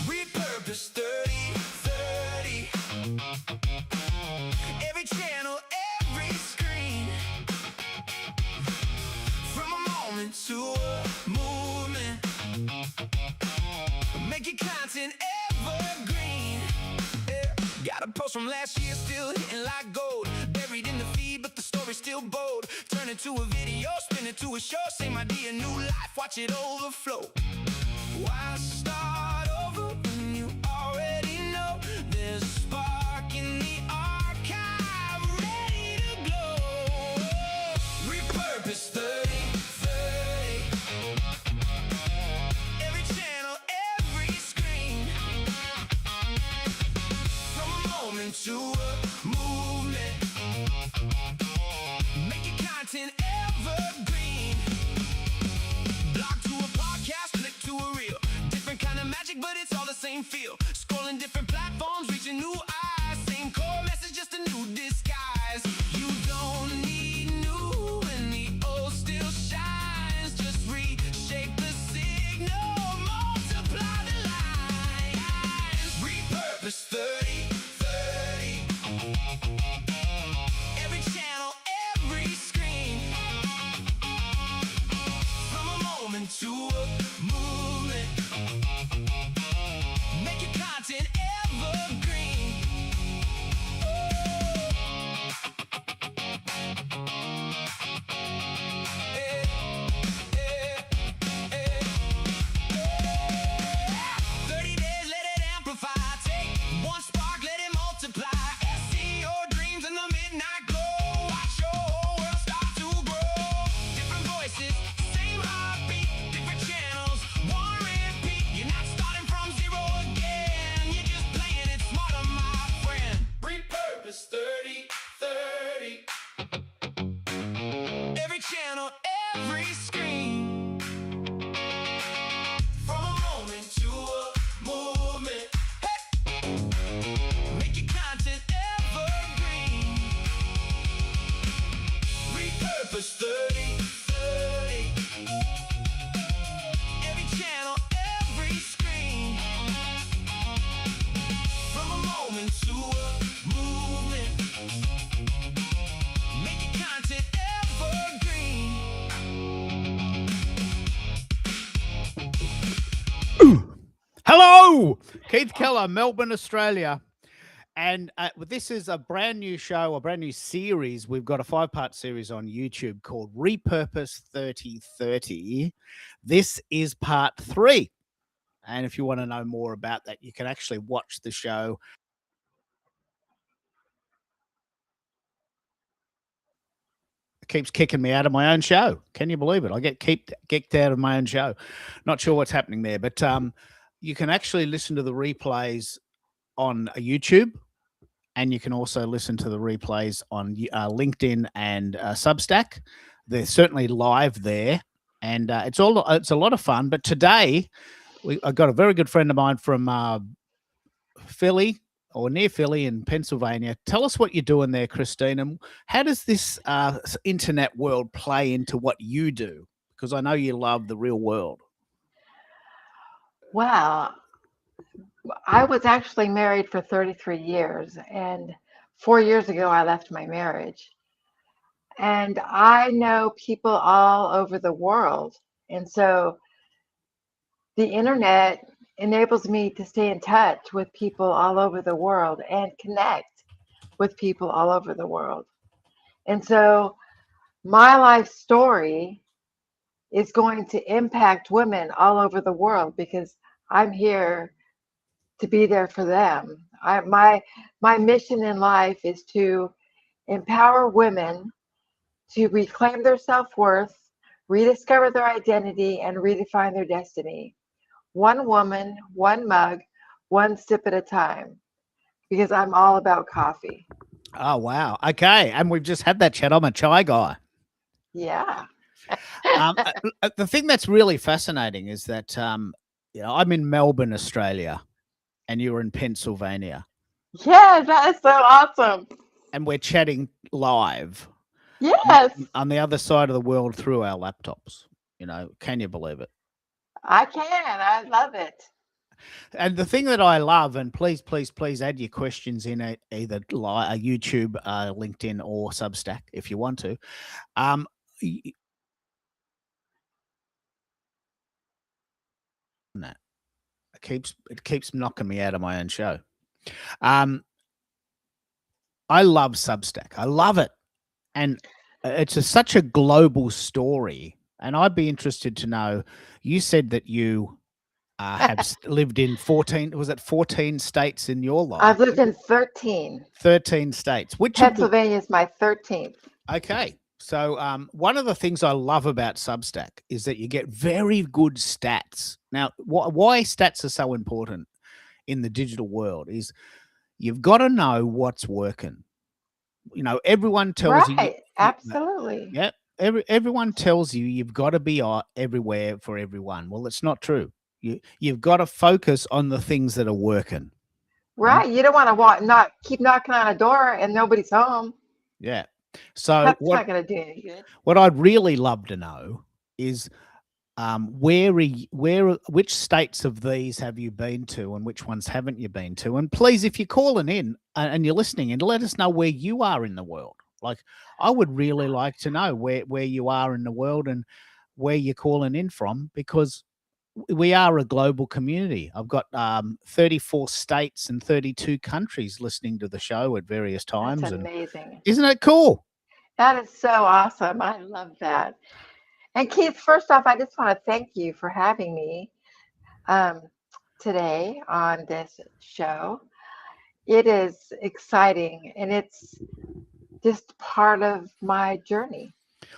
Repurpose 30/30. Every channel, every screen. From a moment to a movement. Make your content evergreen. Yeah. Got a post from last year still hitting like gold. Buried in the feed, but the story's still bold. Turn it to a video, spin it to a show. Same idea, new life, watch it overflow. Why start over when you already know there's a spark in the archive ready to glow? Repurpose 30/30. Every channel, every screen. From a moment to a movement. Make your content evergreen. Blog to a podcast, click to a reel. Different kind of magic, but it's all the same feel. Scrolling different platforms, reaching new eyes. Same core message, just a new disguise. You don't need new when the old still shines. Just reshape the signal, multiply the lines. Repurpose 30/30. Every channel, every screen. From a moment to a movement. Make your content evergreen. Eh, eh, eh, eh. 30 days, let it amplify. Take one spark, let it multiply. See your dreams in the midnight glow. Watch your whole world start to grow. Different voices, same heartbeat. Different channels, one repeat. You're not starting from zero again. You're just playing it smarter, my friend. Repurpose 30/30. Every channel, every screen. From a moment to a movement. Hey! Make your content evergreen. Repurpose 30/30. Every channel, every screen. From a moment to a movement. Make your content evergreen. Hello, Keith Keller, Melbourne, Australia. And this is a brand new show, a brand new series. We've got a 5-part series on YouTube called Repurpose 30/30. This is part 3. And if you want to know more about that, you can actually watch the show. It keeps kicking me out of my own show. Can you believe it? I get kicked out of my own show. Not sure what's happening there, but you can actually listen to the replays on YouTube, and you can also listen to the replays on LinkedIn and Substack. They're certainly live there, and it's a lot of fun. But today, I got a very good friend of mine from Philly, or near Philly in Pennsylvania. Tell us what you're doing there, Christine, and how does this internet world play into what you do? Because I know you love the real world. Wow. I was actually married for 33 years, and 4 years ago I left my marriage. And I know people all over the world. And so the internet enables me to stay in touch with people all over the world and connect with people all over the world. And so my life story is going to impact women all over the world because I'm here to be there for them. My mission in life is to empower women to reclaim their self-worth, rediscover their identity, and redefine their destiny. One woman, one mug, one sip at a time, because I'm all about coffee. Oh, wow. Okay. And we've just had that chat. I'm a chai guy. Yeah. The thing that's really fascinating is that, I'm in Melbourne, Australia, and you're in Pennsylvania. Yeah, that is so awesome. And we're chatting live. Yes, on the other side of the world through our laptops. Can you believe it? I can. I love it. And the thing that I love, and please, please, please add your questions in either a YouTube, LinkedIn, or Substack if you want to. Y- no, it keeps knocking me out of my own show. Um, I love Substack. I love it, and it's such a global story. And I'd be interested to know. You said that you lived in 14. Was it 14 states in your life? I've lived in 13. 13 states. Which of the Pennsylvania is my 13th. Okay. So one of the things I love about Substack is that you get very good stats. Now, why stats are so important in the digital world is you've got to know what's working. Everyone tells you, Right. Absolutely. yeah, everyone tells you you've got to be everywhere for everyone. Well, it's not true. You've got to focus on the things that are working. Right? Right. You don't want to not keep knocking on a door and nobody's home. Yeah. So That's not going to do any good. what I'd really love to know is which states of these have you been to and which ones haven't you been to? And please, if you're calling in and you're listening, and let us know where you are in the world. Like, I would really like to know where you are in the world and where you're calling in from, because we are a global community. I've got 34 states and 32 countries listening to the show at various That's times. And amazing. isn't it cool? That is so awesome. I love that. And Keith, first off, I just want to thank you for having me um, today on this show. It is exciting and it's just part of my journey.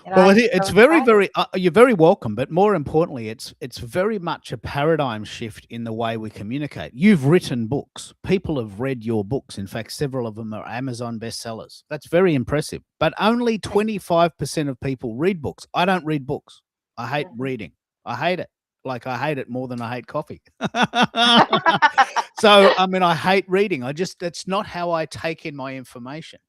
And Well, I'm it's so very, excited. very. You're very welcome, but more importantly, it's very much a paradigm shift in the way we communicate. You've written books. People have read your books. In fact, several of them are Amazon bestsellers. That's very impressive. But only Thank 25% of people read books. I don't read books. I hate you. reading. I hate it. Like, I hate it more than I hate coffee. So, I mean, I hate reading. That's not how I take in my information.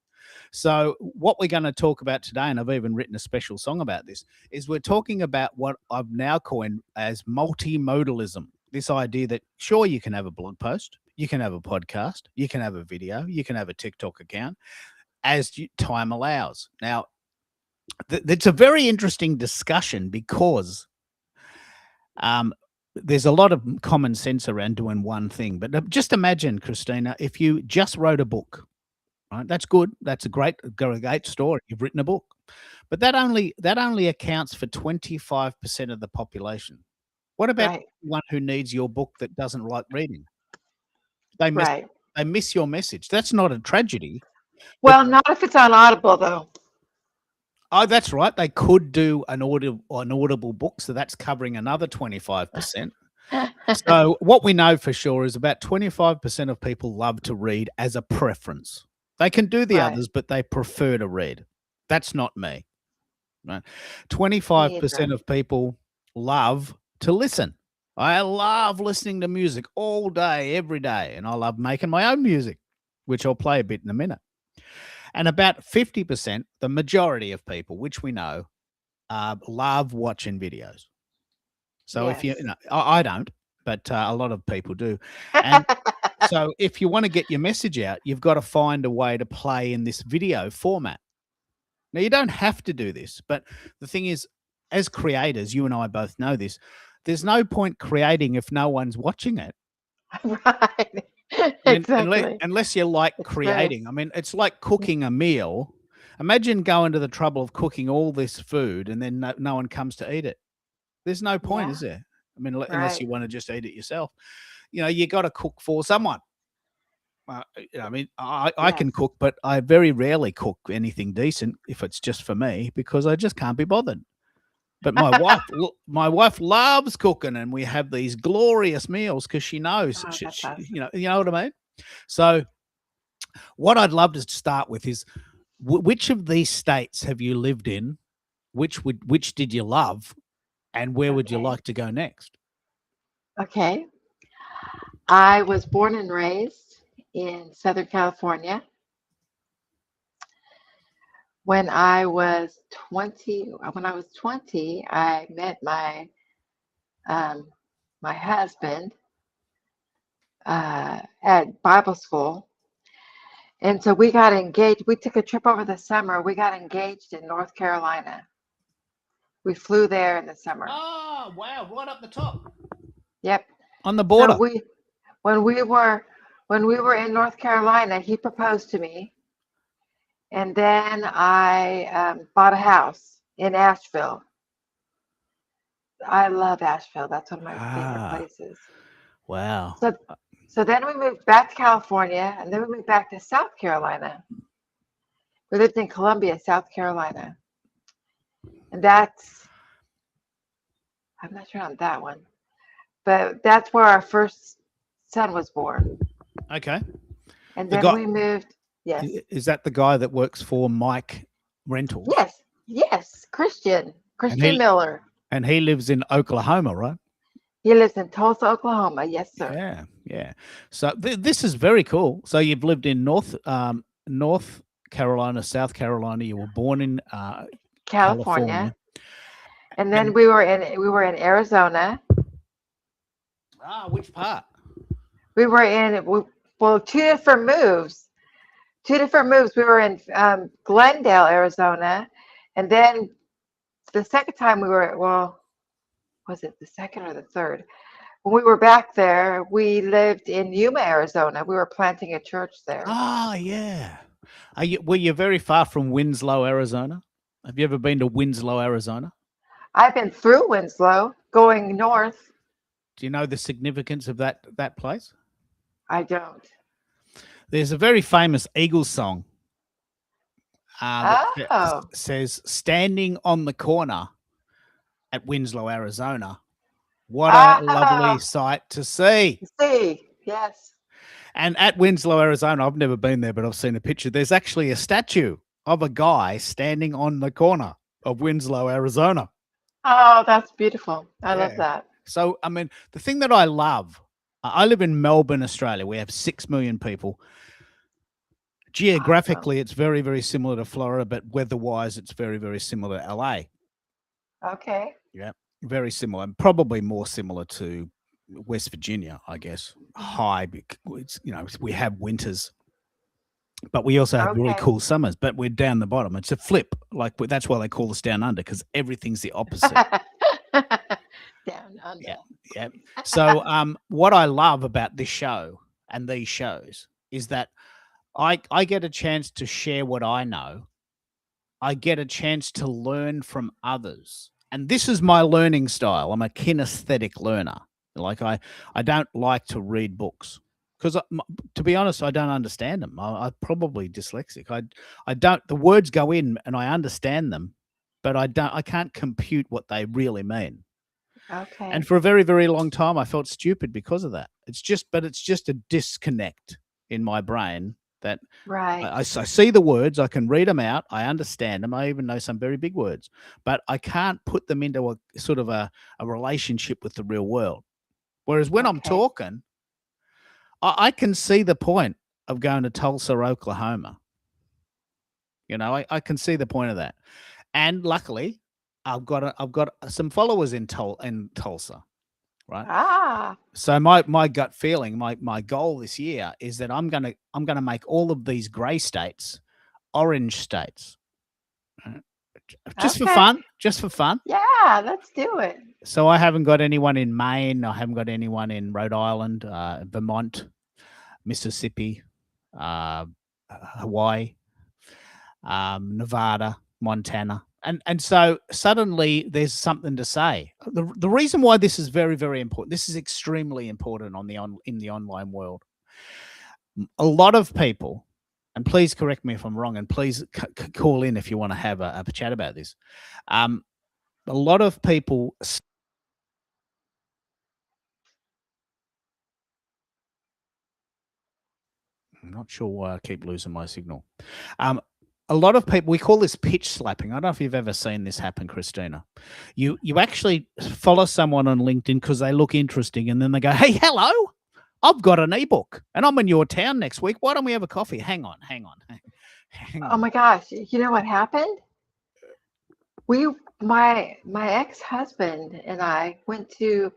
So, what we're going to talk about today, and I've even written a special song about this, is we're talking about what I've now coined as multimodalism. This idea that, sure, you can have a blog post, you can have a podcast, you can have a video, you can have a TikTok account as time allows. Now, it's a very interesting discussion because there's a lot of common sense around doing one thing. But just imagine, Christina, if you just wrote a book. Right? That's good. That's a great story. You've written a book, but that only accounts for 25% of the population. What about Right. one who needs your book that doesn't like reading? They miss Right. they miss your message. That's not a tragedy. But Well, not if it's on Audible, though. oh, that's right. They could do an audible book, so that's covering another 25%. So what we know for sure is about 25% of people love to read as a preference. They can do the Right. others, but they prefer to read. That's not me. Right? Me 25% either. of people love to listen. I love listening to music all day, every day, and I love making my own music, which I'll play a bit in a minute. And about 50%, the majority of people, which we know, love watching videos. So if Yes. I don't, but a lot of people do. And so if you want to get your message out, you've got to find a way to play in this video format. Now, you don't have to do this, but the thing is, as creators, you and I both know this, there's no point creating if no one's watching it. Right. I mean, Exactly. unless you like It's very, creating. I mean, it's like cooking a meal. Imagine going to the trouble of cooking all this food and then no one comes to eat it. There's no point, yeah, is there? I mean, unless right. you want to just eat it yourself. You got to cook for someone. I mean, I Yes. can cook, but I very rarely cook anything decent if it's just for me because I just can't be bothered. But my wife loves cooking, and we have these glorious meals because she knows, Oh, that's awesome. you know what I mean. So, what I'd love to start with is which of these states have you lived in? Which did you love, and where would you Okay. like to go next? Okay. I was born and raised in Southern California. when I was 20. When I was 20, I met um, my husband at Bible school. And so we got engaged. We took a trip over the summer. We got engaged in North Carolina. We flew there in the summer. Oh, wow. Right up the top. Yep. On the So border. when we were in North Carolina, he proposed to me, and then I bought a house in Asheville. I love Asheville. That's one of my favorite places. Wow. So then we moved back to California, and then we moved back to South Carolina. We lived in Columbia, South Carolina. And I'm not sure on that one, but that's where our first son was born. Okay. And then we moved. Yes. Is that the guy that works for Mike Rentals? Yes. Christian Miller. And he lives in Oklahoma, right? He lives in Tulsa, Oklahoma. Yes, sir. Yeah. So this is very cool. So you've lived in North Carolina, South Carolina. You were born in California. And then we were in Arizona. Which part? We were in two different moves. We were in Glendale, Arizona, and then the second time we were, was it the second or the third? When we were back there, we lived in Yuma, Arizona. We were planting a church there. Oh, yeah. Were you very far from Winslow, Arizona? Have you ever been to Winslow, Arizona? I've been through Winslow, going north. Do you know the significance of that place? I don't. There's a very famous Eagles song that says, "Standing on the corner at Winslow, Arizona. What a lovely sight to see." Yes. And at Winslow, Arizona, I've never been there, but I've seen a picture. There's actually a statue of a guy standing on the corner of Winslow, Arizona. Oh, that's beautiful. I love that. So, I mean, the thing that I love, I live in Melbourne, Australia. We have 6 million people. Geographically, It's very, very similar to Florida, but weather-wise, it's very, very similar to LA. Okay. Yeah, very similar, and probably more similar to West Virginia, I guess. High, it's, we have winters, but we also have really cool summers. But we're down the bottom. It's a flip. Like that's why they call us down under, because everything's the opposite. Down under. Yeah. So, what I love about this show and these shows is that I get a chance to share what I know. I get a chance to learn from others. And this is my learning style. I'm a kinesthetic learner. Like I don't like to read books because, to be honest, I don't understand them. I'm probably dyslexic. I don't. The words go in and I understand them, but I can't compute what they really mean. Okay. And for a very, very long time, I felt stupid because of that. It's just a disconnect in my brain that I see the words, I can read them out, I understand them, I even know some very big words, but I can't put them into a sort of a relationship with the real world. Whereas when I'm talking, I can see the point of going to Tulsa, Oklahoma. I can see the point of that. And luckily, I've got some followers in Tulsa, right? So my gut feeling, my goal this year is that I'm gonna make all of these gray states orange states, just for fun. Yeah, let's do it. So I haven't got anyone in Maine. I haven't got anyone in Rhode Island, Vermont, Mississippi, Hawaii, Nevada, Montana. And so suddenly there's something to say. The reason why this is very, very important, this is extremely important in the online world. A lot of people, and please correct me if I'm wrong, and please call in if you want to have a chat about this. A lot of people. I'm not sure why I keep losing my signal. A lot of people, we call this pitch slapping. I don't know if you've ever seen this happen, Christina. You actually follow someone on LinkedIn because they look interesting, and then they go, "Hey, hello, I've got an ebook, and I'm in your town next week. Why don't we have a coffee?" Hang on. Hang Oh on. my gosh, you know what happened? My ex-husband and I went to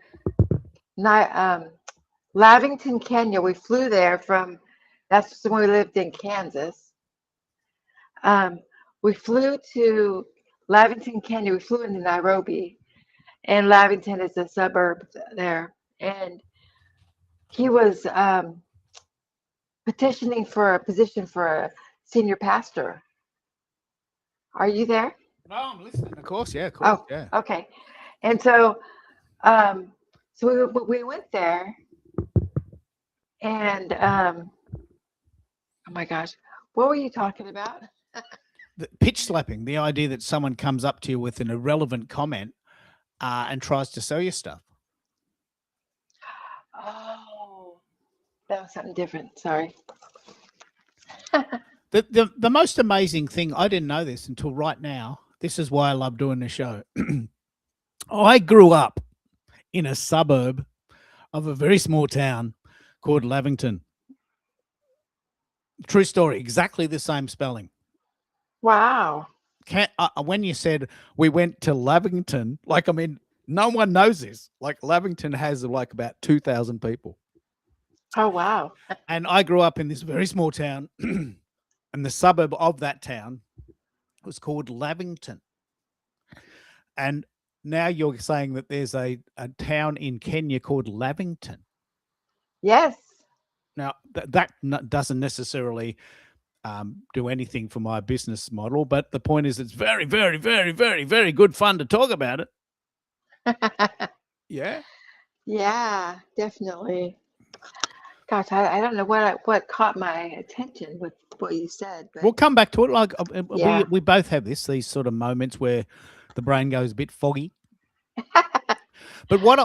Lavington, Kenya. We flew there from, that's when we lived in Kansas. We flew to Lavington, Kenya. We flew into Nairobi, and Lavington is a suburb there. And he was petitioning for a position for a senior pastor. Are you there? No, I'm listening. Of course, yeah, of course, Oh, yeah. okay. And um, so we went there, and oh my gosh, what were you talking about? The pitch slapping, the idea that someone comes up to you with an irrelevant comment and tries to sell you stuff. Oh, that was something different. Sorry. The most amazing thing, I didn't know this until right now. This is why I love doing the show. I grew up in a suburb of a very small town called Lavington. True story, exactly the same spelling. Wow. When you said we went to Lavington, like, I mean, no one knows this. Like, Lavington has like about 2,000 people. Oh, wow. And I grew up in this very small town, and the suburb of that town was called Lavington. And now you're saying that there's a town in Kenya called Lavington. Yes. Now, that doesn't necessarily do anything for my business model, but the point is it's very, very, very, very, very good fun to talk about it. Yeah. Yeah, definitely. Gosh, I don't know what caught my attention with what you said, but We'll come back to it. Like yeah. we both have these sort of moments where the brain goes a bit foggy. But what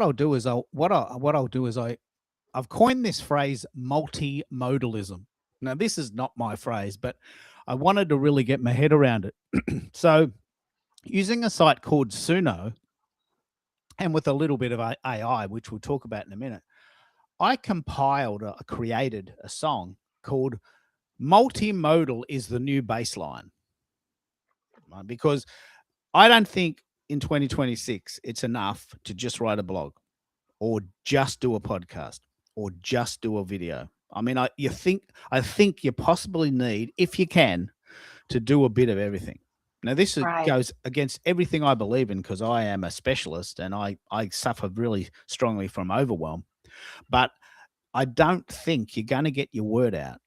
I'll do is I've coined this phrase multimodalism. Now, this is not my phrase, but I wanted to really get my head around it. So, using a site called Suno, and with a little bit of AI, which we'll talk about in a minute, I created a song called "Multimodal is the New Baseline," right? Because I don't think in 2026 it's enough to just write a blog or just do a podcast or just do a video. I mean, I think you possibly need, if you can, to do a bit of everything. Now, this Right. goes against everything I believe in, because I am a specialist and I suffer really strongly from overwhelm. But I don't think you're going to get your word out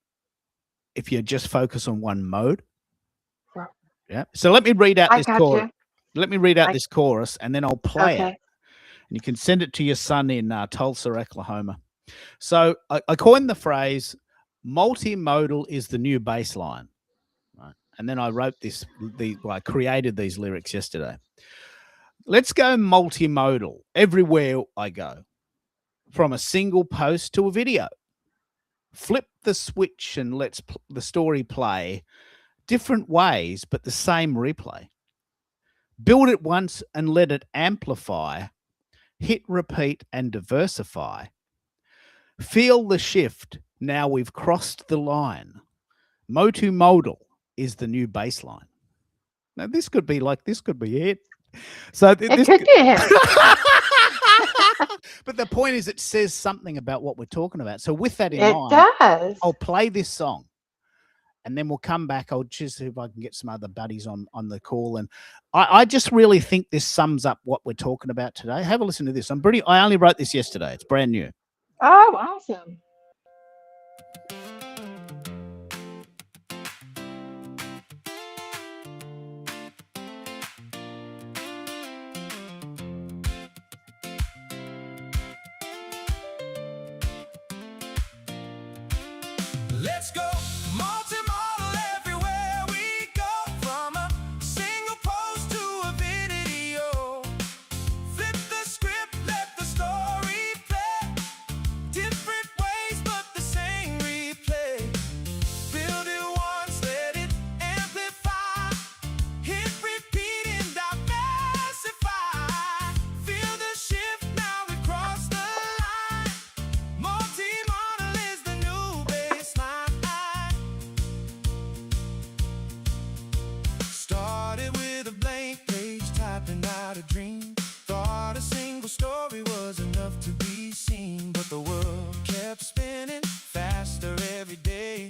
if you just focus on one mode. Right. Yeah. So let me read out I this got chorus. you. Let me read out I- this chorus, and then I'll play it. Okay. And you can send it to your son in Tulsa, Oklahoma. So I coined the phrase "multimodal is the new baseline," right? And then I wrote I created these lyrics yesterday. Let's go multimodal everywhere I go, from a single post to a video. Flip the switch and let's the story play different ways, but the same replay. Build it once and let it amplify. Hit repeat and diversify. Feel the shift. Now we've crossed the line. Multimodal is the new baseline. Now this could be it. So It could be him. But the point is, it says something about what we're talking about. So with that in It mind, does. I'll play this song, and then we'll come back. I'll just see if I can get some other buddies on the call. And I just really think this sums up what we're talking about today. Have a listen to this. I only wrote this yesterday. It's brand new. Oh, awesome. Let's go multimodal everywhere we go, from a single post to a video. Flip the script, let the story play. Different ways, but the same replay. Build it once, let it amplify. Hit repeat and diversify. Feel the shift, now we've crossed the line. Multimodal is the new baseline. about a dream. Thought a single story was enough to be seen, but the world kept spinning faster every day.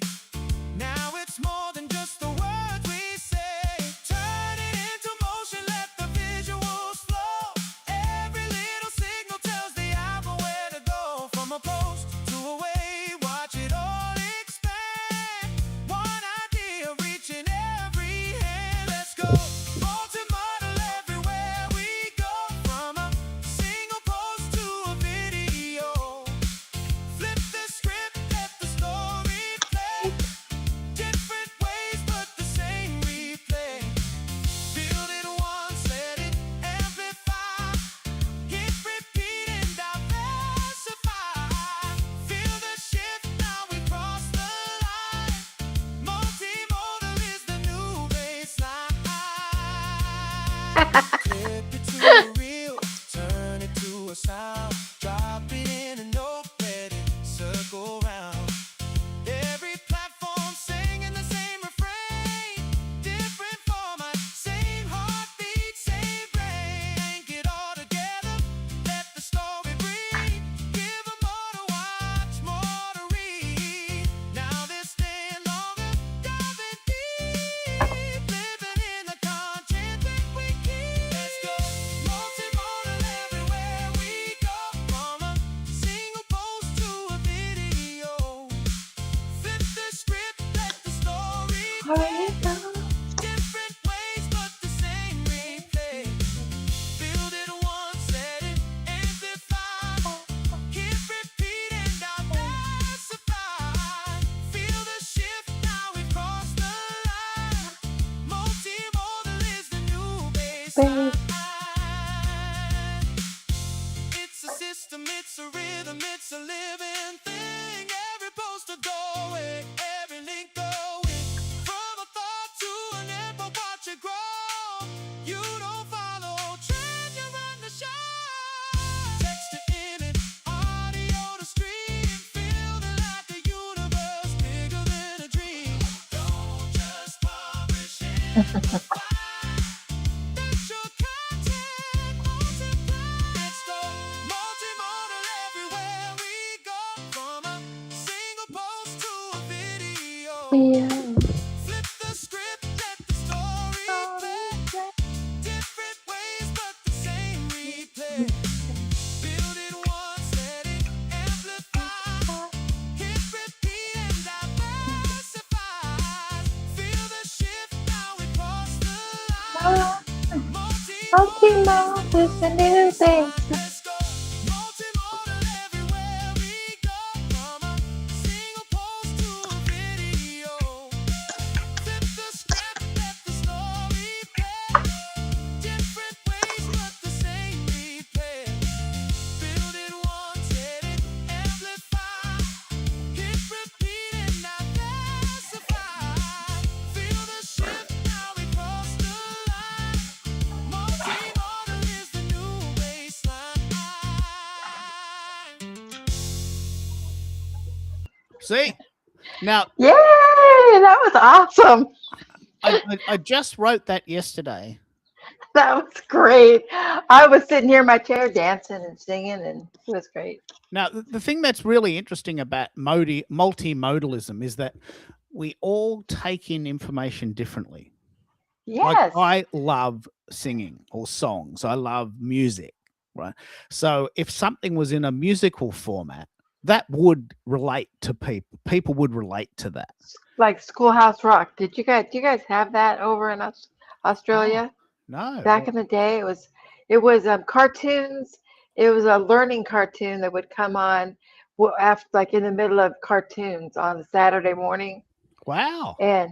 Now it's more than just the words we say. Turn it into motion, let the visuals flow. Every little signal tells the album where to go. From a post to a wave, watch it all expand. One idea reaching every hand. Let's go. Multi-model everywhere we go. From a single post to a video. Flip the script, let the story play. Different ways, but the same replay. Build it once, let it amplify. Hit repeat and diversify. Feel the shift, now we cross the line. Multimodal is the new baseline. Flip it to a reel, turn it to a sound. Drop it in a note, let it circle round. Every platform singing the same refrain. Different format, same heartbeat, same brain. Link it all together, let the story breathe. Give 'em more to watch, more to read. Now they're staying longer, diving deep. Living in the content that we keep. Let's go. Multimodal everywhere we go. From a single post to a video. Flip the script, let the story play. Different ways, but the same replay. Build it once, let it amplify. Hit repeat and diversify. Feel the shift, now we've crossed the line. Multimodal is the new baseline. It's a system, it's a rhythm, it's a living thing. Every post a doorway, every link going. From a thought to an info, watch it grow. You don't follow trend, you run the show. Text to image, audio to stream. Feel the light, the universe bigger than a dream. Don't just publish it. Let your content multiply. Let's go. Multimodal everywhere we go. From a single post to a video. Flip the script, let the story play. Different ways, but the same replay. Build it once, let it amplify. Hit repeat and diversify. Feel the shift, now we cross the line. Multimodal is the new thing. Let's go. Multimodal everywhere we go. From a single post to a video. Flip the script, let the story play. Different ways, but the same replay. Build it once, let it amplify. Hit repeat and diversify. Feel the shift, now we cross the line. Multimodal is the new baseline. See? Now, Yay! That was awesome. I just wrote that yesterday. That was great. I was sitting here in my chair dancing and singing, and it was great. Now, the thing that's really interesting about multimodalism is that we all take in information differently. Yes. Like I love singing or songs. I love music, right? So if something was in a musical format, that would relate to people. People would relate to that. Like Schoolhouse Rock. Do you guys have that over in Australia? No. Back in the day, it was cartoons. It was a learning cartoon that would come on after, like in the middle of cartoons on a Saturday morning, Wow. and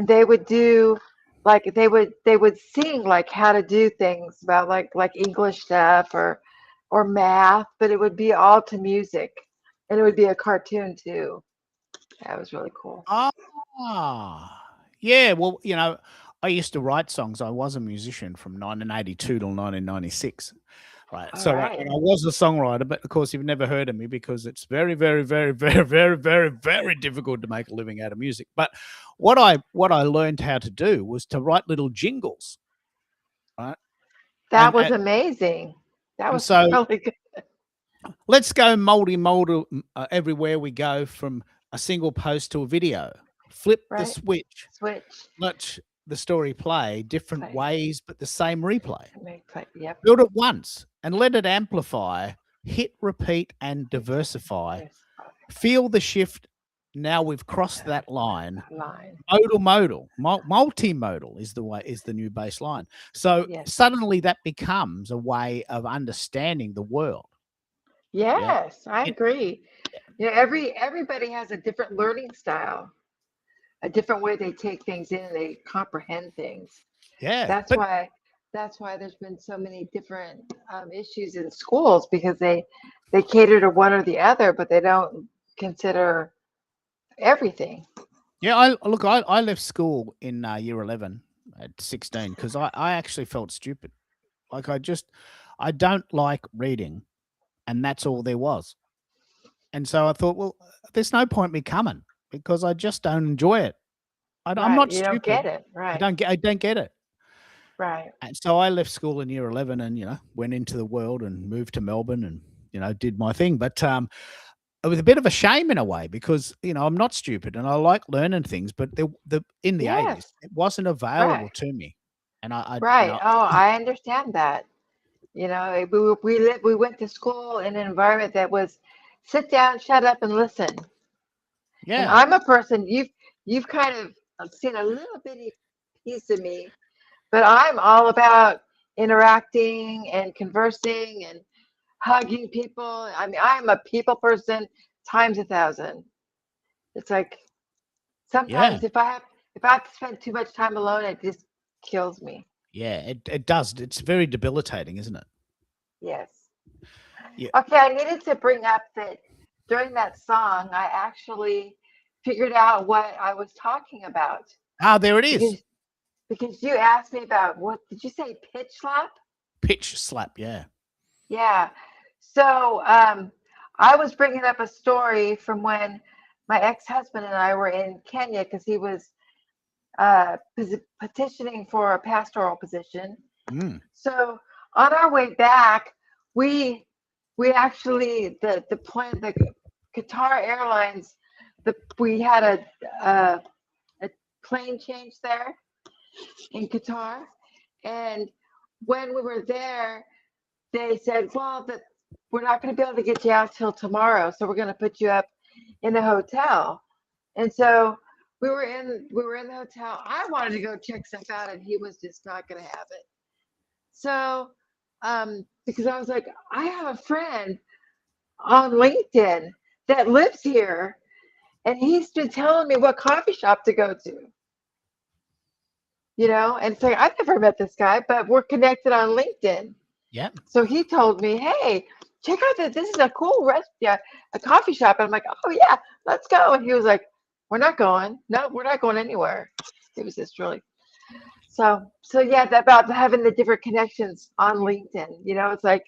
they would do like they would sing like how to do things about like English stuff or math, but it would be all to music, and it would be a cartoon too. That was really cool. Ah, yeah. Well, I used to write songs. I was a musician from 1982 till 1996. Right. All So right. I was a songwriter, but of course you've never heard of me because it's very, very, very, very, very, very, very difficult to make a living out of music. But what I learned how to do was to write little jingles. Right. That And was amazing. That and was so really good. let's go multimodal everywhere we go, from a single post to a video. Flip the Right? switch. Switch. Let the story play different Play. ways, but the same replay. Make play. Yep. Build it once and let it amplify. Hit repeat and diversify. Yes. Feel the shift. Now we've crossed that line. Line. Multimodal is the new baseline. So Yes. suddenly that becomes a way of understanding the world. Yes, I It- agree. You know, everybody has a different learning style, a different way they take things in, they comprehend things. Yeah, That's but why there's been so many different issues in schools, because they cater to one or the other, but they don't consider everything. yeah, I left school in year 11 at 16 because I actually felt stupid. Like I don't like reading, and that's all there was. And so I thought, well, there's no point me coming because I just don't enjoy it. I'm Right. not You don't get stupid. it. Right. I don't get it. Right. And so I left school in year 11 and, went into the world and moved to Melbourne and, did my thing. But it was a bit of a shame in a way because, I'm not stupid and I like learning things, but in the 80s, Yes. it wasn't available Right. to me. And I Right. Oh, I understand that. You know, we went to school in an environment that was sit down, shut up, and listen. And yeah, I'm a person, you've kind of seen a little bitty piece of me, but I'm all about interacting and conversing and hugging people. I mean, I'm a people person times 1,000. It's like yeah, sometimes if I have to spend too much time alone, it just kills me. yeah, it does. It's very debilitating, isn't it? Yes. Yeah. Okay, I needed to bring up that during that song, I actually figured out what I was talking about, Ah, there it is. because you asked me about, what did you say, pitch slap? Pitch slap. Yeah. Yeah. So I was bringing up a story from when my ex-husband and I were in Kenya, because he was petitioning for a pastoral position. Mm. So on our way back, we actually the Qatar Airlines, we had a plane change there in Qatar, and when we were there, they said, well, that we're not going to be able to get you out till tomorrow, so we're going to put you up in a hotel. And so we were in the hotel. I wanted to go check stuff out, and he was just not going to have it. So because I was like, I have a friend on LinkedIn that lives here, and he's been telling me what coffee shop to go to. And it's like, I've never met this guy, but we're connected on LinkedIn. Yeah. So he told me, hey, check out this is a cool restaurant, a coffee shop. And I'm like, oh yeah, let's go. And he was like, we're not going. No, we're not going anywhere. It was just really so yeah, about having the different connections on LinkedIn. It's like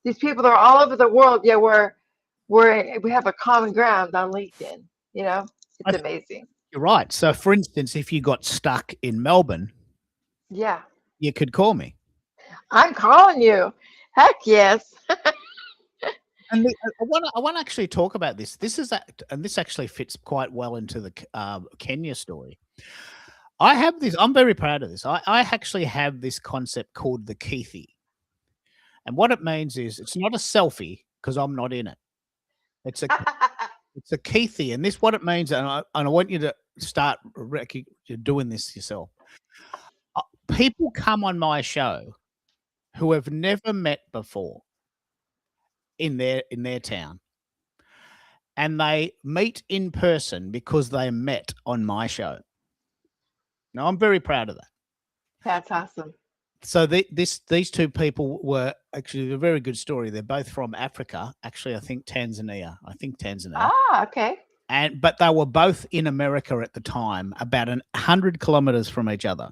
these people are all over the world. Yeah, we have a common ground on LinkedIn. It's amazing. You're right. So, for instance, if you got stuck in Melbourne, Yeah, you could call me. I'm calling you. Heck yes. And I want to actually talk about this. And this actually fits quite well into the Kenya story. I'm very proud of this. I actually have this concept called the Keithy. And what it means is it's not a selfie because I'm not in it. It's a Keithy. And what it means, and I want you to start doing this yourself. People come on my show who have never met before in their town, and they meet in person because they met on my show. Now, I'm very proud of that. That's awesome. So these two people were actually a very good story. They're both from Africa. Actually, I think Tanzania. Ah, okay. But they were both in America at the time, about 100 kilometers from each other.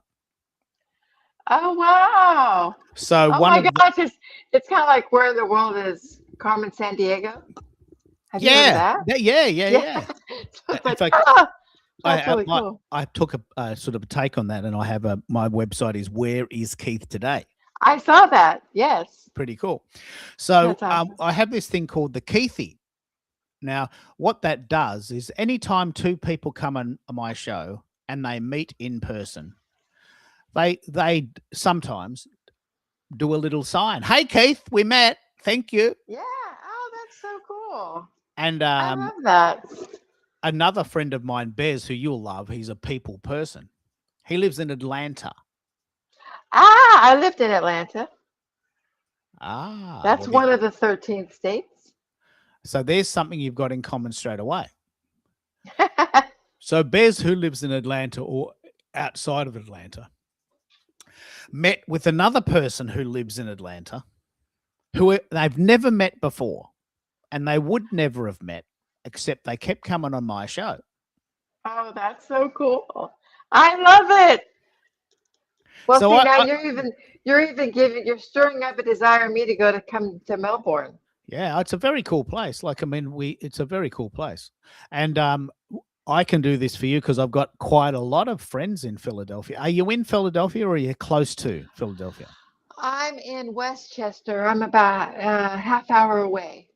Oh wow! So oh my gosh, it's kind of like Where in the World is Carmen Sandiego? Have you heard of that? Yeah. So it's In like, fact, that's really cool. I took a sort of a take on that, and I have my website is Where is Keith Today? I saw that. Yes. Pretty cool. So That's awesome. I have this thing called the Keithy. Now, what that does is anytime two people come on my show and they meet in person, they sometimes do a little sign. Hey, Keith, we met. Thank you. Yeah. Oh, that's so cool. And I love that. another friend of mine, Bez, who you'll love, he's a people person. He lives in Atlanta. I lived in Atlanta. That's Well, one of the 13 states. so there's something you've got in common straight away. So Bez, who lives in Atlanta or outside of Atlanta, met with another person who lives in Atlanta, who they've never met before, and they would never have met except they kept coming on my show. Oh, that's so cool. I love it. Well, So see, now you're stirring up a desire in me to come to Melbourne. Yeah, it's a very cool place. Like, I mean, it's a very cool place. And I can do this for you because I've got quite a lot of friends in Philadelphia. Are you in Philadelphia or are you close to Philadelphia? I'm in Westchester. I'm about a half hour away.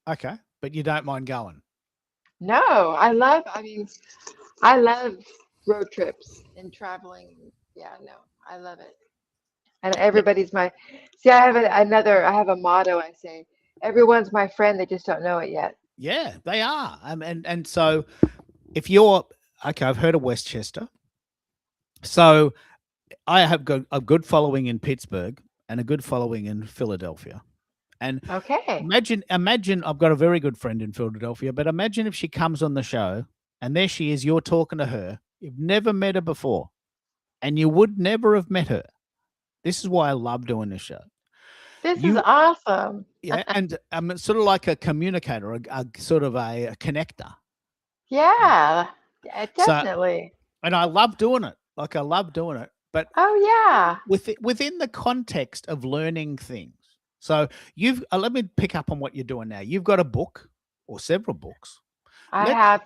Okay, but you don't mind going. No, I love road trips and traveling. Yeah, no, I love it. And everybody's I have a motto. I say, everyone's my friend. They just don't know it yet. Yeah, they are. And so if you're okay, I've heard of Westchester. So I have got a good following in Pittsburgh and a good following in Philadelphia. And Okay. imagine I've got a very good friend in Philadelphia, but imagine if she comes on the show and there she is, you're talking to her. You've never met her before, and you would never have met her. This is why I love doing this show. This is awesome. Yeah, and I'm sort of like a communicator, a sort of a connector. Yeah, definitely. And I love doing it. Like, I love doing it. But yeah, within the context of learning things. So you've let me pick up on what you're doing now. You've got a book or several books. I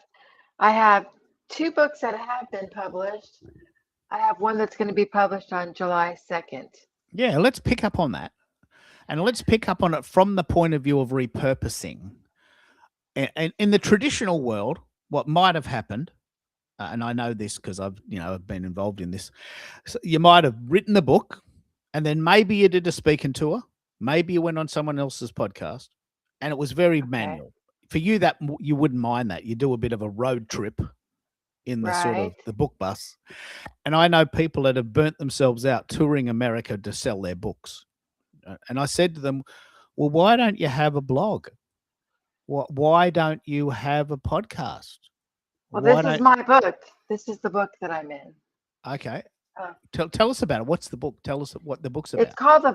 have 2 books that have been published. I have one that's going to be published on July 2nd. Yeah, let's pick up on that. And let's pick up on it from the point of view of repurposing. And in the traditional world, what might have happened, and I know this because I've been involved in this. So you might have written the book, and then maybe you did a speaking tour, maybe you went on someone else's podcast, and it was very manual. For you, that you wouldn't mind that. You do a bit of a road trip in the sort of the book bus. And I know people that have burnt themselves out touring America to sell their books. And I said to them, well, why don't you have a blog? Why don't you have a podcast? Well, this is my book. This is the book that I'm in. Okay. Tell us about it. What's the book? Tell us what the book's about. It's called The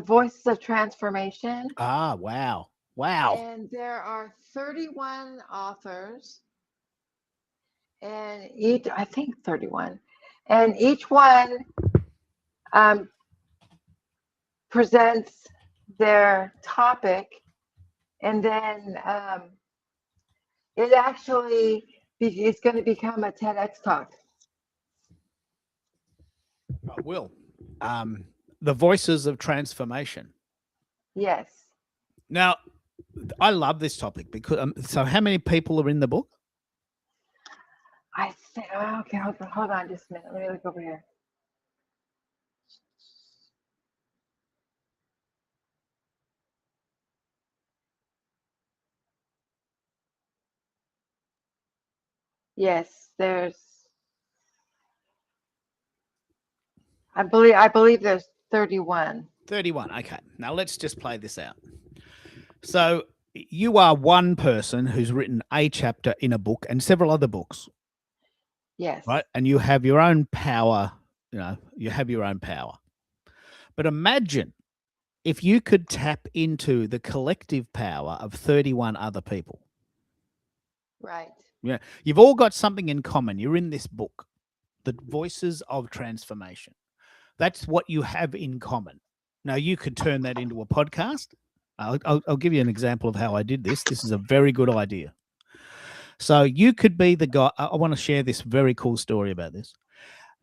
Voices of Transformation. Ah, wow. And there are 31 authors. And I think 31. And each one presents their topic, and then it actually is going to become a TEDx talk. I will. The Voices of Transformation. Yes. Now, I love this topic because so how many people are in the book? I think, okay, hold on just a minute. Let me look over here. Yes, I believe there's 31. 31. Okay. Now let's just play this out. So you are one person who's written a chapter in a book and several other books. Yes. Right. And you have your own power. You have your own power. But imagine if you could tap into the collective power of 31 other people. Right. Yeah. You've all got something in common. You're in this book, The Voices of Transformation. That's what you have in common. Now, you could turn that into a podcast. I'll give you an example of how I did this. This is a very good idea. So you could be the guy. I want to share this very cool story about this.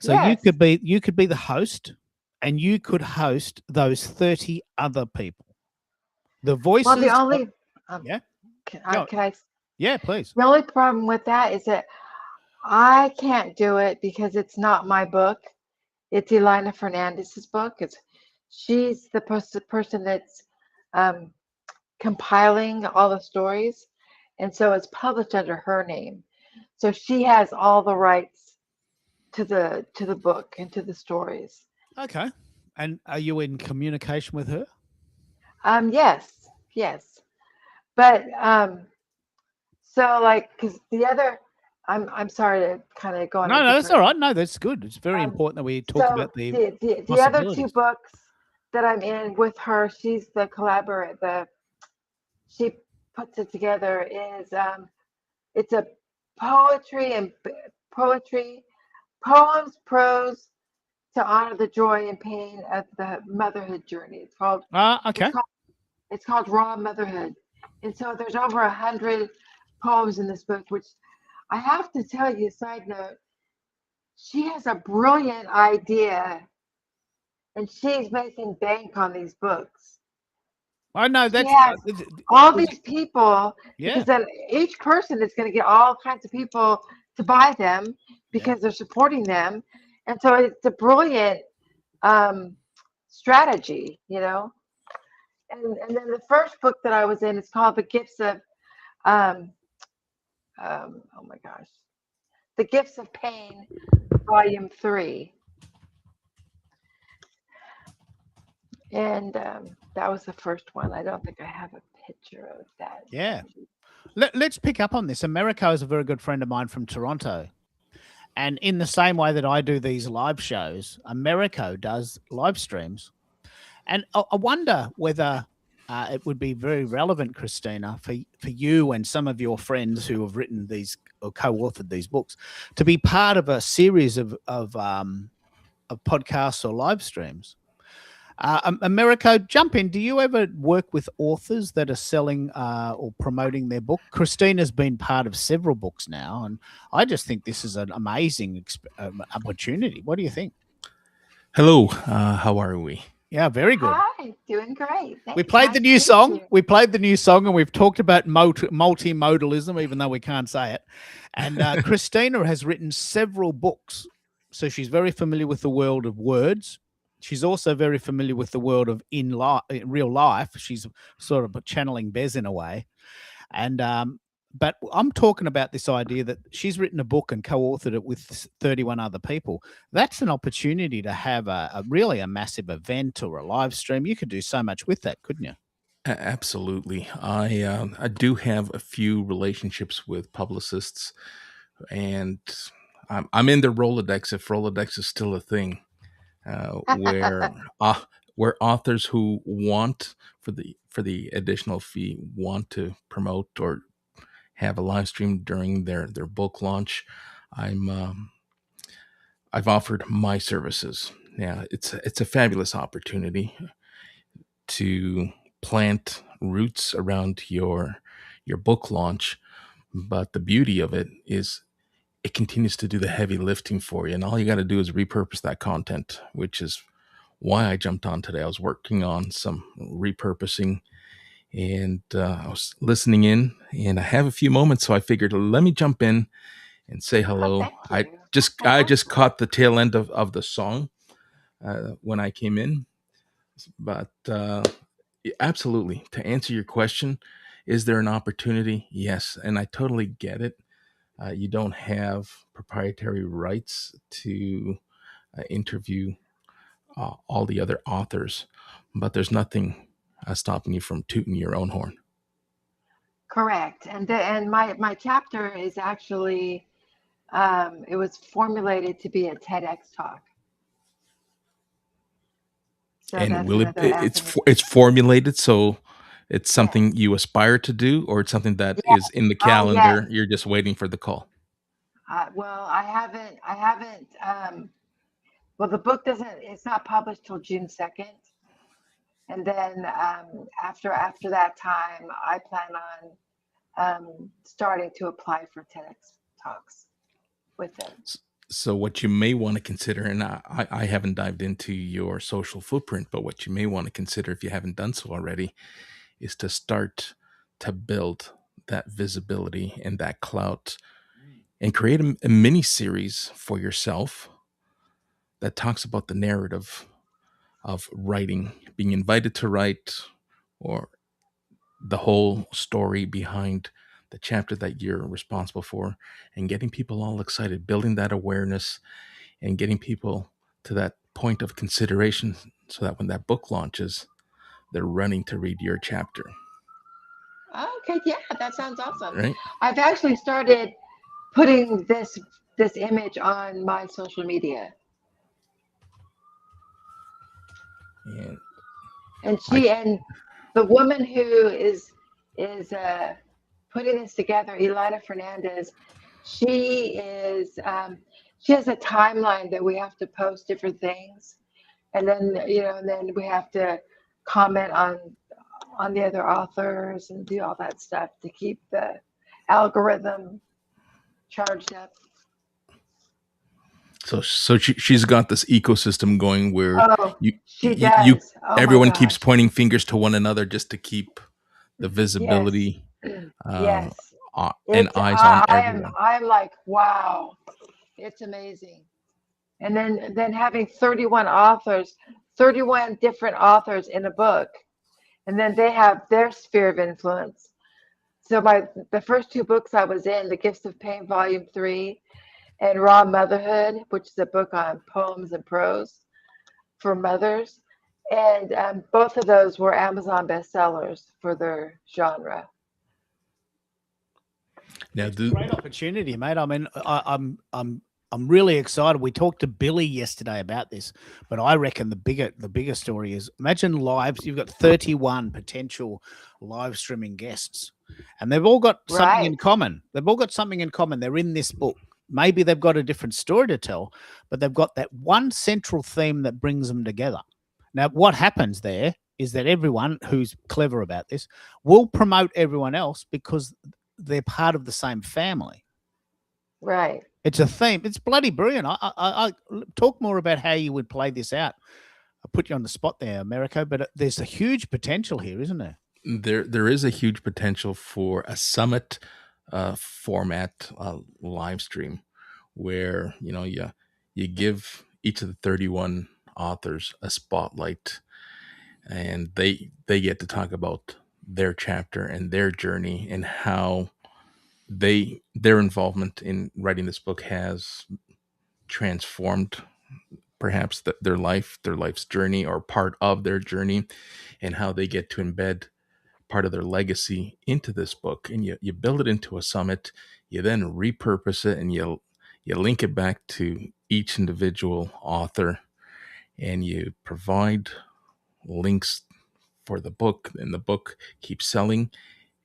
So yes. you could be the host, and you could host those 30 other people. The Well, the voices of, only yeah, can go. I Yeah, please. the only problem with that is that I can't do it because it's not my book. It's Elena Fernandez's book. She's the person that's um, compiling all the stories, and so it's published under her name. So she has all the rights to the book and to the stories. Okay. And are you in communication with her? Yes, yes, but so like because the other, I'm sorry to kind of go on a No, no, that's all different. right. No, that's good. It's very Um, important that we talk so about the the other two possibilities. books that I'm in with her, she's the collaborator. She puts it together is it's a poetry and poetry, poems, prose to honor the joy and pain of the motherhood journey. It's Okay. called it's called Raw Motherhood, and so there's over 100 poems in this book. Which I have to tell you, side note, she has a brilliant idea, and she's making bank on these books. I know She that's has all was these people yeah, because then each person is going to get all kinds of people to buy them yeah. because they're supporting them, and so it's a brilliant um, strategy, you know. And then the first book that I was in is called The Gifts of um, oh my gosh, The Gifts of Pain, Volume 3, and that was the first one. I don't think I have a picture of that. Yeah. Let's pick up on this. Americo is a very good friend of mine from Toronto. And in the same way that I do these live shows, Americo does live streams. And I wonder whether it would be very relevant, Christina, for you and some of your friends who have written these or co-authored these books to be part of a series of podcasts or live streams. Americo, jump in. Do you ever work with authors that are selling or promoting their book? Christina's been part of several books now, and I just think this is an amazing opportunity. What do you think? Hello, how are we? Yeah, very good. Hi, doing great. We Thanks. played the Nice to new meet song. you. We played the new song, and we've talked about multimodalism, even though we can't say it. And Christina has written several books, so she's very familiar with the world of words. She's also very familiar with the world of in real life. She's sort of channeling Bez in a way, and but I'm talking about this idea that she's written a book and co-authored it with 31 other people. That's an opportunity to have a really a massive event or a live stream. You could do so much with that, couldn't you? Absolutely. I do have a few relationships with publicists, and I'm in the Rolodex if Rolodex is still a thing, where where authors who want for the additional fee want to promote or have a live stream during their book launch. I'm I've offered my services. Yeah, it's a fabulous opportunity to plant roots around your book launch, but the beauty of it is it continues to do the heavy lifting for you, and all you got to do is repurpose that content, which is why I jumped on today. I was working on some repurposing, and I was listening in, and I have a few moments, so I figured let me jump in and say Oh, hello. thank i you. just Okay, i just awesome. caught the tail end of the song when I came in, but absolutely. To answer your question, is there an opportunity? Yes, and I totally get it. You don't have proprietary rights to interview all the other authors, but there's nothing stopping you from tooting your own horn. Correct. And my chapter is actually it was formulated to be a TEDx talk. So And that's will another avenue. it's formulated so it's Yes. something you aspire to do, or it's something that Yeah. is in the Oh, yes. calendar, you're just waiting for the call? Well, I haven't. Well, the book doesn't. It's not published till June 2nd, and then after that time, I plan on starting to apply for TEDx talks with it. So what you may want to consider, and I haven't dived into your social footprint, but what you may want to consider if you haven't done so already is to start to build that visibility and that clout and create a mini series for yourself that talks about the narrative of writing, being invited to write, or the whole story behind the chapter that you're responsible for, and getting people all excited, building that awareness and getting people to that point of consideration so that when that book launches, they're running to read your chapter, Okay, yeah, that sounds awesome. right? I've actually started putting this image on my social media, And and I, the woman who is putting this together, Elida Fernandez, she is she has a timeline that we have to post different things, and then and then we have to comment on the other authors and do all that stuff to keep the algorithm charged up. so she's got this ecosystem going where Oh, you she you does. Oh my everyone keeps gosh. pointing fingers to one another just to keep the Yes. visibility uh, Yes. and It's eyes on I'm everyone. like, wow, it's amazing. And then having 31 authors, 31 different authors in a book, and then they have their sphere of influence. So the first two books I was in, The Gifts of Pain, Volume 3, and Raw Motherhood, which is a book on poems and prose for mothers. And both of those were Amazon bestsellers for their genre. Now, It's a great opportunity, mate. I mean, I'm really excited. We talked to Billy yesterday about this, but I reckon the bigger story is, imagine lives. You've got 31 potential live streaming guests, and they've all got something in Right. common. They've all got something in common. They're in this book. Maybe they've got a different story to tell, but they've got that one central theme that brings them together. Now, what happens there is that everyone who's clever about this will promote everyone else because they're part of the same family. Right. It's a theme. It's bloody brilliant. I talk more about how you would play this out. I put you on the spot there, Americo, but there's a huge potential here, isn't there? there is a huge potential for a summit format live stream where you give each of the 31 authors a spotlight, and they get to talk about their chapter and their journey and how their involvement in writing this book has transformed perhaps their life's journey or part of their journey, and how they get to embed part of their legacy into this book. And you build it into a summit, you then repurpose it, and you link it back to each individual author, and you provide links for the book, and the book keeps selling.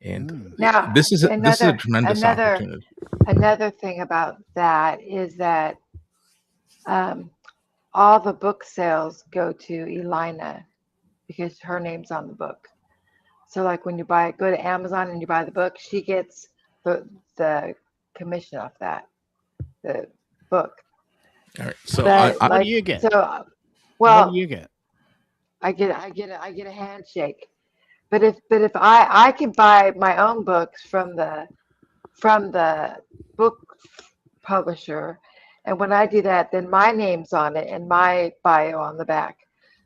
And Now, this is a tremendous another opportunity. thing about that is that all the book sales go to Elina because her name's on the book. So like when you go to Amazon and you buy the book, she gets the commission off that, the book. All right, so But What do you get? so What do well, you get? I get a handshake. But if I can buy my own books from the book publisher, and when I do that, then my name's on it and my bio on the back.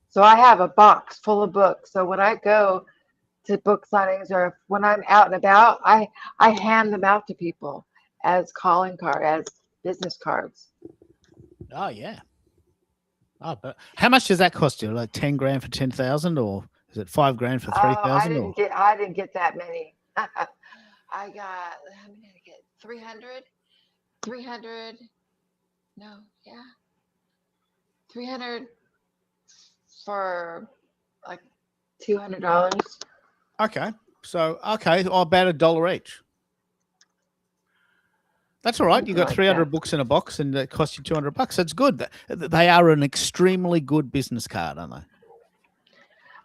So I have a box full of books. So when I go to book signings or when I'm out and about, I hand them out to people as calling card, as business cards. Oh yeah. Oh, but how much does that cost you? Like 10 grand for 10,000, or is it 5 grand for Oh, 3,000? Or I didn't get that many. I got, how many did I get? 300? 300? No, yeah. 300 for like $200. okay, so about $1 each. That's all right. You Something got like 300 that. books in a box, and it costs you $200. That's good. They are an extremely good business card, aren't they?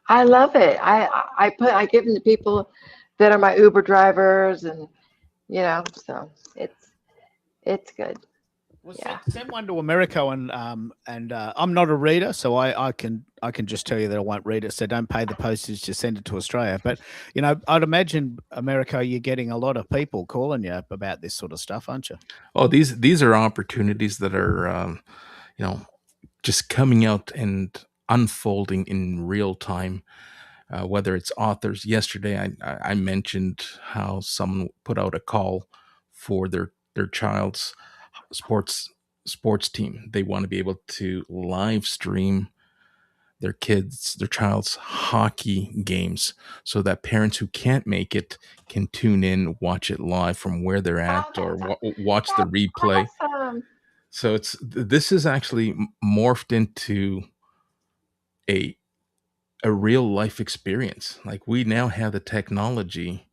I love it. I give them to people that are my Uber drivers, and so it's good. Well, Yeah. send one to America, and I'm not a reader, so I can just tell you that I won't read it. So don't pay the postage to send it to Australia. But I'd imagine America, you're getting a lot of people calling you about this sort of stuff, aren't you? Oh, these are opportunities that are just coming out and unfolding in real time. Whether it's authors, yesterday I mentioned how someone put out a call for their child's sports team. They want to be able to live stream their child's hockey games, so that parents who can't make it can tune in, watch it live from where they're at, Oh, or watch the that's replay. awesome. So this is actually morphed into a real life experience. Like, we now have the technology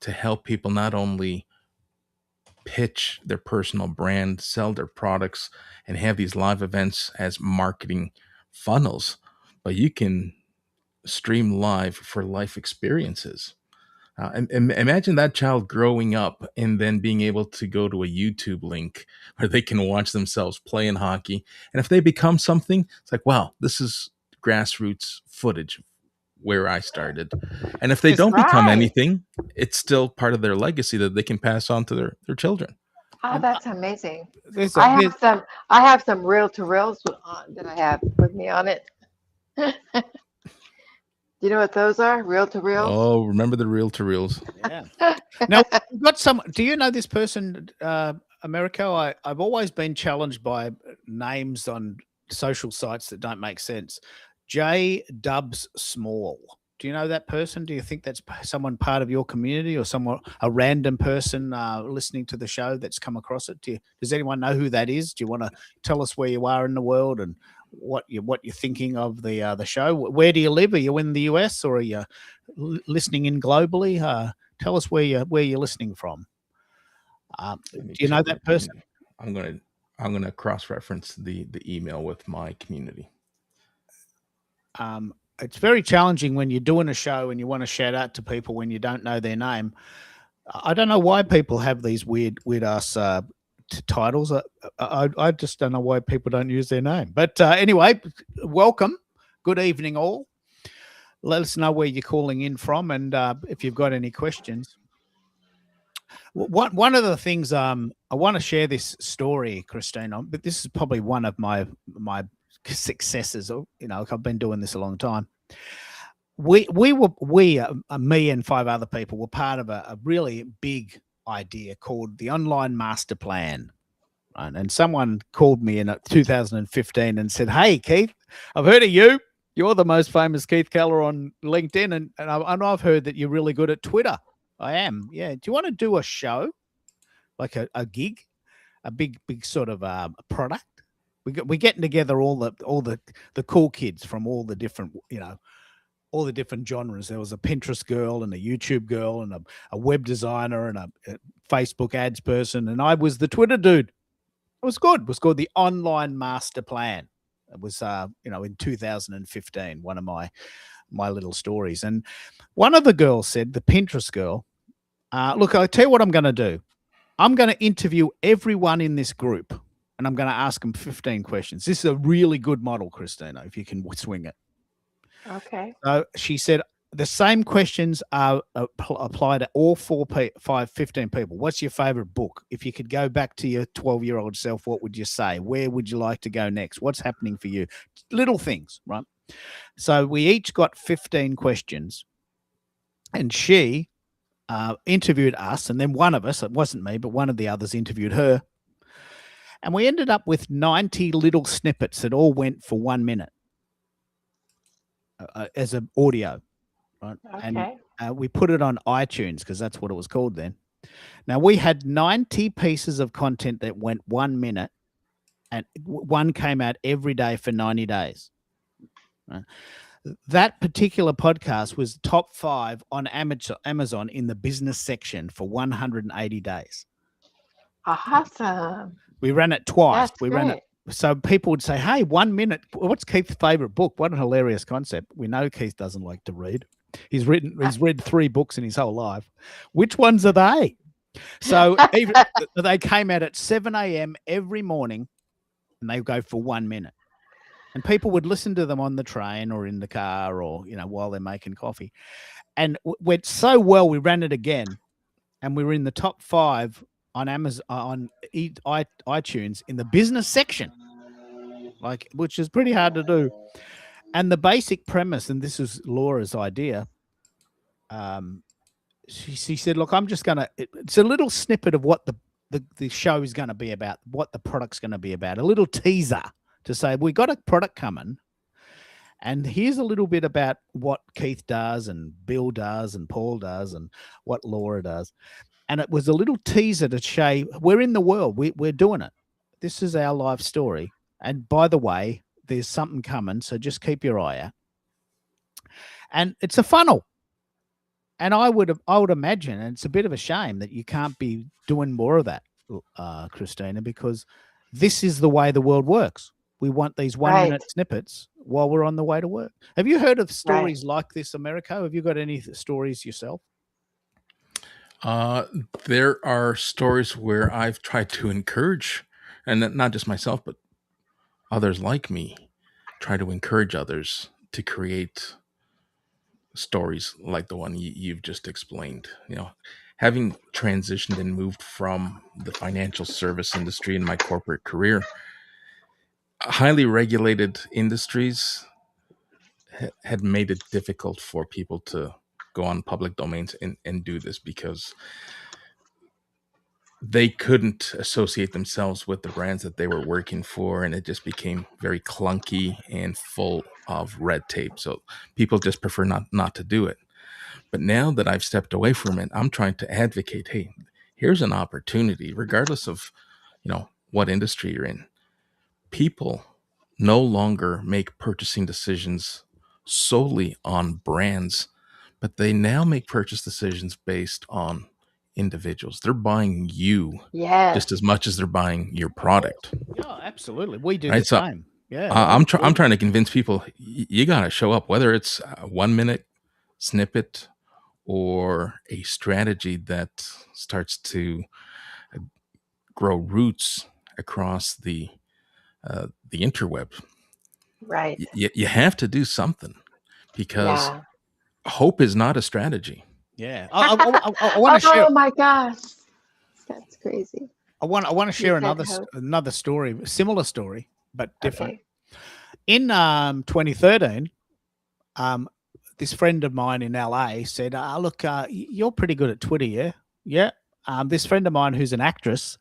to help people not only pitch their personal brand, sell their products, and have these live events as marketing funnels, but you can stream live for life experiences. And imagine that child growing up and then being able to go to a YouTube link where they can watch themselves playing hockey. And if they become something, it's like, wow, this is grassroots footage where I started. And if they Yes, don't become Right. anything, it's still part of their legacy that they can pass on to their children. Oh, that's amazing. There's I have some reel to reels that I have with me on it. Do you know what those are? Reel to reels? Oh, remember the reel to reels? Yeah. Now, we've got some. Do you know this person, Americo? I've always been challenged by names on social sites that don't make sense. J Dubs Small. Do you know that person? Do you think that's someone part of your community, or someone, a random person listening to the show that's come across it? Does anyone know who that is? Do you want to tell us where you are in the world and what you're thinking of the show? Where do you live? Are you in the US, or are you listening in globally? Tell us where you're listening from. Do you know that person? I'm gonna cross-reference the email with my community. It's very challenging when you're doing a show and you want to shout out to people when you don't know their name. I don't know why people have these weird ass titles. I just don't know why people don't use their name. But anyway, welcome. Good evening, all. Let us know where you're calling in from, and if you've got any questions. One of the things I want to share this story, Christine, but this is probably one of my successes. I've been doing this a long time. Me and 5 other people were part of a really big idea called the Online Master Plan. Right? And someone called me in 2015 and said, "Hey, Keith, I've heard of you. You're the most famous Keith Keller on LinkedIn, and I've heard that you're really good at Twitter." I am. Yeah. Do you want to do a show, like a gig, a big sort of product? We're getting together all the cool kids from all the different, all the different genres. There was a Pinterest girl and a YouTube girl and a web designer and a Facebook ads person, and I was the Twitter dude. It was good. It was called the Online Master Plan. It was, in 2015, one of my little stories. And one of the girls said, the Pinterest girl, look, I'll tell you what I'm going to do. I'm going to interview everyone in this group, and I'm going to ask them 15 questions. This is a really good model, Christina, if you can swing it. Okay. So she said the same questions are applied to all 15 people. What's your favorite book? If you could go back to your 12-year-old self, what would you say? Where would you like to go next? What's happening for you? Little things, right? So we each got 15 questions, and she interviewed us, and then one of us, it wasn't me, but one of the others interviewed her. And we ended up with 90 little snippets that all went for 1 minute as an audio. Right? Okay. And we put it on iTunes because that's what it was called then. Now, we had 90 pieces of content that went 1 minute, and one came out every day for 90 days. Right? That particular podcast was top 5 on Amazon in the business section for 180 days. Awesome. We ran it twice. That's We ran it. So people would say, "Hey, 1 minute. What's Keith's favorite book?" What a hilarious concept. We know Keith doesn't like to read. He's read 3 books in his whole life. Which ones are they? So even they came out at 7 a.m. every morning, and they go for 1 minute. And people would listen to them on the train or in the car or, while they're making coffee. And went so well, we ran it again, and we were in the top 5 on Amazon, on iTunes in the business section, which is pretty hard to do. And the basic premise, and this is Laura's idea, she said, look, I'm just going to, it's a little snippet of what the show is going to be about, what the product's going to be about, a little teaser to say, we got a product coming, and here's a little bit about what Keith does and Bill does and Paul does and what Laura does. And it was a little teaser to show we're in the world. We're doing it. This is our life story. And by the way, there's something coming, so just keep your eye out. And it's a funnel. And I would imagine, and it's a bit of a shame that you can't be doing more of that, Christina, because this is the way the world works. We want these 1 minute snippets while we're on the way to work. Have you heard of stories like this, Americo? Have you got any stories yourself? There are stories where I've tried to encourage, and not just myself, but others like me, try to encourage others to create stories like the one you've just explained. Having transitioned and moved from the financial service industry in my corporate career, highly regulated industries had made it difficult for people to go on public domains and do this, because they couldn't associate themselves with the brands that they were working for, and it just became very clunky and full of red tape. So people just prefer not to do it. But now that I've stepped away from it, I'm trying to advocate, hey, here's an opportunity, regardless of, what industry you're in. People no longer make purchasing decisions solely on brands, but they now make purchase decisions based on individuals. They're buying you just as much as they're buying your product. Yeah, absolutely. We do the same. Yeah, I'm trying to convince people you got to show up, whether it's a 1 minute snippet or a strategy that starts to grow roots across the interweb. Right. You have to do something, because hope is not a strategy. Yeah. I want to share. Oh my gosh, that's crazy. I want to share another story, similar story, but different. Okay. In 2013, this friend of mine in LA said, look, you're pretty good at Twitter, yeah? Yeah. This friend of mine who's an actress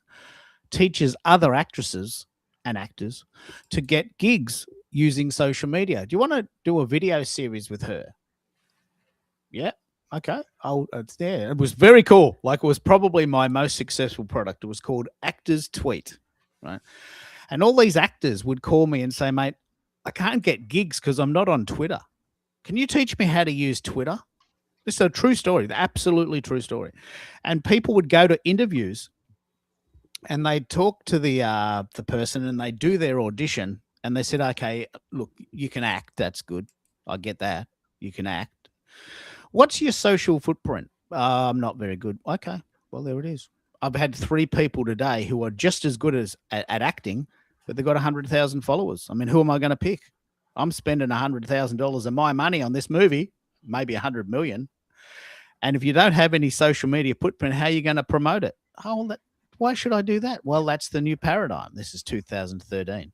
teaches other actresses and actors to get gigs using social media. Do you want to do a video series with her? Yeah. Okay. It was very cool. Like, it was probably my most successful product. It was called Actors Tweet, right? And all these actors would call me and say, mate, I can't get gigs because I'm not on Twitter. Can you teach me how to use Twitter? This is a true story, the absolutely true story. And people would go to interviews and they'd talk to the person, and they'd do their audition, and they said, okay, look, you can act. That's good. I get that. You can act. What's your social footprint? I'm not very good. Okay, well, there it is. I've had 3 people today who are just as good at acting, but they've got 100,000 followers. I mean, who am I going to pick? I'm spending $100,000 of my money on this movie, maybe 100 million. And if you don't have any social media footprint, how are you going to promote it? Why should I do that? Well, that's the new paradigm. This is 2013.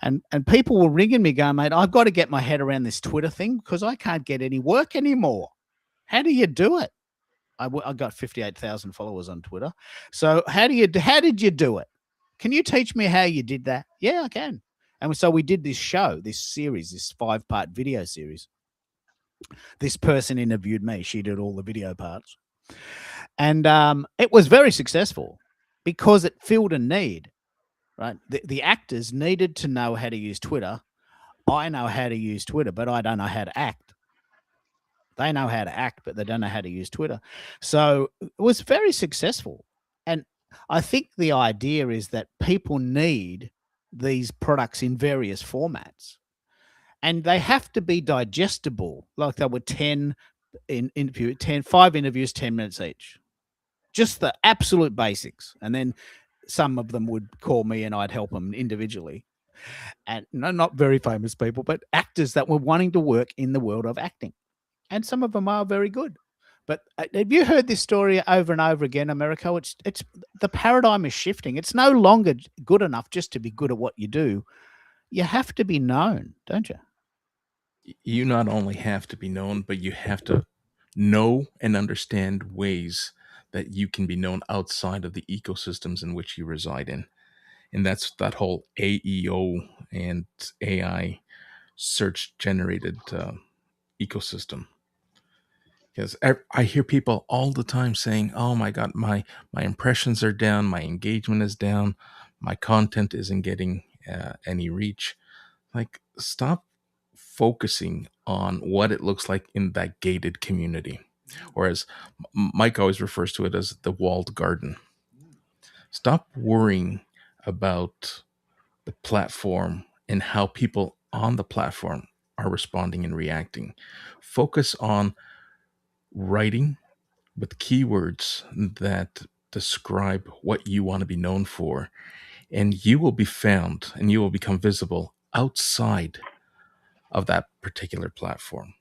And people were ringing me going, mate, I've got to get my head around this Twitter thing because I can't get any work anymore. How do you do it? I got 58,000 followers on Twitter. So how did you do it? Can you teach me how you did that? Yeah, I can. And so we did this show, this series, this 5-part video series. This person interviewed me. She did all the video parts. And it was very successful because it filled a need, right? The actors needed to know how to use Twitter. I know how to use Twitter, but I don't know how to act. They know how to act, but they don't know how to use Twitter. So it was very successful. And I think the idea is that people need these products in various formats. And they have to be digestible. Like, there were 5 interviews, 10 minutes each. just the absolute basics. And then some of them would call me and I'd help them individually. And no, not very famous people, but actors that were wanting to work in the world of acting. And some of them are very good. But have you heard this story over and over again, Americo? It's the paradigm is shifting. It's no longer good enough just to be good at what you do. You have to be known, don't you? You not only have to be known, but you have to know and understand ways that you can be known outside of the ecosystems in which you reside in. And that's that whole AEO and AI search generated ecosystem. Because I hear people all the time saying, "Oh my God, my impressions are down, my engagement is down, my content isn't getting any reach." Like, stop focusing on what it looks like in that gated community, or as Mike always refers to it as the walled garden. Stop worrying about the platform and how people on the platform are responding and reacting. Focus on writing with keywords that describe what you want to be known for, and you will be found and you will become visible outside of that particular platform.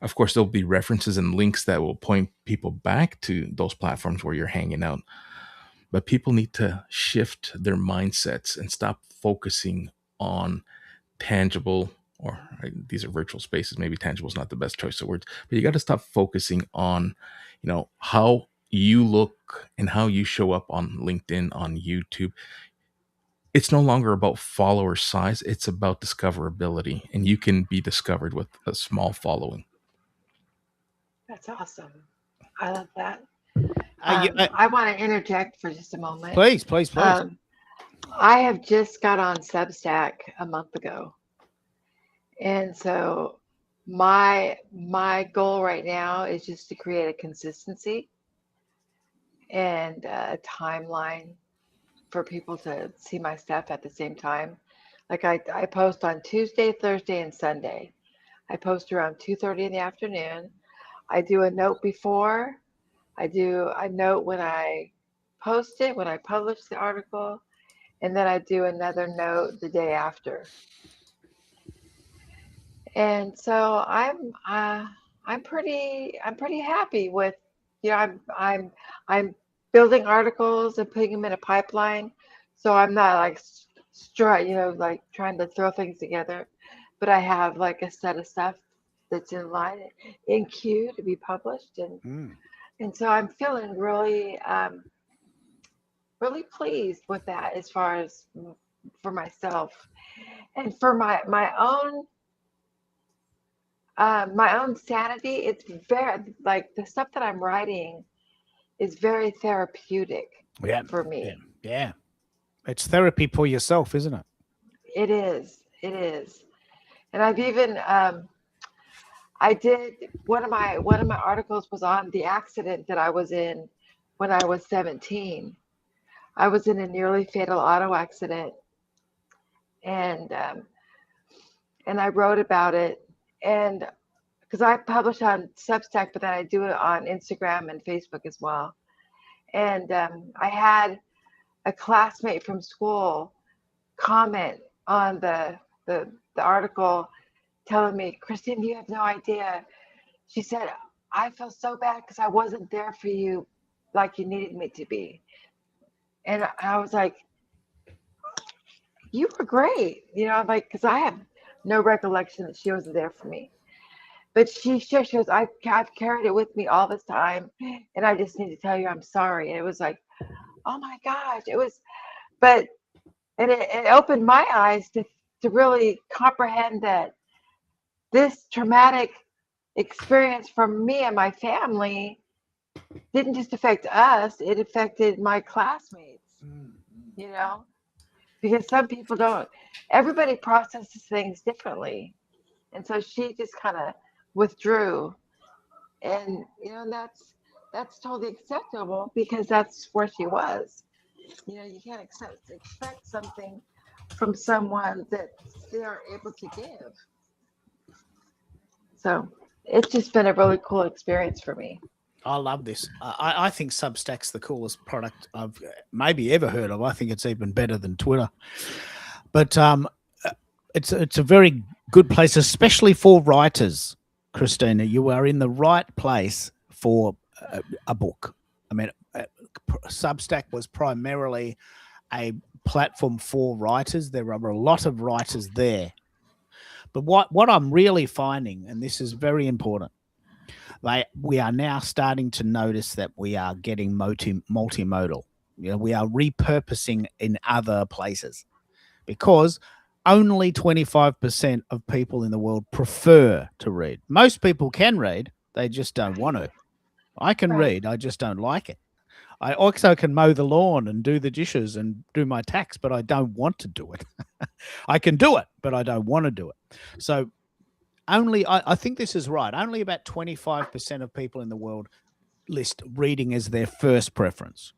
Of course, there'll be references and links that will point people back to those platforms where you're hanging out. But people need to shift their mindsets and stop focusing on tangible, or these are virtual spaces. Maybe tangible is not the best choice of words, but you got to stop focusing on, how you look and how you show up on LinkedIn, on YouTube. It's no longer about follower size. It's about discoverability, and you can be discovered with a small following. That's awesome. I love that. You- I want to interject for just a moment. please. I have just got on Substack a month ago. And so my goal right now is just to create a consistency and a timeline for people to see my stuff at the same time. Like I post on Tuesday, Thursday, and Sunday. I post around 2:30 in the afternoon. I do a note before. I do a note when I post it, when I publish the article, and then I do another note the day after. And so I'm pretty happy with, I'm building articles and putting them in a pipeline. So I'm not like like trying to throw things together, but I have like a set of stuff that's in line in queue to be published, and so I'm feeling really really pleased with that as far as for myself and for my own sanity. It's very, like, the stuff that I'm writing is very therapeutic for me. Yeah. It's therapy for yourself, isn't it? It is. And I've even I did one of my articles was on the accident that I was in when I was 17. I was in a nearly fatal auto accident, and I wrote about it, and because I publish on Substack, but then I do it on Instagram and Facebook as well. And I had a classmate from school comment on the article, telling me, "Christine, you have no idea." She said, "I feel so bad because I wasn't there for you like you needed me to be." And I was like, "You were great," like, because I have no recollection that she wasn't there for me. But she goes, I've carried it with me all this time, and I just need to tell you I'm sorry. And it was like, oh my gosh, it was, and it opened my eyes to really comprehend that this traumatic experience from me and my family didn't just affect us, it affected my classmates, because some people don't, everybody processes things differently. And so she just kind of withdrew, and that's totally acceptable because that's where she was. You can't expect something from someone that they aren't able to give. So it's just been a really cool experience for me. I love this. I think Substack's the coolest product I've maybe ever heard of. I think it's even better than Twitter. But it's a very good place, especially for writers. Christina, you are in the right place for a book. I mean, Substack was primarily a platform for writers. There are a lot of writers there. But what I'm really finding, and this is very important, we are now starting to notice that we are getting multimodal. We are repurposing in other places because only 25% of people in the world prefer to read. Most people can read, they just don't want to. I can read, I just don't like it. I also can mow the lawn and do the dishes and do my tax, but I don't want to do it. I can do it, but I don't want to do it. So I think this is right. Only about 25% of people in the world list reading as their first preference.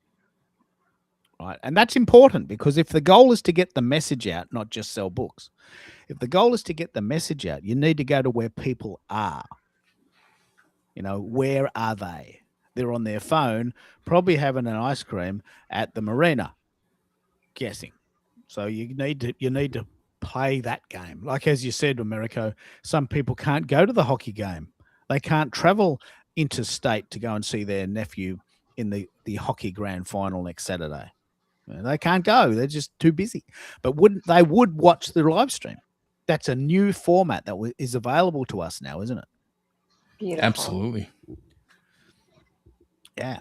Right. And that's important because if the goal is to get the message out, not just sell books, if the goal is to get the message out, you need to go to where people are. Where are they? They're on their phone, probably having an ice cream at the marina, guessing. So you need to play that game. Like as you said, Americo, some people can't go to the hockey game. They can't travel interstate to go and see their nephew in the hockey grand final next Saturday. They can't go. They're just too busy. But they would watch the live stream. That's a new format that is available to us now, isn't it? Beautiful. Absolutely. Yeah.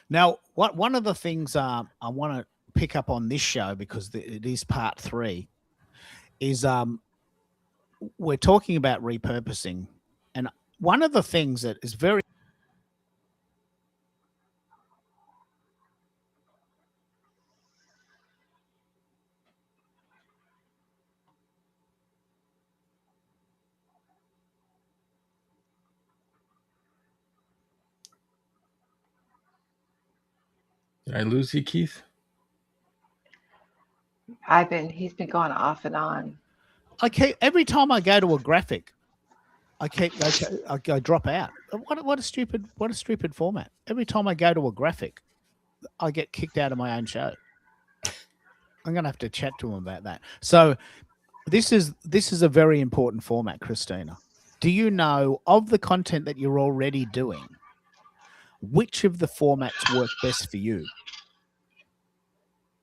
Now, one of the things I want to pick up on this show, because it is part 3, is we're talking about repurposing. And one of the things that is very Did I lose you, Keith? He's been going off and on. every time I go to a graphic, I drop out. What a stupid format. Every time I go to a graphic, I get kicked out of my own show. I'm going to have to chat to him about that. So this is a very important format, Christina. Do you know of the content that you're already doing, which of the formats work best for you?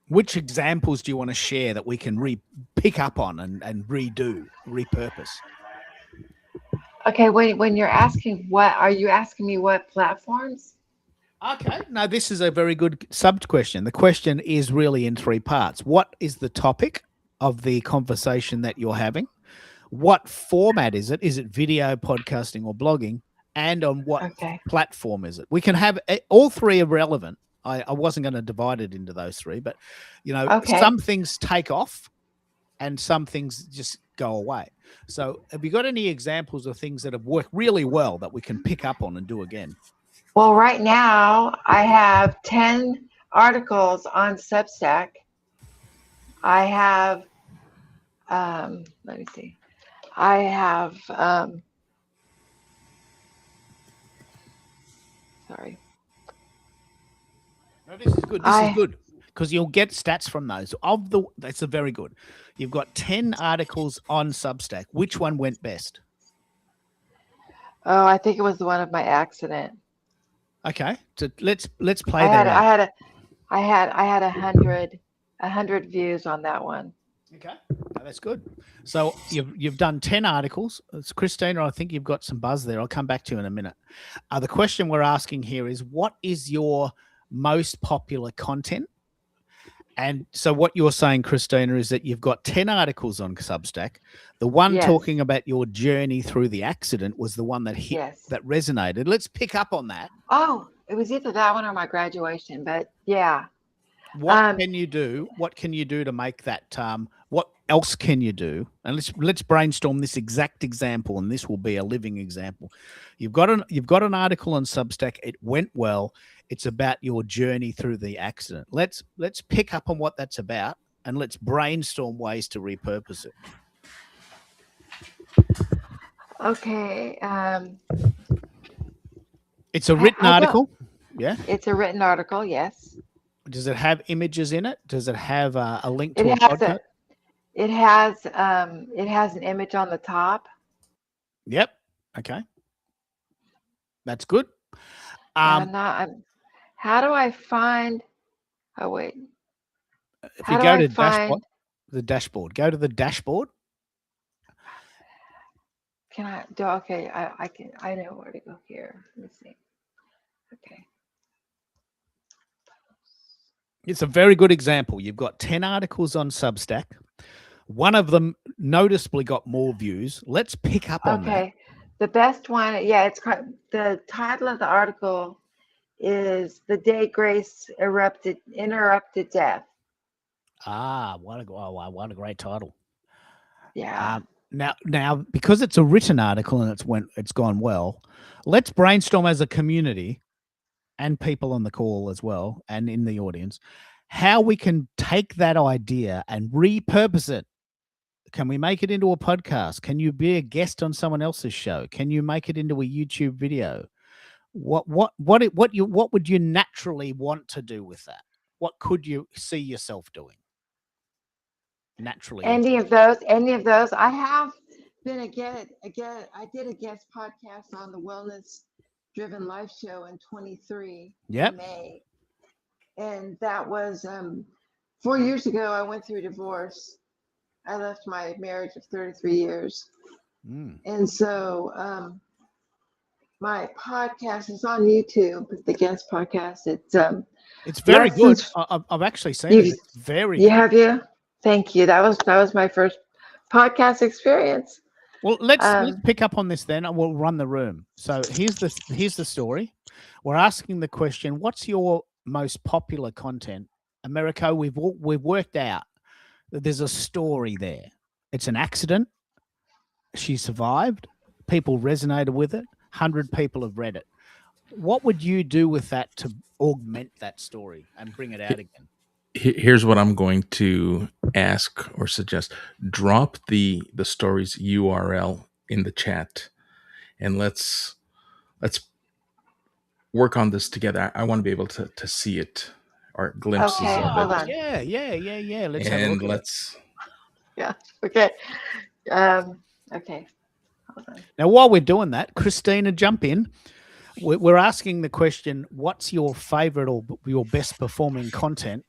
Which examples do you want to share that we can pick up on and repurpose? Okay, when you're asking are you asking me what platforms? Okay, no, this is a very good sub-question. The question is really in 3 parts. What is the topic of the conversation that you're having? What format is it? Is it video, podcasting, or blogging? And on what platform is it? We can have all 3 are relevant. I wasn't going to divide it into those 3, but some things take off and some things just go away. So have you got any examples of things that have worked really well that we can pick up on and do again? Well, right now I have 10 articles on Substack. I have, let me see. I have, sorry. No, this is good. This is good because you'll get stats from those. That's a very good. You've got 10 articles on Substack. Which one went best? Oh, I think it was the one of my accident. Okay, so let's play that out. I had 100 views on that one. Okay, no, that's good. So you've done 10 articles. It's Christina, I think you've got some buzz there. I'll come back to you in a minute. The question we're asking here is, what is your most popular content? And so what you're saying, Christina, is that you've got 10 articles on Substack. The one talking about your journey through the accident was the one that hit, that resonated. Let's pick up on that. Oh, it was either that one or my graduation, but yeah. What can you do? What can you do to make that? What else can you do? And let's brainstorm this exact example, and this will be a living example. You've got an article on Substack. It went well. It's about your journey through the accident. Let's pick up on what that's about, and let's brainstorm ways to repurpose it. Okay. It's a written I don't. article. Yeah. It's a written article. Yes. Does it have images in it? Does it have a link It to a has podcast? it has an image on the top. Yep. Okay. That's good. How do I find? Oh wait. If How you do go I to find? the dashboard, go to the dashboard. Can I do? Okay, I can. I know where to go here. Let me see. Okay. It's a very good example. You've got 10 articles on Substack. One of them noticeably got more views. Let's pick up on that. Okay. The best one. Yeah, the title of the article is "The Day Grace Interrupted Death." Ah, what a great title. Yeah. Now, because it's a written article and it's gone well, let's brainstorm as a community and people on the call as well and in the audience how we can take that idea and repurpose it. Can we make it into a podcast? Can you be a guest on someone else's show? Can you make it into a YouTube video? What would you naturally want to do with that? What could you see yourself doing naturally? Any of those? I have been I did a guest podcast on the Wellness Driven Life Show in 23 Yep. in May. And that was 4 years ago. I went through a divorce. I left my marriage of 33 years. And so my podcast is on YouTube, the guest podcast. It's very good. lessons. I've actually seen it. You, It's very you good. have you? Thank you. That was my first podcast experience. Well, let's pick up on this then, and we'll run the room. So here's the story. We're asking the question: what's your most popular content? Americo, we've worked out that there's a story there. It's an accident. She survived. People resonated with it. 100 people have read it. What would you do with that to augment that story and bring it out again? Here's what I'm going to ask or suggest. Drop the story's URL in the chat, and let's work on this together. I want to be able to see it or glimpses Okay, of hold it. on. Yeah. Let's have a And look at it. Yeah. Okay. Okay. Hold on. Now, while we're doing that, Christina, jump in. We're asking the question: what's your favorite or your best performing content?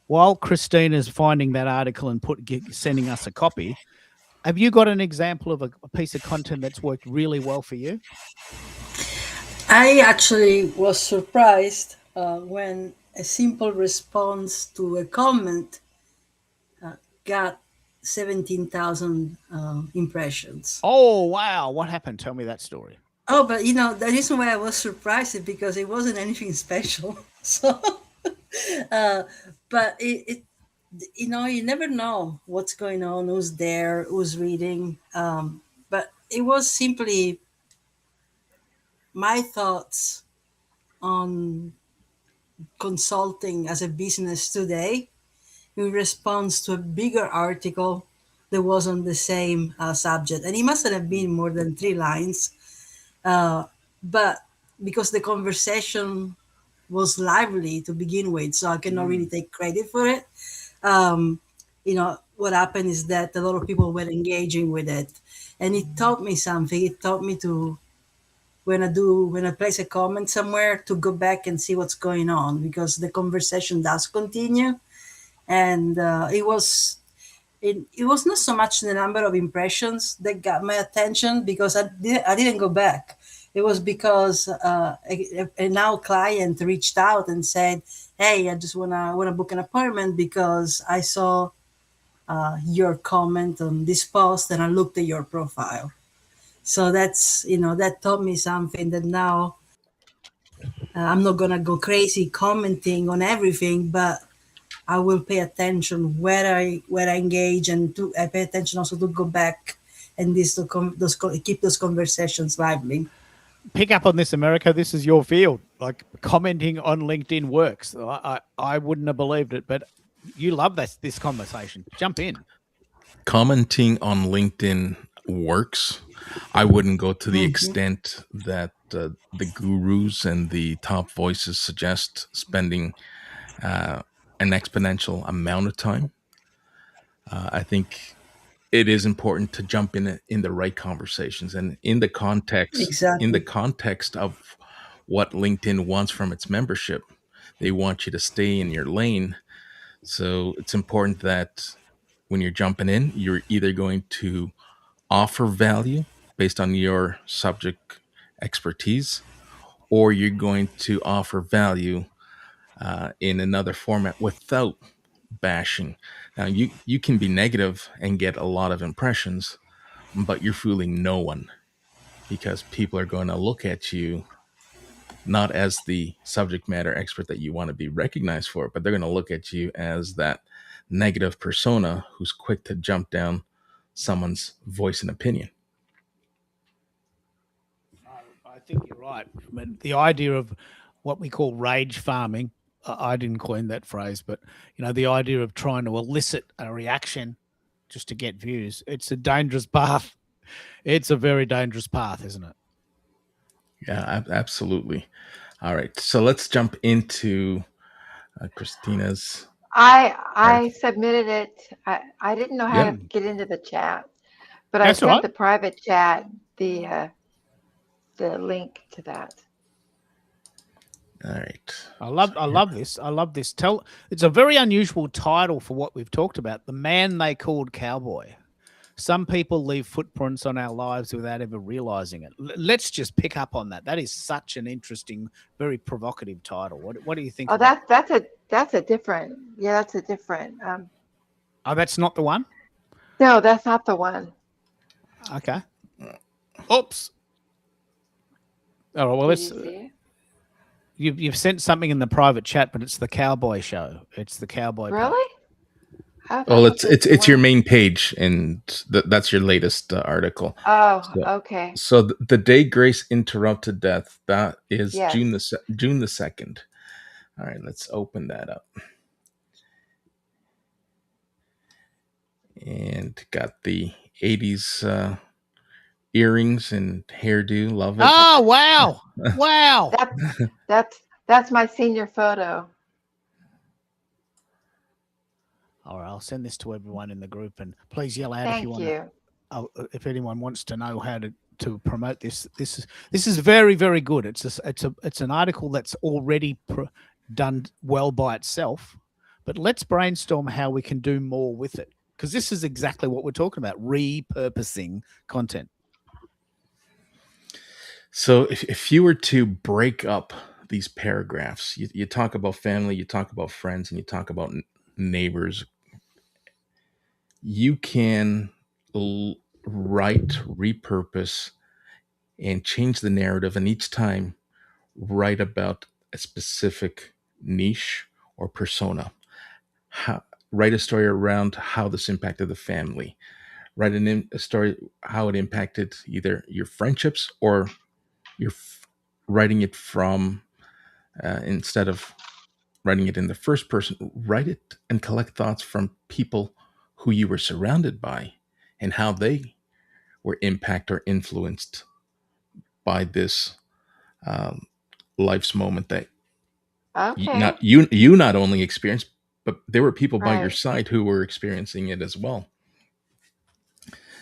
While Christina's finding that article and sending us a copy, have you got an example of a piece of content that's worked really well for you? I actually was surprised when a simple response to a comment got 17,000 impressions. Oh, wow. What happened? Tell me that story. Oh, but the reason why I was surprised is because it wasn't anything special. So, but it you never know what's going on, who's there, who's reading. But it was simply my thoughts on consulting as a business today in response to a bigger article that was on the same subject. And it mustn't have been more than 3 lines. But because the conversation was lively to begin with, so I cannot really take credit for it. What happened is that a lot of people were engaging with it. And it taught me something. It taught me to, when I place a comment somewhere, to go back and see what's going on, because the conversation does continue. And it was not so much the number of impressions that got my attention, because I didn't go back. It was because a now client reached out and said, "Hey, I just wanna book an appointment because I saw your comment on this post and I looked at your profile." So that's that taught me something, that now I'm not gonna go crazy commenting on everything, but I will pay attention where I engage, and I pay attention also to go back and keep those conversations lively. Pick up on this, America. This is your field. Like, commenting on LinkedIn works. I wouldn't have believed it, but you love this conversation. Jump in. Commenting on LinkedIn works. I wouldn't go to the Mhm. extent that the gurus and the top voices suggest spending an exponential amount of time. I think it is important to jump in the right conversations, and in the Exactly. context of what LinkedIn wants from its membership. They want you to stay in your lane. So it's important that when you're jumping in, you're either going to offer value based on your subject expertise, or you're going to offer value in another format without bashing. Now, you can be negative and get a lot of impressions, but you're fooling no one, because people are going to look at you not as the subject matter expert that you want to be recognized for, but they're going to look at you as that negative persona who's quick to jump down someone's voice and opinion. I think you're right. I mean, the idea of what we call rage farming, I didn't coin that phrase, but the idea of trying to elicit a reaction just to get views, it's a dangerous path. It's a very dangerous path, isn't it? Yeah, absolutely. All right, so let's jump into Christina's I article. submitted it. I didn't know how Yep. to get into the chat, but I That's all sent right. the private chat the link to that. All right. I love this. I love this. It's a very unusual title for what we've talked about. The man they called cowboy. Some people leave footprints on our lives without ever realizing it. Let's just pick up on that. That is such an interesting, very provocative title. What do you think Oh, of that? that's a different. Yeah, that's a different. Oh, that's not the one? No, that's not the one. Okay. Oops. All right. Well, Did let's. you see it? You've sent something in the private chat, but it's the cowboy show. It's the cowboy page. Really? Well, That was the it's your one. main page, and that's your latest article. Oh, So, okay. the day Grace interrupted death, that is Yes. June the 2nd. All right, let's open that up. And got the 80s earrings and hairdo. Love it. Oh, wow. Wow. That's my senior photo. All right, I'll send this to everyone in the group, and please yell out if you Thank want to. you. If anyone wants to know how to promote this, this is very, very good. It's an article that's already done well by itself, but let's brainstorm how we can do more with it, because this is exactly what we're talking about: repurposing content. So if you were to break up these paragraphs, you talk about family, you talk about friends, and you talk about neighbors, you can write, repurpose, and change the narrative, and each time write about a specific niche or persona. Write a story around how this impacted the family. Write a story how it impacted either your friendships, or you're writing it from instead of writing it in the first person, write it and collect thoughts from people who you were surrounded by and how they were impacted or influenced by this um, life's moment that Okay. you not only experienced, but there were people by your Right. side who were experiencing it as well.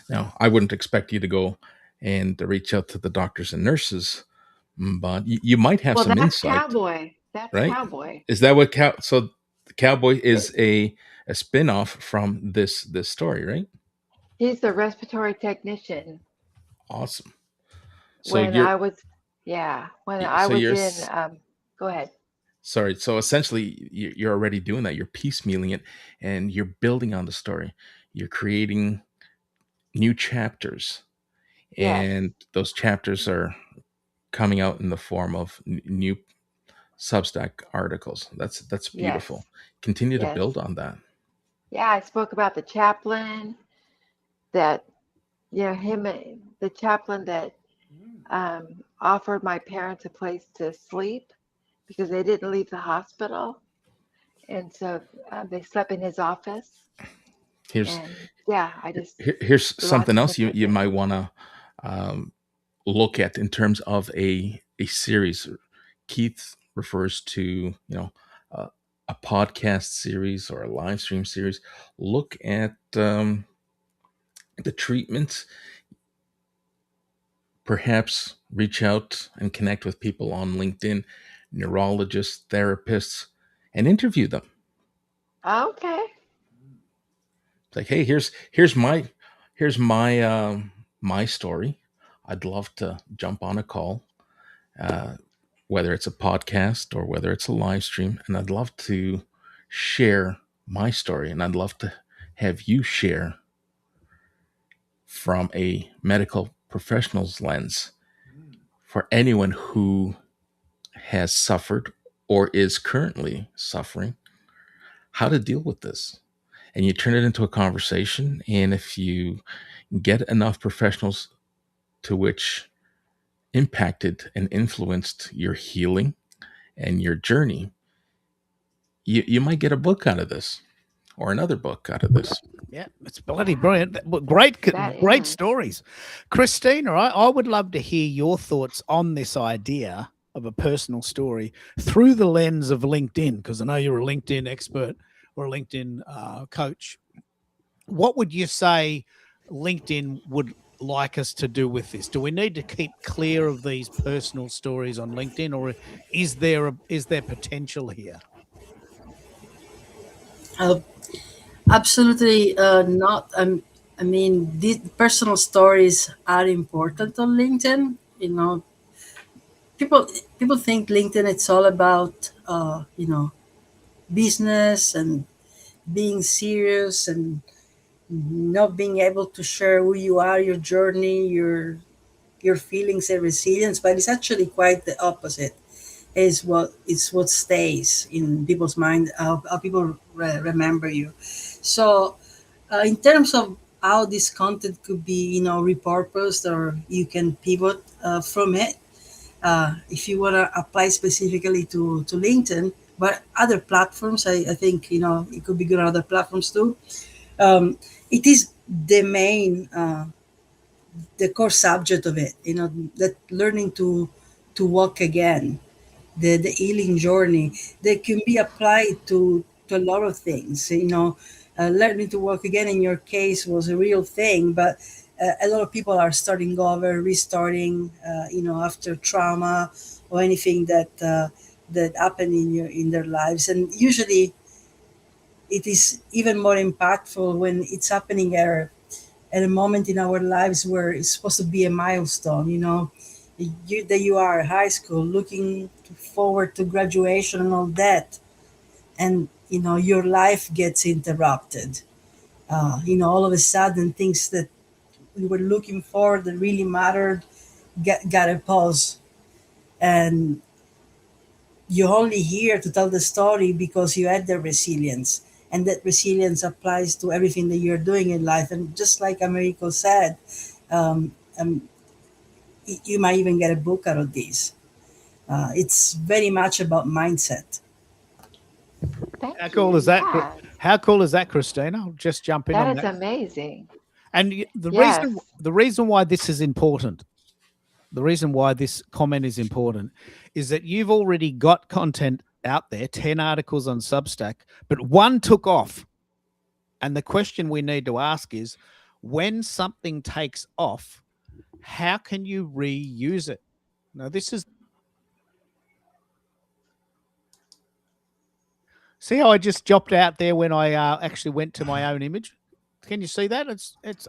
Now, I wouldn't expect you to go and reach out to the doctors and nurses, but you might have Well, some that's insight, cowboy. That's right? cowboy. Is that what so the cowboy is a spin-off from this story, right? He's the respiratory technician. Awesome. So When you're I was, yeah, when I so was you're in, go ahead. sorry. So essentially, you're already doing that. You're piecemealing it, and you're building on the story. You're creating new chapters, Yes. and those chapters are coming out in the form of new Substack articles. That's beautiful. Yes. Continue to Yes. build on that. Yeah, I spoke about the chaplain that, the chaplain that offered my parents a place to sleep because they didn't leave the hospital. And so they slept in his office. Here's And yeah, I just here's lots something of else you different might things. want to look at in terms of a series. Keith refers to, uh, a podcast series or a live stream series. Look at the treatments. Perhaps reach out and connect with people on LinkedIn, neurologists, therapists, and interview them. Okay. It's like, hey, here's my my story. I'd love to jump on a call, uh, whether it's a podcast or whether it's a live stream, and I'd love to share my story, and I'd love to have you share from a medical professional's lens for anyone who has suffered or is currently suffering, how to deal with this. And you turn it into a conversation. And if you get enough professionals to which impacted and influenced your healing and your journey, you might get a book out of this or another book out of this. Yeah, it's bloody brilliant. Great, That great is. stories. Christina, I would love to hear your thoughts on this idea of a personal story through the lens of LinkedIn, because I know you're a LinkedIn expert or a LinkedIn coach. What would you say LinkedIn would like us to do with this? Do we need to keep clear of these personal stories on LinkedIn, or is there potential here? Uh, Absolutely not. I mean, these personal stories are important on LinkedIn. You know, people people think LinkedIn it's all about business and being serious and not being able to share who you are, your journey, your feelings and resilience. But it's actually quite the opposite. It's what stays in people's mind, how people remember you. So in terms of how this content could be repurposed, or you can pivot from it, if you want to apply specifically to LinkedIn, but other platforms, I think it could be good on other platforms too. It is the main the core subject of it, that learning to walk again, the healing journey that can be applied to a lot of things. Learning to walk again in your case was a real thing, but a lot of people are starting over, restarting, after trauma or anything that happened in their lives. And usually it is even more impactful when it's happening at a moment in our lives where it's supposed to be a milestone. That you are high school, looking forward to graduation and all that, and your life gets interrupted. All of a sudden, things that we were looking for that really mattered got a pause, and you're only here to tell the story because you had the resilience, and that resilience applies to everything that you're doing in life. And just like Americo said, um, um, you might even get a book out of this. It's very much about mindset. How Thank cool is you. that? Yes. How cool is that, Christina? I'll just jump in on That is that. amazing. And Yes. the reason why this is important, the reason why this comment is important, is that you've already got content out there, 10 articles on Substack, but one took off. And the question we need to ask is, when something takes off, how can you reuse it? Now, this is, see how I just dropped out there when I actually went to my own image? Can you see that?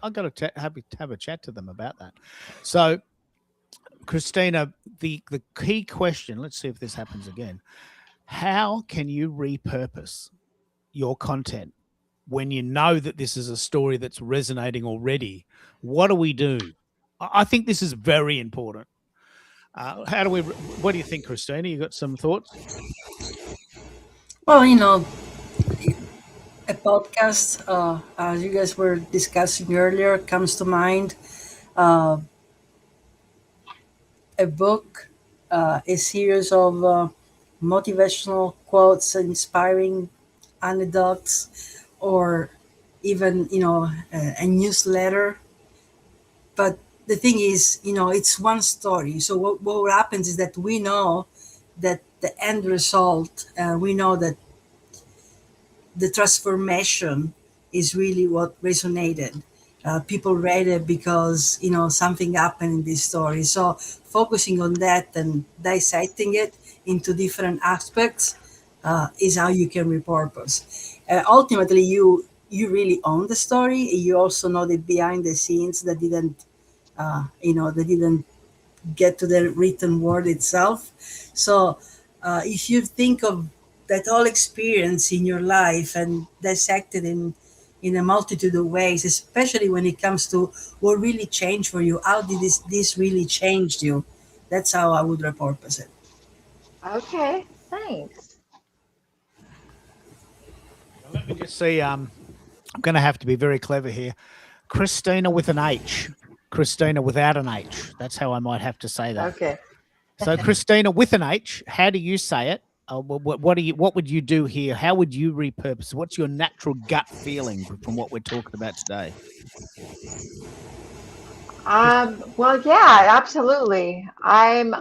I've got to have a chat to them about that. So, Christina, the key question, let's see if this happens again. How can you repurpose your content when you know that this is a story that's resonating already? What do we do? I think this is very important. How do we? What do you think, Christina? You got some thoughts? Well, a podcast, as you guys were discussing earlier, comes to mind. Uh, a book, a series of motivational quotes, inspiring anecdotes, or even a newsletter. But the thing is, it's one story. So what happens is that we know that the end result, we know that the transformation is really what resonated. People read it because something happened in this story. So focusing on that and dissecting it into different aspects is how you can repurpose. Ultimately, you really own the story. You also know the behind the scenes that didn't get to the written word itself. So, if you think of that whole experience in your life and dissect it in a multitude of ways, especially when it comes to what really changed for you, how did this really changed you? That's how I would repurpose it. Okay, thanks. Let me just see. I'm going to have to be very clever here. Christina with an H. Christina without an H. That's how I might have to say that. Okay. So Christina with an H. How do you say it? What would you do here? How would you repurpose? What's your natural gut feeling from what we're talking about today? Well, yeah, absolutely. I'm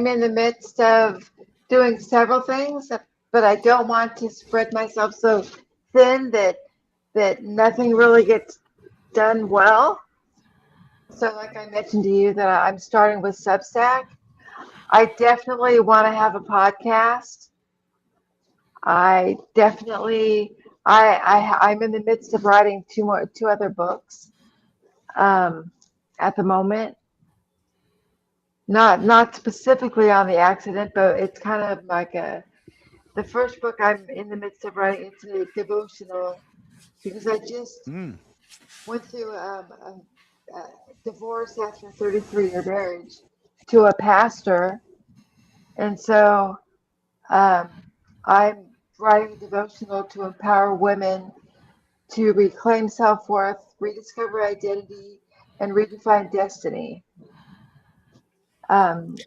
in the midst of doing several things, but I don't want to spread myself so thin that nothing really gets done well. So, like I mentioned to you, that I'm starting with Substack. I definitely want to have a podcast. I definitely, I'm in the midst of writing two other books at the moment. Not specifically on the accident, but it's kind of like the first book I'm in the midst of writing. It's a devotional because I just Mm. went through a divorce after a 33-year marriage to a pastor, and so um, I'm writing a devotional to empower women to reclaim self-worth, rediscover identity, and redefine destiny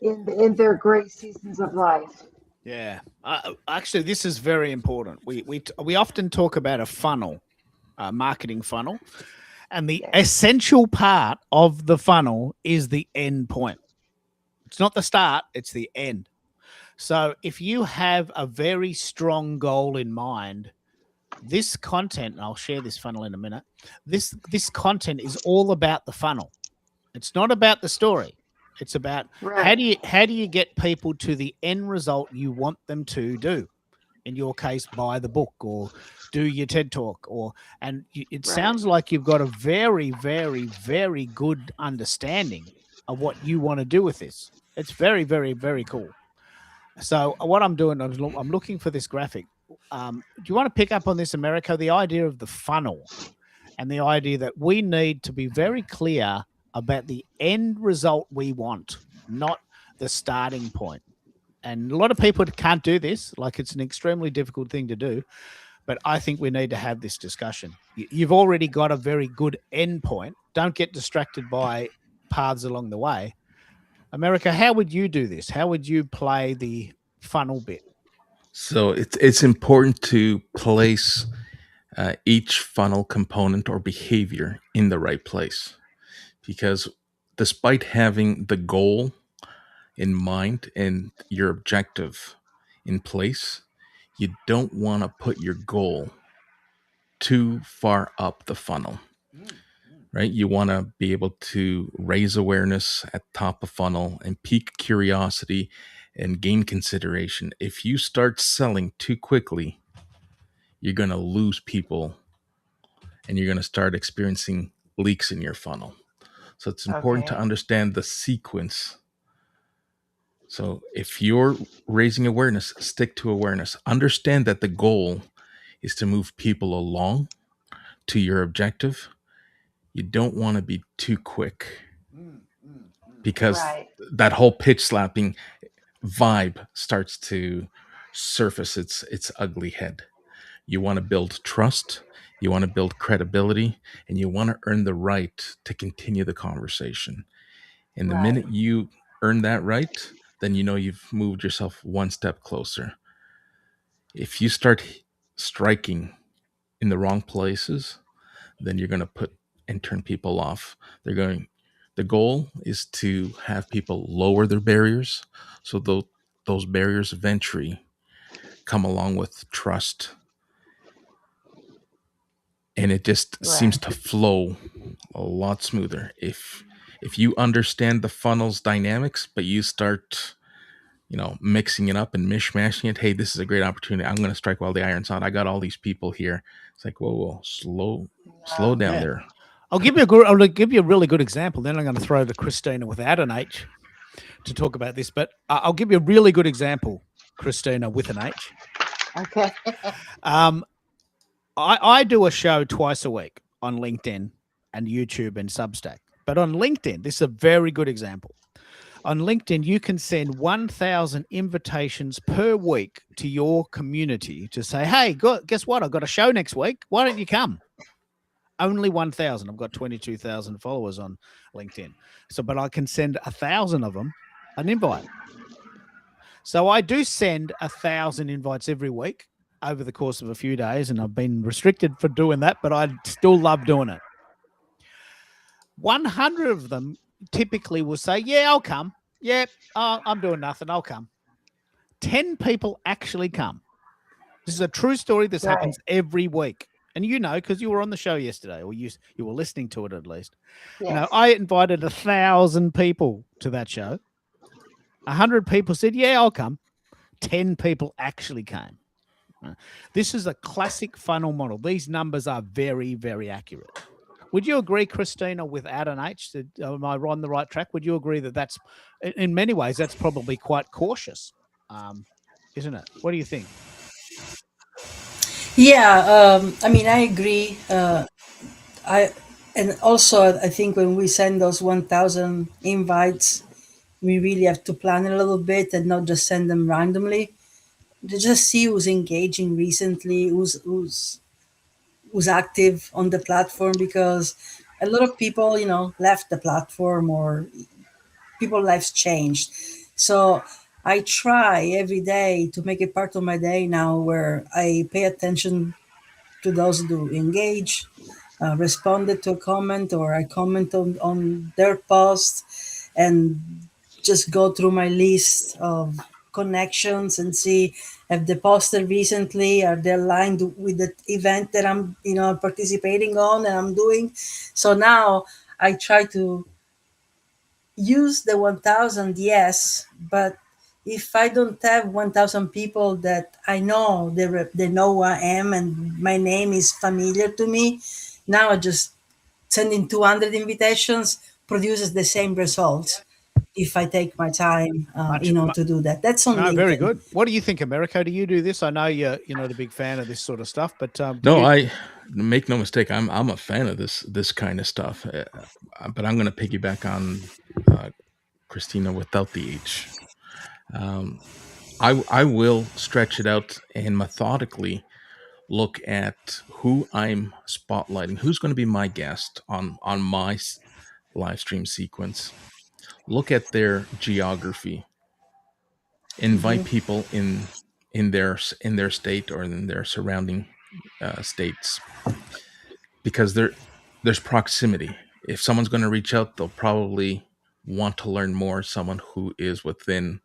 in their great seasons of life. Yeah. Actually, this is very important. We often talk about a funnel, a marketing funnel, and the Yes. essential part of the funnel is the end point. It's not the start; it's the end. So if you have a very strong goal in mind, this content, and I'll share this funnel in a minute. This content is all about the funnel. It's not about the story. It's about Right. how do you get people to the end result you want them to do. In your case, buy the book or do your TED talk, it Right. sounds like you've got a very, very, very good understanding of what you want to do with this. It's very, very, very cool. So what I'm doing, I'm looking for this graphic. Do you want to pick up on this, America? The idea of the funnel and the idea that we need to be very clear about the end result we want, not the starting point. And a lot of people can't do this. Like, it's an extremely difficult thing to do. But I think we need to have this discussion. You've already got a very good end point. Don't get distracted by paths along the way. America, how would you do this? How would you play the funnel bit? So it's important to place each funnel component or behavior in the right place, because despite having the goal in mind and your objective in place, you don't want to put your goal too far up the funnel, right? You want to be able to raise awareness at top of funnel and pique curiosity and gain consideration. If you start selling too quickly, you're going to lose people and you're going to start experiencing leaks in your funnel. So it's important to Okay. understand the sequence. So if you're raising awareness, stick to awareness. Understand that the goal is to move people along to your objective. You don't want to be too quick, because Right. that whole pitch slapping vibe starts to surface its ugly head. You want to build trust, you want to build credibility, and you want to earn the right to continue the conversation. And the Right. minute you earn that right, then you know you've moved yourself one step closer. If you start striking in the wrong places, then you're going to put and turn people off. They're going The goal is to have people lower their barriers, so those barriers of entry come along with trust, and it just seems Right. to flow a lot smoother if you understand the funnel's dynamics, but you start mixing it up and mishmashing it. Hey, this is a great opportunity. I'm going to strike while the iron's hot. I got all these people here. It's like, whoa, slow down Yeah. there. I'll give you a really good example. Then I'm going to throw to Christina without an H to talk about this. But I'll give you a really good example, Christina, with an H. Okay. I do a show twice a week on LinkedIn and YouTube and Substack. But on LinkedIn, this is a very good example. On LinkedIn, you can send 1,000 invitations per week to your community to say, hey, guess what? I've got a show next week. Why don't you come? Only 1,000. I've got 22,000 followers on LinkedIn. But I can send 1,000 of them an invite. So I do send 1,000 invites every week over the course of a few days, and I've been restricted for doing that, but I still love doing it. 100 of them typically will say, yeah, I'll come. Yeah, I'm doing nothing. I'll come. 10 people actually come. This is a true story. This happens every week. And because you were on the show yesterday, or you were listening to it at least. Yes. I invited 1,000 people to that show. 100 people said, yeah, I'll come. 10 people actually came. This is a classic funnel model. These numbers are very, very accurate. Would you agree, Christina, without an H? Am I on the right track? Would you agree that that's, in many ways, that's probably quite cautious, isn't it? What do you think? Yeah, I agree. And also I think when we send those 1,000 invites, we really have to plan a little bit and not just send them randomly. To just see who's engaging recently, who's active on the platform, because a lot of people, left the platform, or people's lives changed. So I try every day to make it part of my day now, where I pay attention to those who engage, responded to a comment, or I comment on their post, and just go through my list of connections and see if they posted recently, are they aligned with the event that I'm participating on and I'm doing. So now I try to use the 1,000, yes, but if I don't have 1,000 people that I know, they know who I am and my name is familiar to me, now I just sending 200 invitations produces the same results if I take my time, to do that. That's on LinkedIn. Very good. What do you think, Americo? Do you do this? I know you're the big fan of this sort of stuff, but I make no mistake. I'm a fan of this kind of stuff, but I'm going to piggyback on Christina without the H. I will stretch it out and methodically look at who I'm spotlighting, who's going to be my guest on my live stream sequence. Look at their geography. Invite people in their state or in their surrounding states, because there's proximity. If someone's going to reach out, they'll probably want to learn more. Someone who is within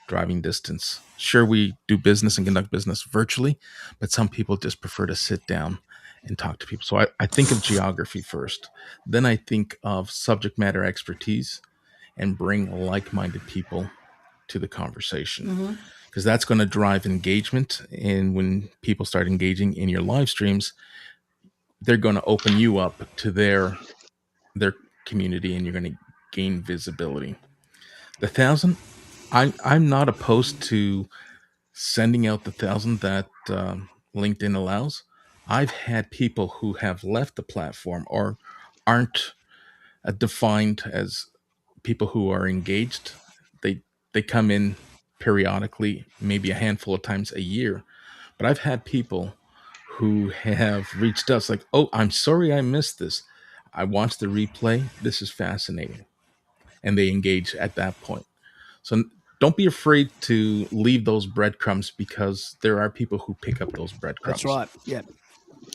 driving distance. Sure, we do business and conduct business virtually, but some people just prefer to sit down and talk to people. So I think of geography first. Then I think of subject matter expertise and bring like-minded people to the conversation, because that's going to drive engagement. And when people start engaging in your live streams, they're going to open you up to their community, and you're going to gain visibility. The 1,000, I'm not opposed to sending out the 1,000 that LinkedIn allows. I've had people who have left the platform or aren't defined as people who are engaged. They come in periodically, maybe a handful of times a year. But I've had people who have reached us like, oh, I'm sorry I missed this. I watched the replay. This is fascinating. And they engage at that point. So don't be afraid to leave those breadcrumbs, because there are people who pick up those breadcrumbs. That's right. Yeah.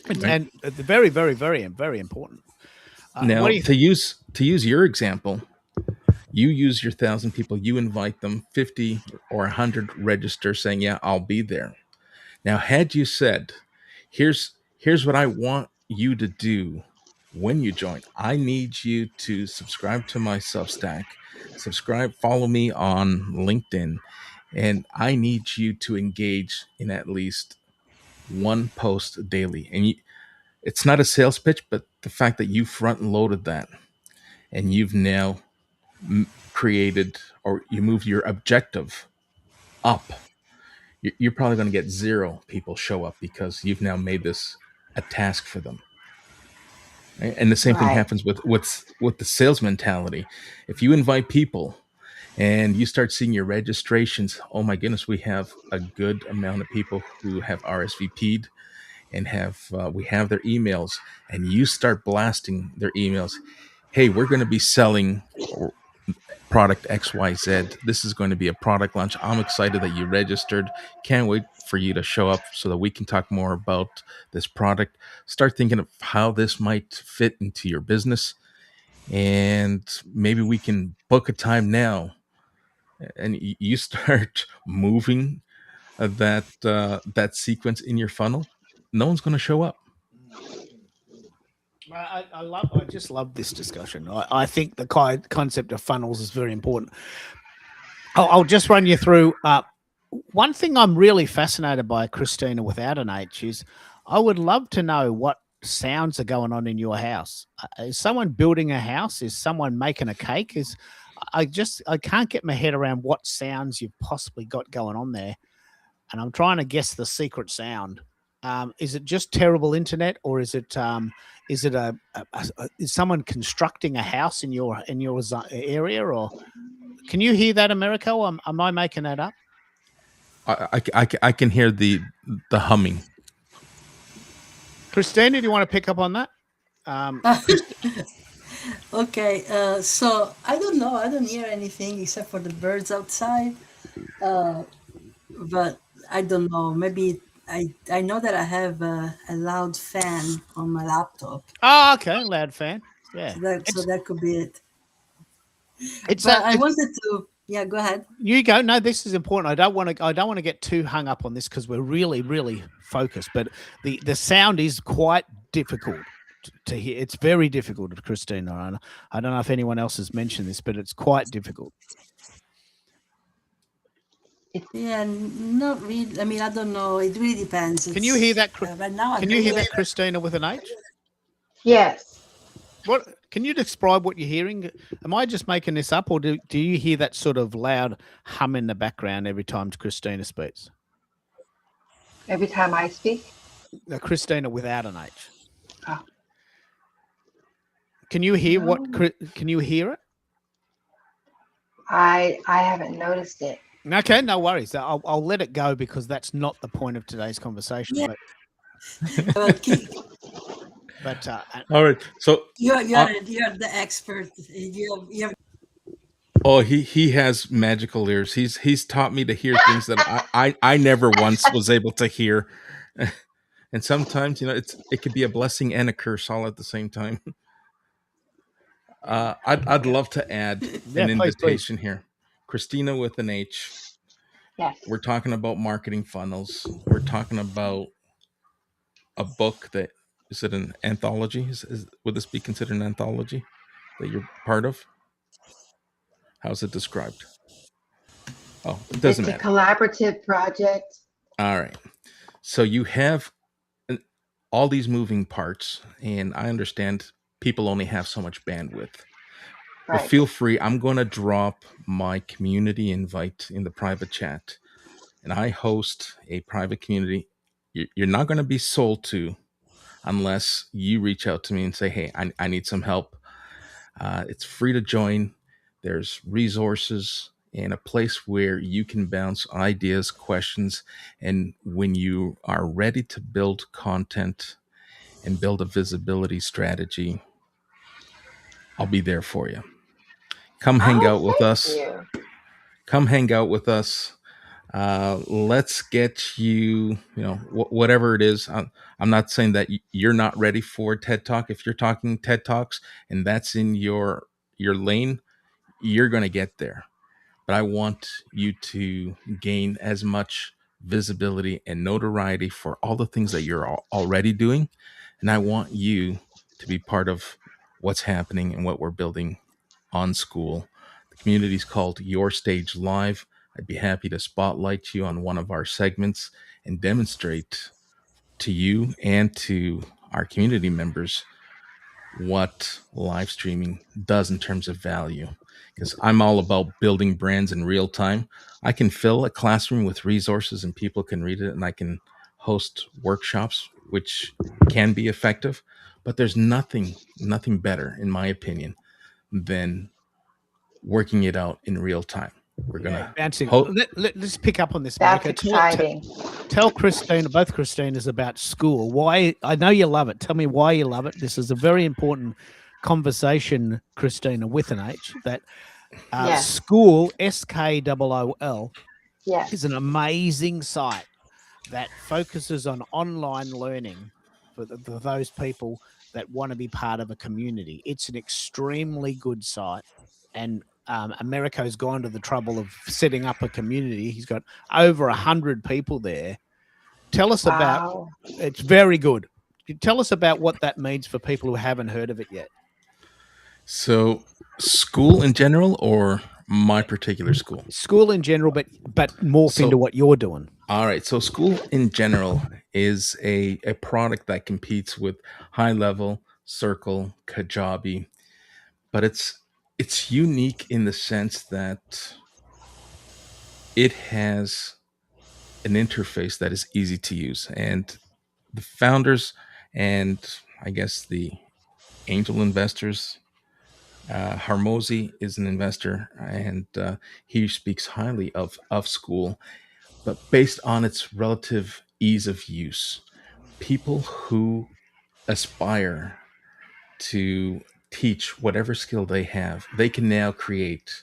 Right? And very, very, very, very important. What Now, do you? to use your example, you use your 1,000 people, you invite them, 50 or 100 register saying, "Yeah, I'll be there." Now, had you said, "Here's what I want you to do when you join. I need you to subscribe to my Substack, follow me on LinkedIn, and I need you to engage in at least one post daily." And it's not a sales pitch, but the fact that you front loaded that and you've now created, or you moved your objective up, you're probably going to get 0 people show up because you've now made this a task for them. Right? And the same thing Right. happens with the sales mentality. If you invite people and you start seeing your registrations, oh my goodness, we have a good amount of people who have RSVP'd and we have their emails, and you start blasting their emails. Hey, we're going to be selling product XYZ. This is going to be a product launch. I'm excited that you registered. Can't wait for you to show up so that we can talk more about this product. Start thinking of how this might fit into your business. And maybe we can book a time now. And you start moving that sequence in your funnel. No one's going to show up. I just love this discussion. I think the concept of funnels is very important. I'll just run you through. One thing I'm really fascinated by, Christina, without an H, is I would love to know what sounds are going on in your house. Is someone building a house? Is someone making a cake? I can't get my head around what sounds you've possibly got going on there, and I'm trying to guess the secret sound. Is it just terrible internet, or is it is someone constructing a house in your area, or can you hear that, Americo? Am I making that up? I can hear the humming. Christina, do you want to pick up on that? Okay, so I don't know. I don't hear anything except for the birds outside. But I don't know. Maybe I know that I have a loud fan on my laptop. Oh, okay, loud fan. Yeah, So that could be it. it's But I wanted to. Yeah, go ahead. You go. No, this is important. I don't want to get too hung up on this because we're really, really focused. But the sound is quite difficult to hear. It's very difficult, Christina. I don't know if anyone else has mentioned this, but it's quite difficult. Yeah, not really. I mean, I don't know. It really depends. Can you hear that? Right now, can you hear that, Christina, with an H? Yes. What? Can you describe what you're hearing? Am I just making this up, or do you hear that sort of loud hum in the background every time Christina speaks? Every time I speak? Christina without an H. Oh. Can you hear No. Can you hear it? I haven't noticed it. Okay, no worries. I'll let it go because that's not the point of today's conversation. Yeah. But all right, so you're the expert. You have oh, he has magical ears. He's taught me to hear things that I never once was able to hear. And sometimes, it could be a blessing and a curse all at the same time. I'd love to add an invitation here. Christina with an H. Yes. We're talking about marketing funnels. We're talking about a book that, is it an anthology? Would this be considered an anthology that you're part of? How's it described? Oh, it doesn't matter. It's a collaborative project. All right. So you have all these moving parts, and I understand people only have so much bandwidth. Right. But feel free. I'm going to drop my community invite in the private chat, and I host a private community. You're not going to be sold to unless you reach out to me and say, hey, I need some help. It's free to join. There's resources and a place where you can bounce ideas, questions. And when you are ready to build content and build a visibility strategy, I'll be there for you. Come hang out with us. You. Come hang out with us. Let's get you, whatever it is. I'm not saying that you're not ready for TED Talk. If you're talking TED Talks and that's in your lane, you're going to get there. But I want you to gain as much visibility and notoriety for all the things that you're already doing. And I want you to be part of what's happening and what we're building on school. The community is called Your Stage Live. I'd be happy to spotlight you on one of our segments and demonstrate to you and to our community members what live streaming does in terms of value. Because I'm all about building brands in real time. I can fill a classroom with resources and people can read it, and I can host workshops, which can be effective. But there's nothing better, in my opinion, than working it out in real time. We're Yeah, gonna bouncing. hope. Let's pick up on this, That's Marco. exciting. Tell Christina, both Christinas, about school. Why? I know you love it. Tell me why you love it. This is a very important conversation, Christina, with an H. That Yes. school, SKOOL, Yes. is an amazing site that focuses on online learning for those people that want to be part of a community. It's an extremely good site, and Americo's gone to the trouble of setting up a community. He's got over 100 people there. Tell us about. Wow. It's very good. Tell us about what that means for people who haven't heard of it yet. So, school in general, or my particular school? School in general, but morph into So, what you're doing. all right. So, school in general is a product that competes with high level, Circle, Kajabi, but it's unique in the sense that it has an interface that is easy to use, and the founders and I guess the angel investors. Harmozy is an investor, and he speaks highly of school, but based on its relative ease of use. People who aspire to teach whatever skill they have, they can now create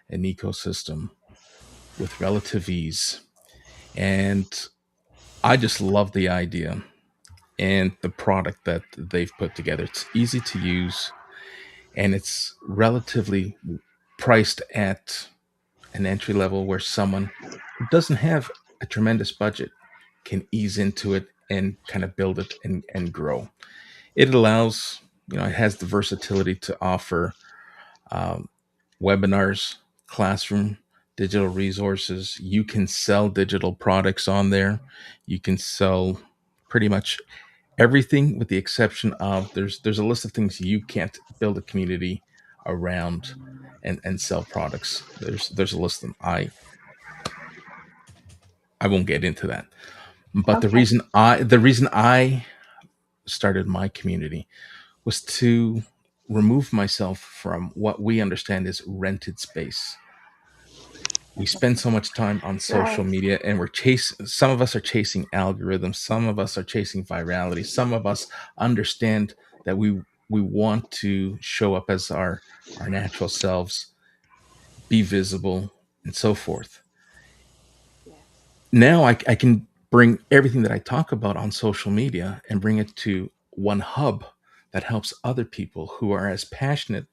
an ecosystem with relative ease. And I just love the idea and the product that they've put together. It's easy to use and it's relatively priced at an entry level where someone who doesn't have a tremendous budget can ease into it and kind of build it and grow. It allows, it has the versatility to offer um, webinars, classroom, digital resources. You can sell digital products on there. You can sell pretty much everything with the exception of there's a list of things you can't build a community around and sell products. There's a list of them. I won't get into that. But Okay. the reason I started my community was to remove myself from what we understand is rented space. We spend so much time on social Right. media and some of us are chasing algorithms, some of us are chasing virality, some of us understand that we want to show up as our natural selves, be visible, and so forth. Yes. Now I can bring everything that I talk about on social media and bring it to one hub that helps other people who are as passionate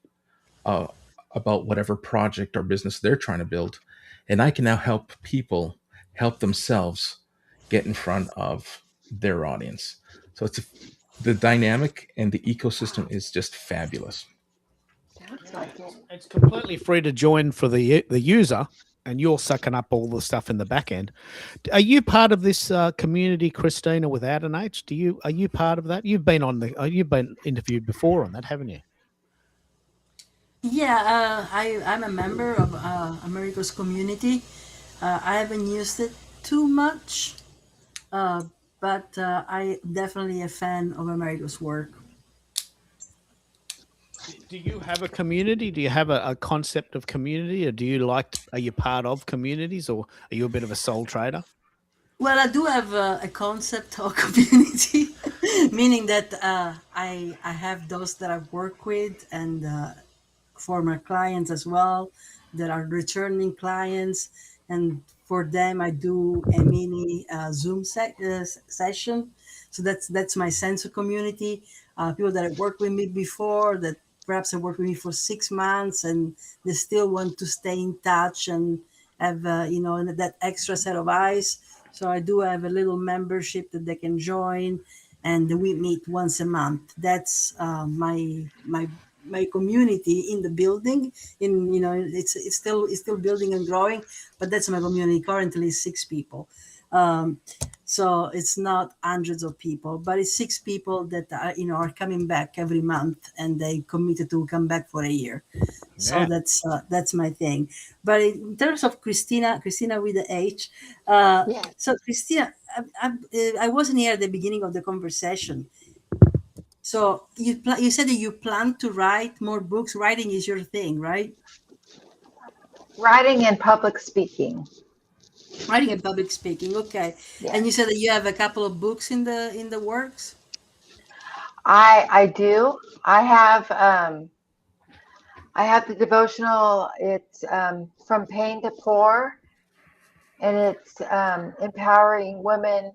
uh, about whatever project or business they're trying to build. And I can now help people help themselves get in front of their audience. So the dynamic and the ecosystem is just fabulous. Sounds like it. It's completely free to join for the user, and you're sucking up all the stuff in the back end. Are you part of this community, Christina, without an H? Are you part of that? You've been interviewed before on that, haven't you? Yeah, I'm a member of America's community. I haven't used it too much, uh, but I definitely a fan of America's work. Do you have a community? Do you have a concept of community, or are you part of communities, or are you a bit of a sole trader? Well, I do have a concept of community, meaning that I have those that I work with and former clients as well that are returning clients, and for them I do a mini Zoom session. So that's my sense of community. People that have worked with me before, that perhaps have worked with me for 6 months, and they still want to stay in touch and have that extra set of eyes. So I do have a little membership that they can join, and we meet once a month. That's my community in the building. In it's still building and growing, but that's my community. Currently 6 people. So it's not hundreds of people, but it's 6 people that are coming back every month, and they committed to come back for a year. So Yeah. that's my thing. But in terms of Christina with the H, Yes. so Christina, I wasn't here at the beginning of the conversation. So you said that you plan to write more books. Writing is your thing, right? Writing and public speaking. Writing and public speaking. Okay. And you Yes. said that you have a couple of books in the works. I do. I have the devotional. It's From Pain to Pour, and it's empowering women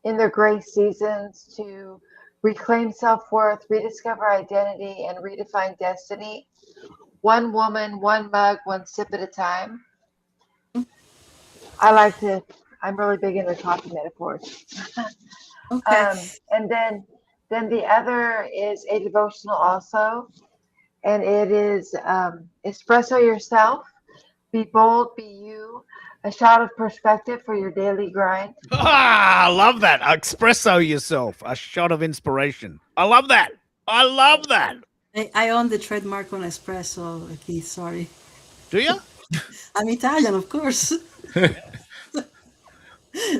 in their grace seasons to reclaim self-worth, rediscover identity, and redefine destiny. One woman, one mug, one sip at a time. I'm really big into coffee metaphors. Okay. And then the other is a devotional also, and it is espresso yourself, be bold, be you, a shot of perspective for your daily grind. Ah, I love that. Espresso yourself. A shot of inspiration. I love that. I love that. I own the trademark on espresso, Keith. Sorry. Do you? I'm Italian, of course.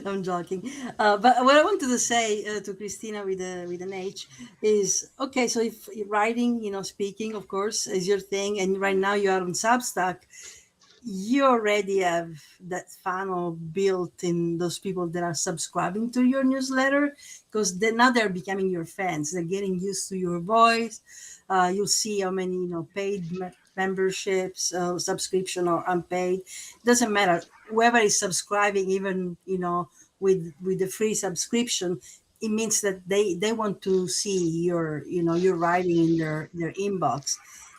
I'm joking. But what I wanted to say to Christina with an H is okay. So if writing, speaking, of course, is your thing, and right now you are on Substack, you already have that funnel built in those people that are subscribing to your newsletter, because now they're becoming your fans. They're getting used to your voice. You'll see how many paid memberships, subscription or unpaid, doesn't matter. Whoever is subscribing, even with the free subscription, it means that they want to see your writing in their inbox.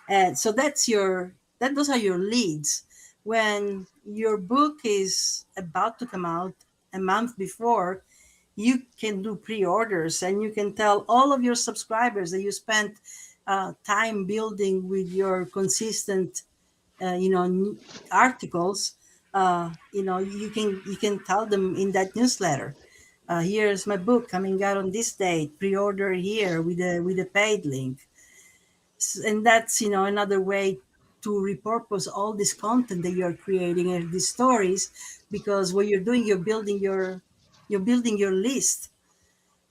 And so those are your leads. When your book is about to come out a month before, you can do pre-orders, and you can tell all of your subscribers that you spent time building with your consistent articles. You can tell them in that newsletter, here's my book coming out on this date, pre-order here with a paid link. And that's another way to repurpose all this content that you're creating and these stories, because what you're doing, you're building your list,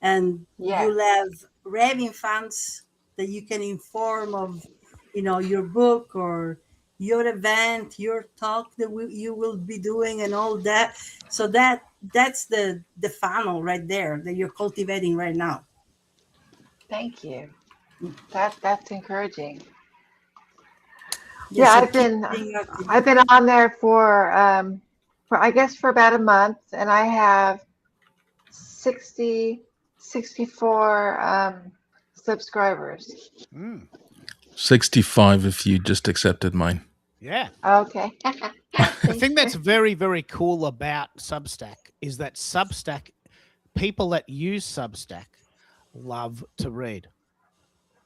and Yes. you'll have raving fans that you can inform of your book or your event, your talk that you will be doing, and all that. So that's the funnel right there that you're cultivating right now. Thank you. That's encouraging. Yeah, Yeah, so I've keep been being active. I've been on there for I guess for about a month, and I have 64 subscribers. Mm, 65 if you just accepted mine. yeah. Okay. The Thank thing that's you. very, very cool about Substack is that people that use Substack love to read.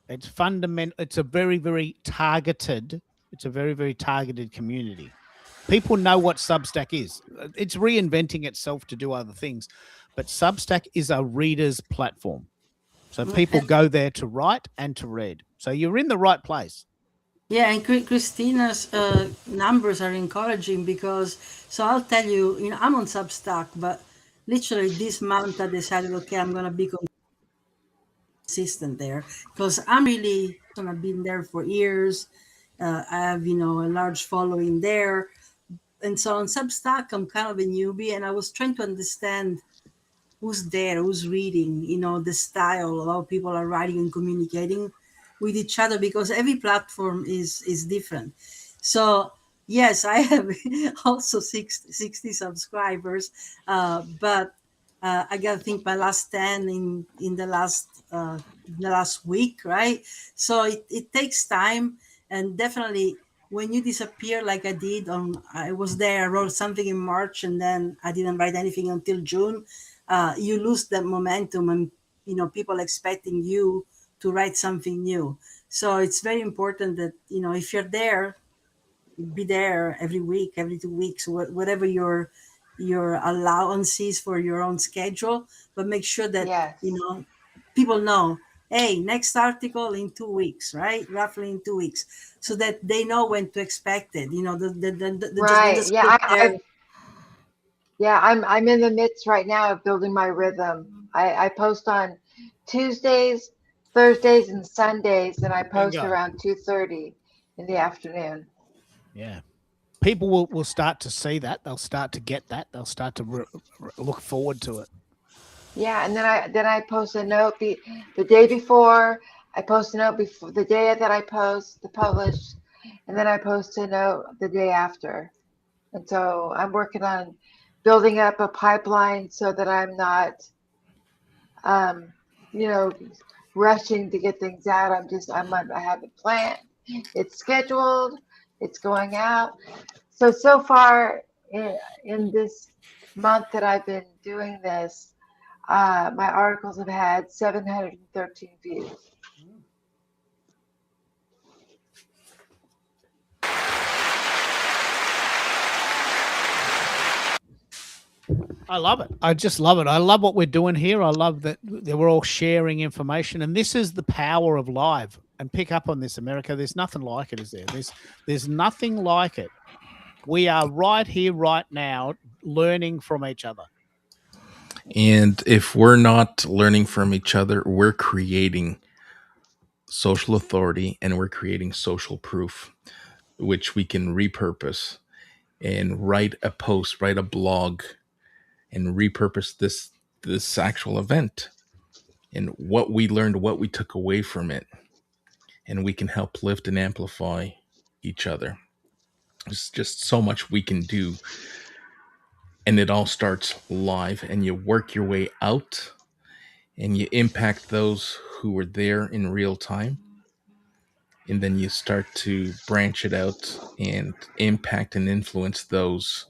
It's fundamental. It's a very, very targeted. It's a very, very targeted community. People know what Substack is. It's reinventing itself to do other things, but Substack is a reader's platform. So people And go there to write and to read. So you're in the right place. yeah, and Christina's numbers are encouraging, because so I'll tell you, I'm on Substack, but literally this month I decided, okay, I'm gonna be consistent there, because I've been there for years. I have a large following there, and so on Substack I'm kind of a newbie, and I was trying to understand who's there, who's reading, the style of how people are writing and communicating with each other, because every platform is different. So Yes, I have also 60 subscribers, but I gotta think my last 10 in the last week, right? So it takes time, and definitely when you disappear like I did on, I was there, I wrote something in March, and then I didn't write anything until June. You lose that momentum, and people expecting you to write something new. So it's very important that if you're there, be there every week, every 2 weeks, whatever your allowance is for your own schedule. But make sure that Yes. people know, hey, next article in 2 weeks, right? Roughly in 2 weeks, so that they know when to expect it. They just don't Right. just sit there. Yeah, I'm in the midst right now of building my rhythm. I post on Tuesdays, Thursdays, and Sundays, and I post Bingo. around 2:30 in the afternoon. Yeah. People will start to see that. They'll start to get that. They'll start to look forward to it. Yeah, and then I post a note the day before. I post a note before the day that I post the publish, and then I post a note the day after. And so I'm working on building up a pipeline so that I'm not, um, you know, rushing to get things out. I have it planned. It's scheduled. It's going out. So far in this month that I've been doing this, my articles have had 713 views. I love it. I just love it. I love what we're doing here. I love that we're all sharing information, and this is the power of live. And pick up on this, America. There's nothing like it, is there? There's nothing like it. We are right here, right now, learning from each other. And if we're not learning from each other, we're creating social authority and we're creating social proof, which we can repurpose and write a post, write a blog, and repurpose this actual event and what we learned, what we took away from it, and we can help lift and amplify each other. There's just so much we can do, and it all starts live, and you work your way out and you impact those who were there in real time, and then you start to branch it out and impact and influence those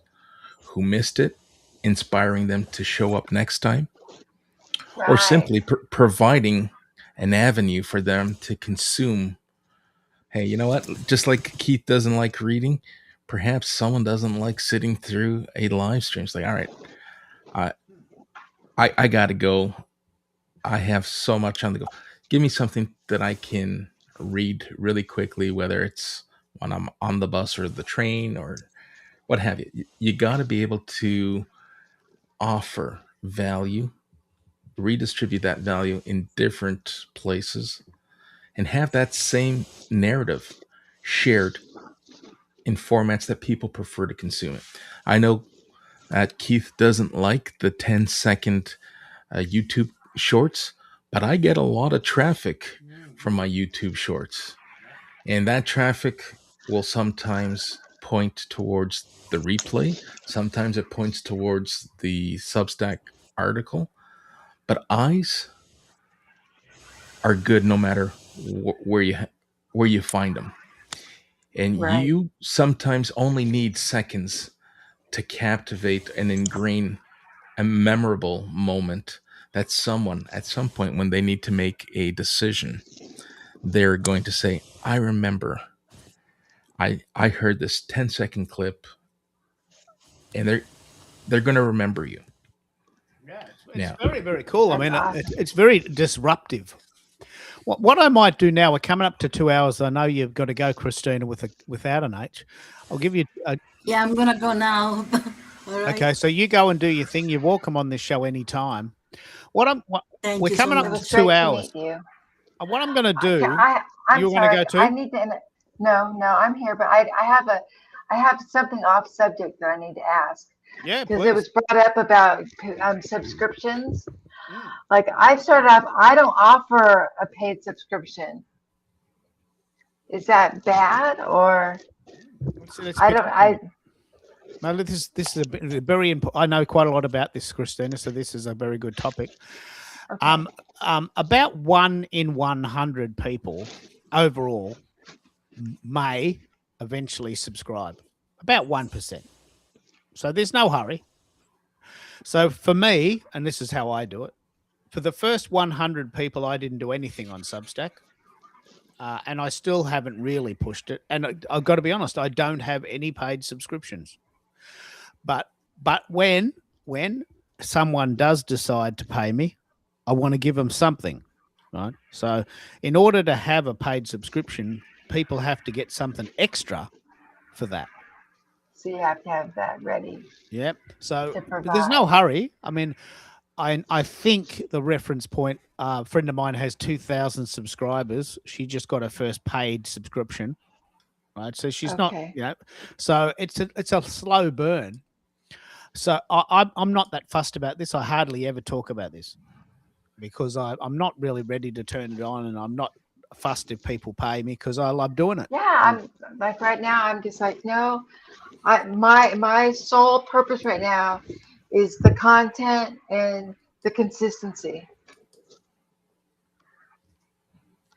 who missed it, inspiring them to show up next time, or Right. simply providing an avenue for them to consume. Hey, you know what? Just like Keith doesn't like reading, perhaps someone doesn't like sitting through a live stream. It's like, all right, I I gotta go. I have so much on the go. Give me something that I can read really quickly, whether it's when I'm on the bus or the train or what have you. You got to be able to offer value, redistribute that value in different places, and have that same narrative shared in formats that people prefer to consume it. I know that Keith doesn't like the 10-second YouTube shorts, but I get a lot of traffic from my YouTube shorts. And that traffic will sometimes point towards the replay, sometimes it points towards the Substack article, but eyes are good no matter where you find them. And Right. you sometimes only need seconds to captivate and ingrain a memorable moment that someone at some point when they need to make a decision, they're going to say, I remember I heard this 10-second clip, and they're going to remember you. Yeah, it's Now, very, very cool. I That's mean, awesome. it's very disruptive. What I might do now, we're coming up to 2 hours. I know you've got to go, Christina, without an H. I'll give you a, Yeah, I'm gonna go now. All right. okay. So you go and do your thing. You're welcome on this show anytime. Thank We're you so coming It up to was much. two great to hours. meet you. What I'm going to Can do, I'm you want to sorry. go I too? need to. No, I'm here, but I have something off subject that I need to ask Yeah, because it please. was brought up about subscriptions. Mm. Like I started off, I don't offer a paid subscription. Is that bad or? It's I don't. I no, this is very important. I know quite a lot about this, Christina. So this is a very good topic. okay. About 1 in 100 people overall may eventually subscribe. About 1%. So there's no hurry. So for me, and this is how I do it, for the first 100 people, I didn't do anything on Substack. And I still haven't really pushed it. And I've got to be honest, I don't have any paid subscriptions. But when someone does decide to pay me, I want to give them something, right? So in order to have a paid subscription, people have to get something extra for that. So you have to have that ready Yep. So to but there's no provide. hurry. I mean, I think the reference point, a friend of mine has 2,000 subscribers. She just got her first paid subscription, right? So she's not, Okay. so it's a slow burn. So I'm not that fussed about this. I hardly ever talk about this because I'm not really ready to turn it on, and I'm not fussed if people pay me because I love doing it. Yeah, I'm like right now. I'm just like no. My sole purpose right now is the content and the consistency.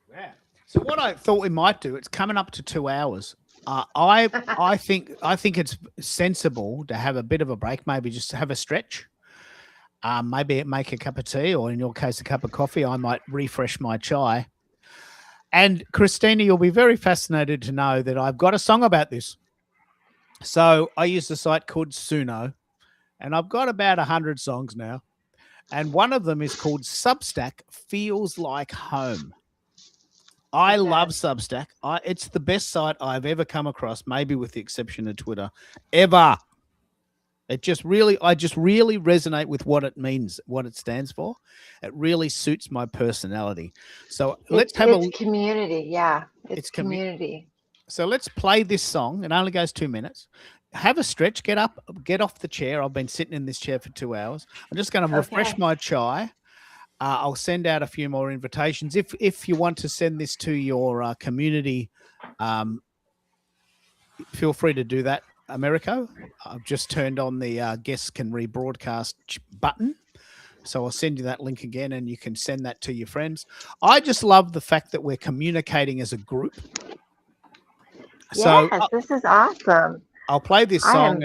Yeah. So what I thought we might do, it's coming up to 2 hours. I think it's sensible to have a bit of a break, maybe just have a stretch. Maybe make a cup of tea, or in your case, a cup of coffee. I might refresh my chai. And Christina, you'll be very fascinated to know that I've got a song about this. So I use a site called Suno, and I've got about 100 songs now. And one of them is called Substack Feels Like Home. I love Substack. It's the best site I've ever come across, maybe with the exception of Twitter, ever. I just really resonate with what it means, what it stands for. It really suits my personality. So let's have it's community. Yeah, it's community. So let's play this song. It only goes 2 minutes. Have a stretch. Get up. Get off the chair. I've been sitting in this chair for 2 hours. I'm just going to refresh my chai. I'll send out a few more invitations. If you want to send this to your community, feel free to do that, Americo. I've just turned on the guests can rebroadcast button. So I'll send you that link again, and you can send that to your friends. I just love the fact that we're communicating as a group. So Yes, this is awesome. I'll play this song,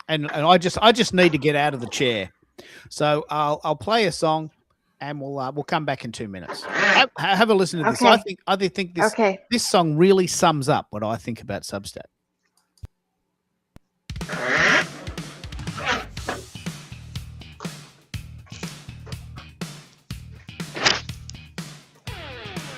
and I just need to get out of the chair. So I'll play a song, and we'll come back in 2 minutes. Have a listen to this. Okay. I think this song really sums up what I think about Substack.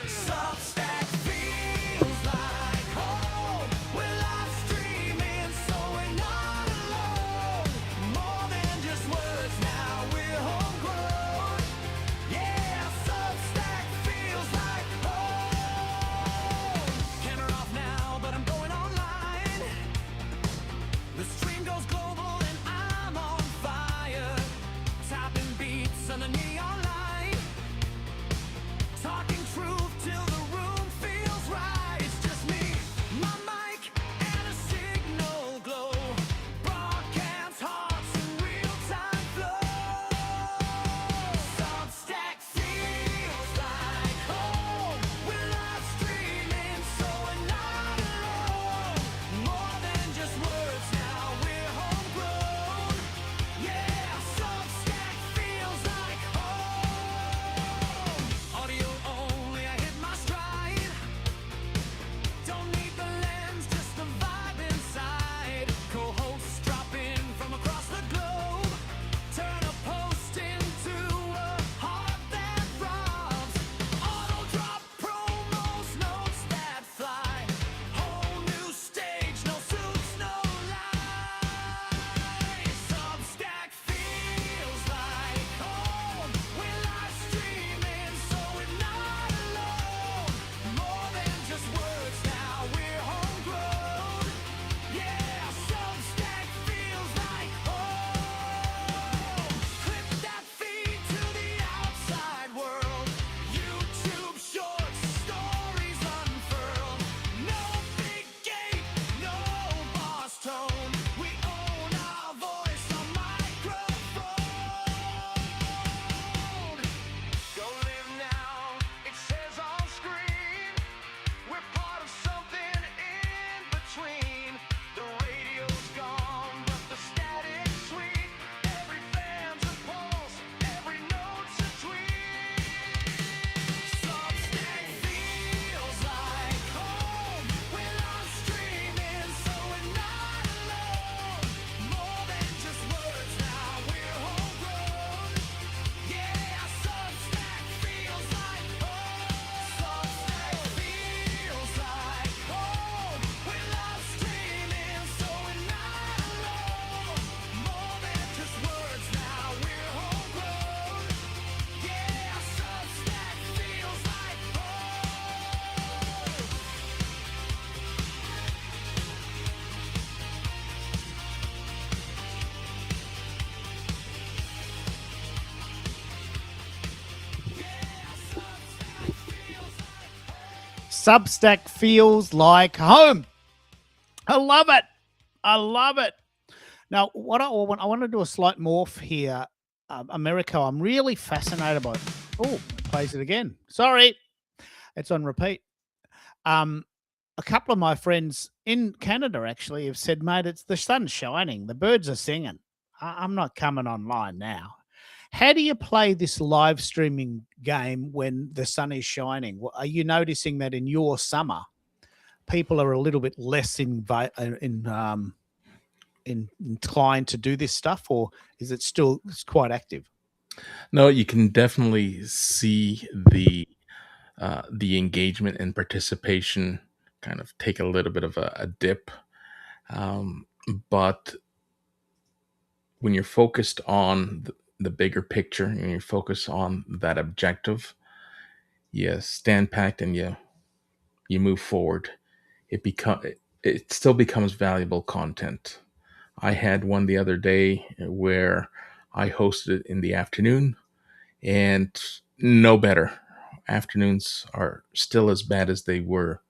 Substack feels like home. We're live streaming, so we're not alone. More than just words, now we're homegrown. Yeah, Substack feels like home. Camera off now, but I'm going online. The stream goes global and I'm on fire. Tapping beats on the neon light. Talking truth till the room feels right. It's just me, my mic, and a signal glow. Broadcast hearts in real-time flow. Substack feels like home. We're live streaming, so we're not alone. More than just words, now we're homegrown. Substack feels like home. I love it. I love it. Now, what I want to do a slight morph here. America, I'm really fascinated by. Oh, it plays it again. Sorry, it's on repeat. A couple of my friends in Canada actually have said, mate, it's the sun's shining. The birds are singing. I'm not coming online now. How do you play this live streaming game when the sun is shining? Are you noticing that in your summer, people are a little bit less inclined to do this stuff, or is it still quite active? No, you can definitely see the engagement and participation kind of take a little bit of a dip. But when you're focused on the bigger picture and you're focused on that objective, you stand packed and you move forward. It still becomes valuable content. I had one the other day where I hosted it in the afternoon, and no better. Afternoons are still as bad as they were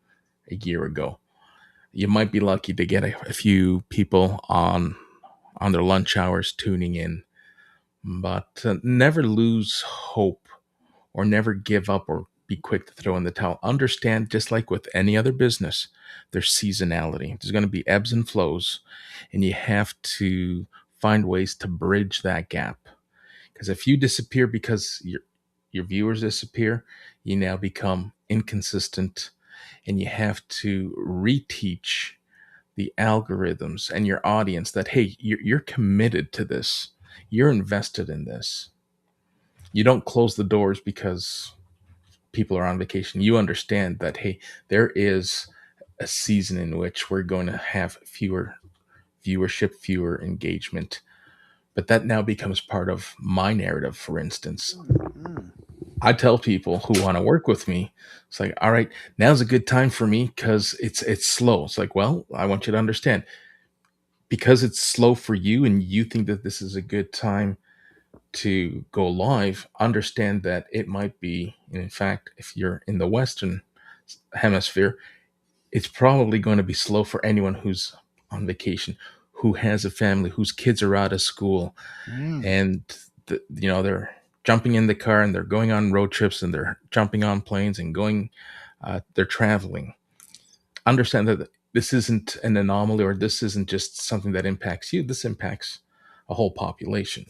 a year ago. You might be lucky to get a few people on their lunch hours tuning in, but never lose hope or never give up or be quick to throw in the towel. Understand, just like with any other business, there's seasonality. There's going to be ebbs and flows, and you have to find ways to bridge that gap. Because if you disappear because your viewers disappear, you now become inconsistent, and you have to reteach the algorithms and your audience that, hey, you're committed to this, you're invested in this. You don't close the doors because people are on vacation. You understand that, hey, there is a season in which we're going to have fewer viewership, fewer engagement. But that now becomes part of my narrative. For instance, I tell people who want to work with me, it's like, all right, now's a good time for me because it's slow. It's like, well, I want you to understand, because it's slow for you and you think that this is a good time to go live, understand that it might be, and in fact, if you're in the Western hemisphere, it's probably going to be slow for anyone who's on vacation, who has a family, whose kids are out of school, and they're jumping in the car and they're going on road trips and they're jumping on planes and going, they're traveling. Understand that this isn't an anomaly, or this isn't just something that impacts you. This impacts a whole population.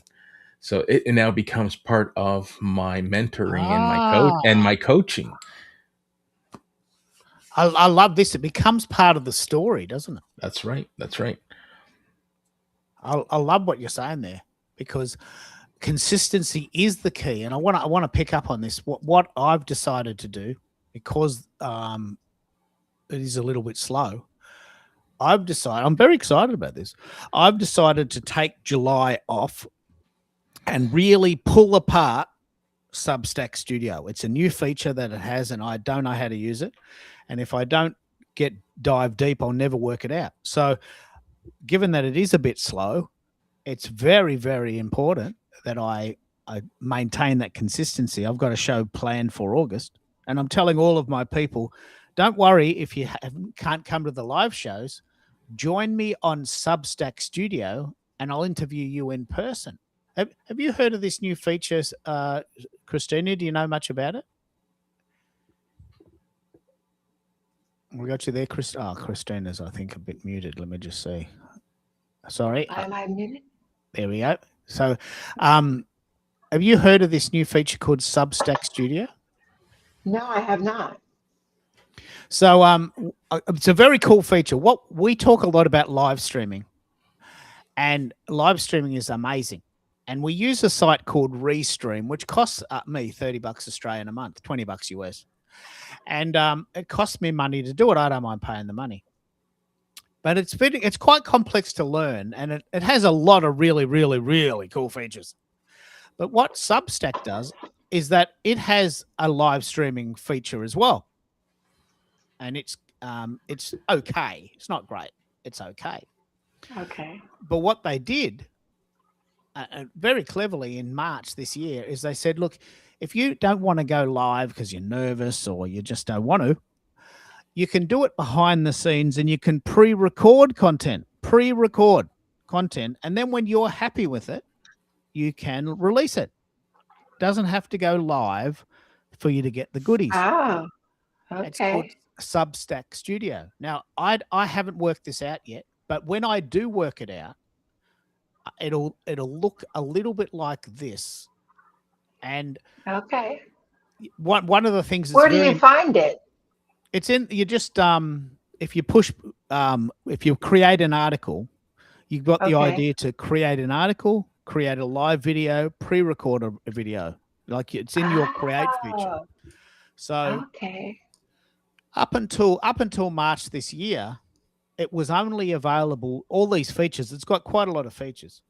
So it now becomes part of my mentoring and my coaching. I love this. It becomes part of the story, doesn't it? That's right. That's right. I love what you're saying there, because consistency is the key. And I want to pick up on this. What I've decided to do, because it is a little bit slow. I'm very excited about this. I've decided to take July off and really pull apart Substack Studio. It's a new feature that it has, and I don't know how to use it. And if I don't dive deep, I'll never work it out. So given that it is a bit slow, it's very, very important that I maintain that consistency. I've got a show planned for August, and I'm telling all of my people, don't worry if you can't come to the live shows. Join me on Substack Studio, and I'll interview you in person. Have you heard of this new feature, Christina? Do you know much about it? We got you there, Chris. Oh, Christina's, I think, a bit muted. Let me just see. Sorry. Am I muted? There we go. So, have you heard of this new feature called Substack Studio? No, I have not. So, it's a very cool feature. What we talk a lot about live streaming, and live streaming is amazing. And we use a site called Restream, which costs me $30 Australian a month, $20 US. And it costs me money to do it. I don't mind paying the money. But it's quite complex to learn, and it has a lot of really, really, really cool features. But what Substack does is that it has a live streaming feature as well. And it's okay. It's not great. It's okay. Okay. But what they did very cleverly in March this year is they said, look, if you don't want to go live because you're nervous or you just don't want to, you can do it behind the scenes, and you can pre-record content, and then when you're happy with it, you can release it. Doesn't have to go live for you to get the goodies. Oh, It's called okay. Substack Studio. Now, I haven't worked this out yet, but when I do work it out, it'll look a little bit like this. And Okay. one of the things that's Where do you find it? it's in, you just if you push if you create an article, you've got the Okay. idea to create an article, create a live video, pre-record a video. Like it's in your create feature. Oh, So okay. up until March this year, it was only available, all these features. It's got quite a lot of features.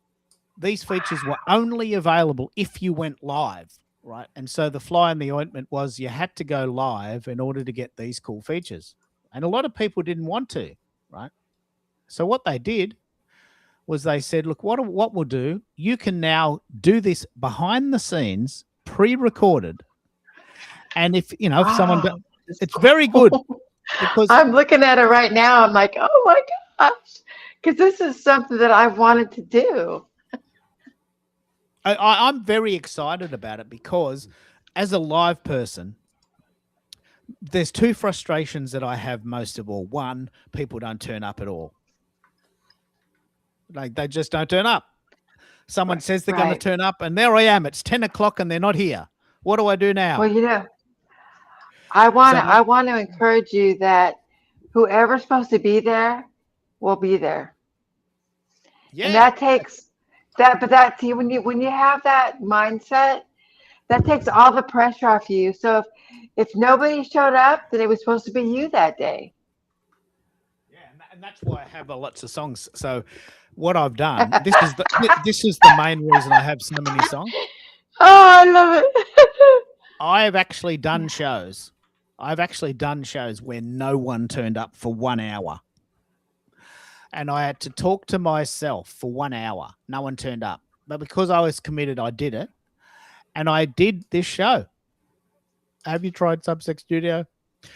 These features were only available if you went live, right? And so the fly in the ointment was you had to go live in order to get these cool features. And a lot of people didn't want to, right? So what they did was they said, look, what we'll do, you can now do this behind the scenes, pre-recorded. And if, if someone, Oh, this is it's very good cool. because I'm looking at it right now. I'm like, oh my gosh, because this is something that I've wanted to do. I'm very excited about it because as a live person, there's two frustrations that I have most of all. One, people don't turn up at all. Like they just don't turn up. Someone says they're going to Right. turn up and there I am. It's 10 o'clock and they're not here. What do I do now? Well, I want So to I want to encourage you that whoever's supposed to be there will be there. And yeah, that takes that, but that see when you have that mindset, that takes all the pressure off you. So if nobody showed up, then it was supposed to be you that day. yeah, and that's why I have lots of songs. So what I've done, this is the main reason I have so many songs. Oh, I love it. I've actually done shows. Where no one turned up for 1 hour. And I had to talk to myself for 1 hour. No one turned up. But because I was committed, I did it. And I did this show. Have you tried Substack Studio?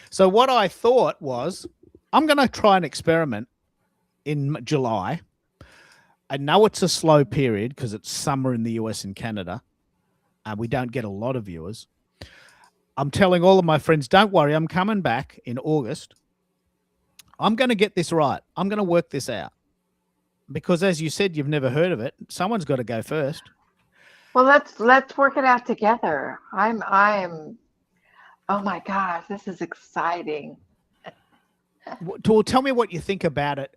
So what I thought was, I'm going to try an experiment in July. I know it's a slow period because it's summer in the US and Canada. We don't get a lot of viewers. I'm telling all of my friends, don't worry, I'm coming back in August. I'm going to get this right. I'm going to work this out. Because as you said, you've never heard of it. Someone's got to go first. Well, let's work it out together. I'm oh my gosh, this is exciting. Tell me what you think about it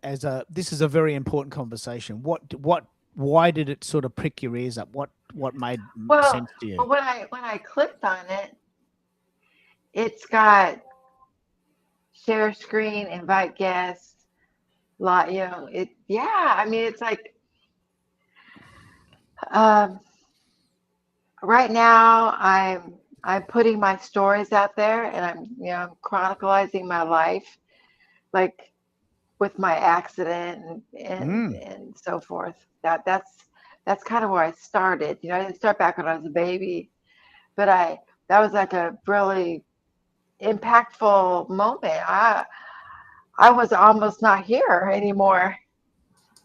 this is a very important conversation. Why did it sort of prick your ears up? What made Well, sense to you? well, when I clicked on it, it's got share screen, invite guests, lot, I mean, it's like, right now I'm putting my stories out there and I'm chronicalizing my life, like with my accident and so forth. That's kind of where I started. I didn't start back when I was a baby, but that was like a really impactful moment. I was almost not here anymore.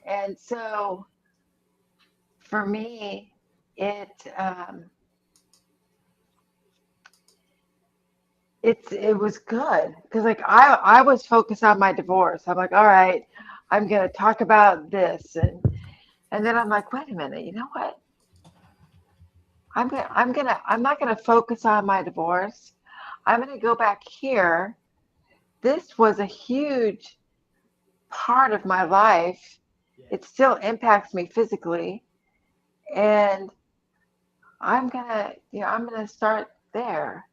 And so for me, it was good because like I was focused on my divorce. I'm like, all right, I'm gonna talk about this and then I'm like, wait a minute, you know what? I'm not gonna focus on my divorce. I'm gonna go back here. This was a huge part of my life. It still impacts me physically, and I'm gonna start there.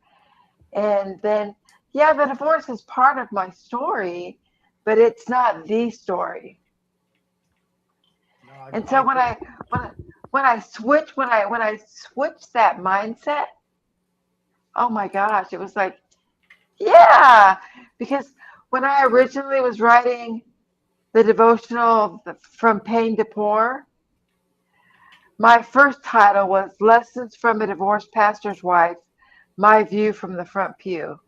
And then, yeah, the divorce is part of my story, but it's not the story. No, And so when I switched that mindset, oh my gosh, it was like, yeah, because when I originally was writing the devotional From Pain to Poor, my first title was Lessons from a Divorced Pastor's Wife, My View from the Front Pew.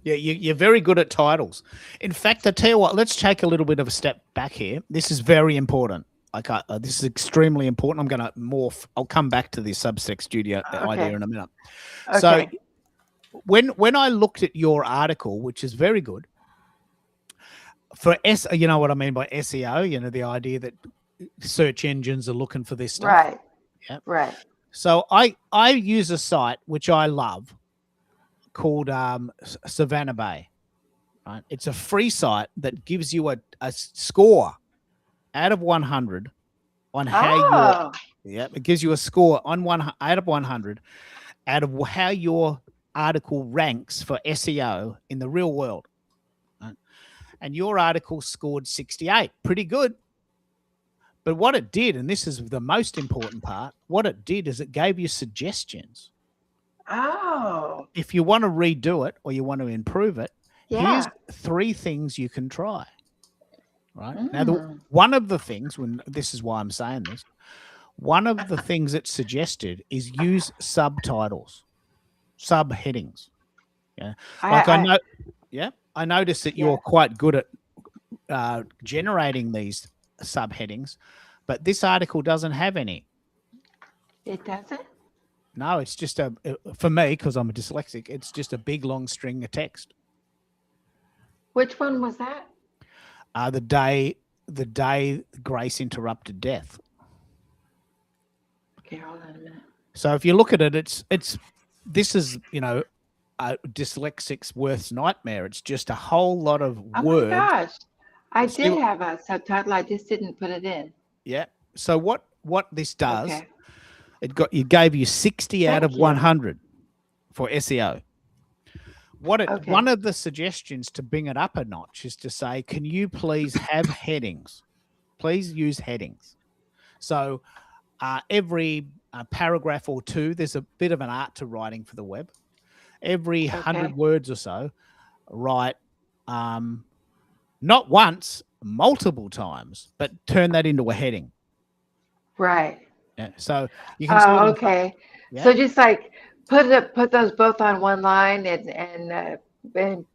Yeah, you're very good at titles. In fact, I tell you what, let's take a little bit of a step back here. This is very important. Like, this is extremely important. I'm going to morph. I'll come back to the Substack Studio idea in a minute. So, Okay. when I looked at your article, which is very good for you know what I mean by SEO. You know, the idea that search engines are looking for this stuff. Right. Yeah. Right. So I use a site which I love called Savannah Bay. Right, it's a free site that gives you a score out of 100 on how Oh. it gives you a score on out of 100 out of how your article ranks for SEO in the real world. Right? And your article scored 68, pretty good. But what it did, and this is the most important part, what it did is it gave you suggestions. Oh. If you want to redo it or you want to improve it, Yeah. here's 3 things you can try. Right now, one of the things, when this is why I'm saying this, one of the things it suggested is use subtitles, subheadings. Yeah, like I know. Yeah, I noticed that you're quite good at generating these subheadings, but this article doesn't have any. It doesn't? No, it's just for me, because I'm a dyslexic, it's just a big long string of text. Which one was that? The day Grace interrupted death. Okay, hold on a minute. So if you look at it, this is, you know, a dyslexic's worst nightmare. It's just a whole lot of words. Oh my gosh. I did have a subtitle. I just didn't put it in. Yeah. So what this does, Okay. it gave you 60 out of 100 for SEO. One of the suggestions to bring it up a notch is to say, can you please have headings? Please use headings. So every paragraph or 2, there's a bit of an art to writing for the web. Every 100 words or so, write not once, multiple times, but turn that into a heading. Right. Yeah. So you can. Oh, okay. Yeah. So just like put those both on one line and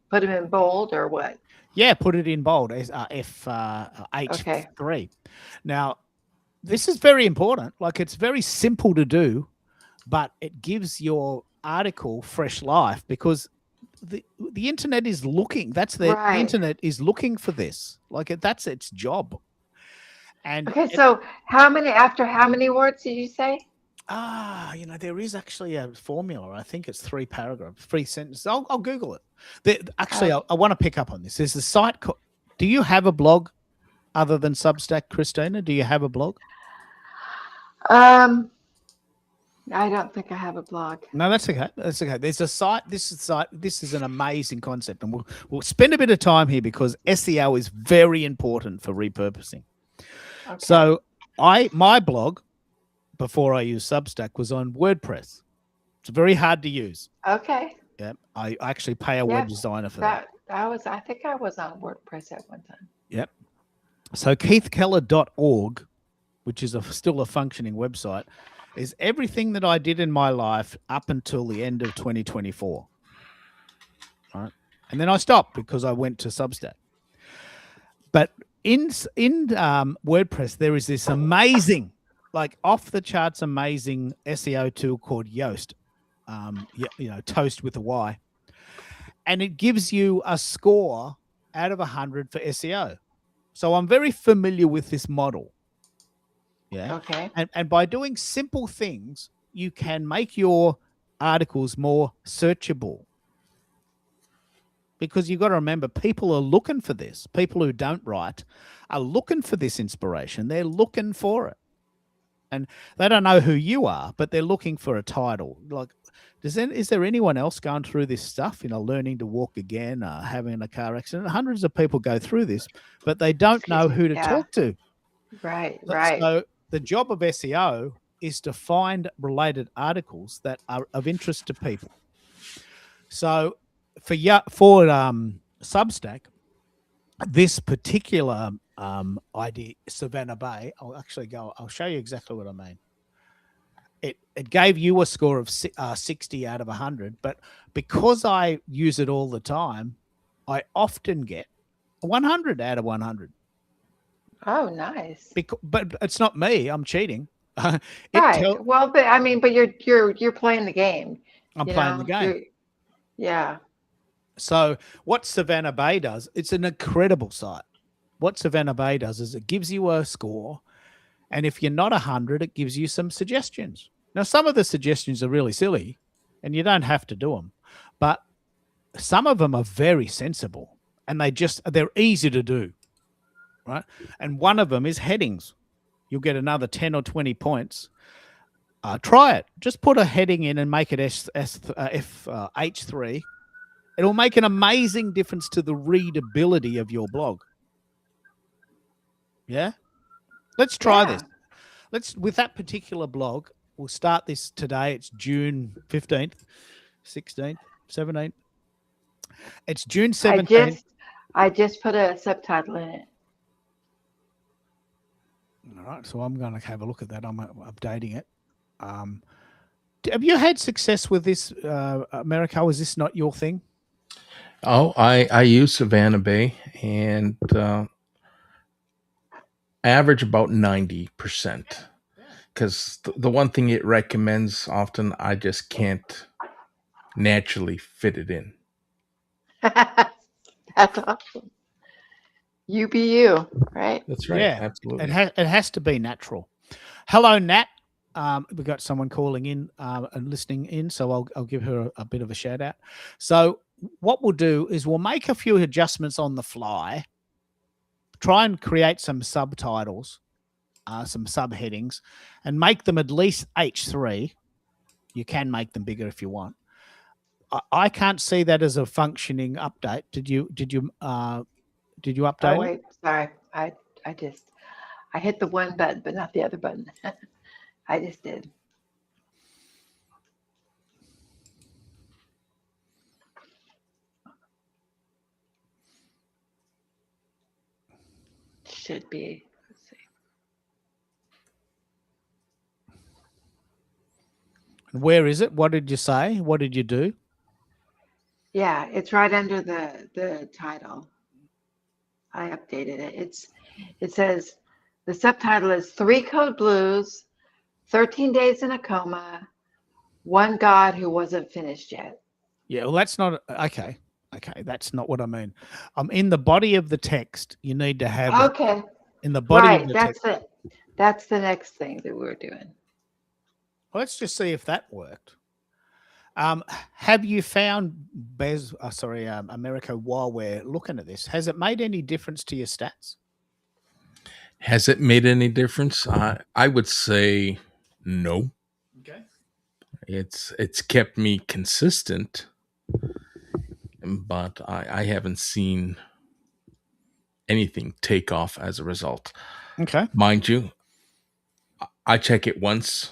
put them in bold or what? Yeah, put it in bold. H3. Now, this is very important. Like, it's very simple to do, but it gives your article fresh life because the internet is looking. The internet is looking for this. Like, that's its job. And so how many words did you say? You know, there is actually a formula. I think it's 3 paragraphs, 3 sentences. I'll Google it. I want to pick up on this. There's a site called, do you have a blog other than Substack, Christina? Do you have a blog? I don't think I have a blog. No, that's okay. That's okay. There's a site. This is an amazing concept, and we'll spend a bit of time here because SEO is very important for repurposing. Okay. So my blog, before I used Substack, was on WordPress. It's very hard to use. Okay. Yeah, I actually pay a web designer for that. I think I was on WordPress at one time. Yep. So keithkeller.org, which is still a functioning website, is everything that I did in my life up until the end of 2024. All right. And then I stopped because I went to Substack. But in WordPress, there is this amazing, like off the charts amazing SEO tool called Yoast. Toast with a Y. And it gives you a score out of 100 for SEO. So I'm very familiar with this model. Yeah. Okay. And by doing simple things, you can make your articles more searchable. Because you've got to remember, people are looking for this. People who don't write are looking for this inspiration. They're looking for it. And they don't know who you are, but they're looking for a title. Like, is there anyone else going through this stuff? You know, learning to walk again, having a car accident. Hundreds of people go through this, but they don't know who to talk to. Right. So the job of SEO is to find related articles that are of interest to people. So for Substack, this particular idea, Savannah Bay, I'll show you exactly what I mean. it gave you a score of 60 out of 100, but because I use it all the time, I often get 100 out of 100. Oh, nice. But it's not me. I'm cheating. Right. Well, but you're playing the game. I'm You playing the know, game. yeah. So what Savannah Bay does, it's an incredible site. What Savannah Bay does is it gives you a score, and if you're not 100, it gives you some suggestions. Now, some of the suggestions are really silly, and you don't have to do them, but some of them are very sensible, and they're easy to do, right? And one of them is headings. You'll get another 10 or 20 points. Try it. Just put a heading in and make it H3. It'll make an amazing difference to the readability of your blog. Yeah? Let's try this. With that particular blog, we'll start this today. It's June 15th, 16th, 17th. It's June 17th. I just put a subtitle in it. All right, so I'm going to have a look at that. I'm updating it. Have you had success with this, Americo? Is this not your thing? Oh, I use Savannah Bay and average about 90%. Because the one thing it recommends often, I just can't naturally fit it in. That's awesome. You be you, right? That's right. Yeah, absolutely. It has to be natural. Hello, Nat. We've got someone calling in and listening in, so I'll give her a bit of a shout out. So what we'll do is we'll make a few adjustments on the fly, try and create some subtitles, some subheadings, and make them at least H3. You can make them bigger if you want. I can't see that as a functioning update. Did you update Oh, wait, sorry. I hit the one button, but not the other button. I just did. Should be. Let's see. Where is it? What did you say? What did you do? Yeah, it's right under the title. I updated it. It says the subtitle is 3 Code Blues, 13 Days in a Coma, One God Who Wasn't Finished Yet. Yeah, well, that's not okay. Okay, that's not what I mean. In the body of the text, you need to have Okay. in the body Right, of the that's text. that's the next thing that we're doing. Well, let's just see if that worked. Have you found Americo, while we're looking at this, has it made any difference to your stats? Has it made any difference? I would say no. Okay. It's kept me consistent, but I haven't seen anything take off as a result. Okay. Mind you, I check it once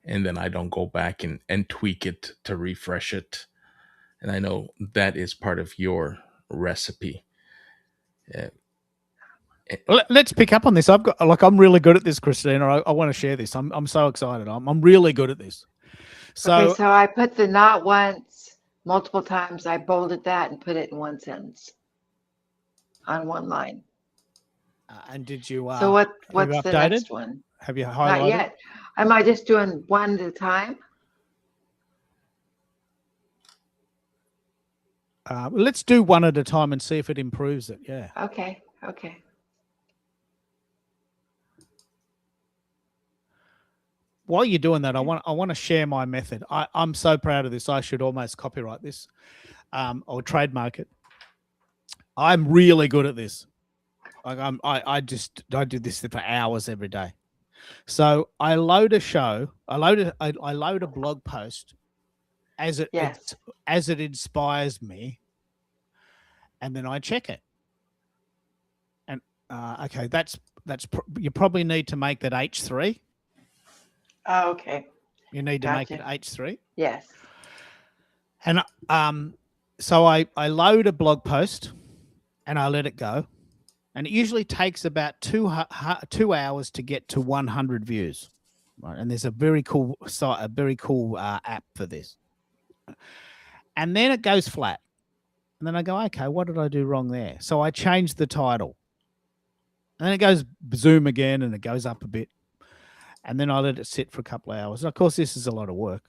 and then I don't go back and tweak it to refresh it. And I know that is part of your recipe. Let's pick up on this. I'm really good at this, Christina. I want to share this. I'm so excited. I'm really good at this. So, Okay, so I put the not once multiple times. I bolded that and put it in one sentence on one line. and did you? So what's you the updated? next one? Have you highlighted? Not yet. Am I just doing one at a time? Let's do one at a time and see if it improves it. Yeah. Okay. While you're doing that, I want to share my method. I'm so proud of this. I should almost copyright this, or trademark it. I'm really good at this. Like I do this for hours every day. So I load a show. I load a blog post as it inspires me, and then I check it. And okay, you probably need to make that H3. Oh, okay. You need to make it H3. Yes. And so I load a blog post and I let it go. And it usually takes about 2 hours to get to 100 views, right? And there's a very cool site, a very cool app for this. And then it goes flat. And then I go, okay, what did I do wrong there? So I changed the title. And then it goes zoom again and it goes up a bit. And then I let it sit for a couple of hours. And of course, this is a lot of work.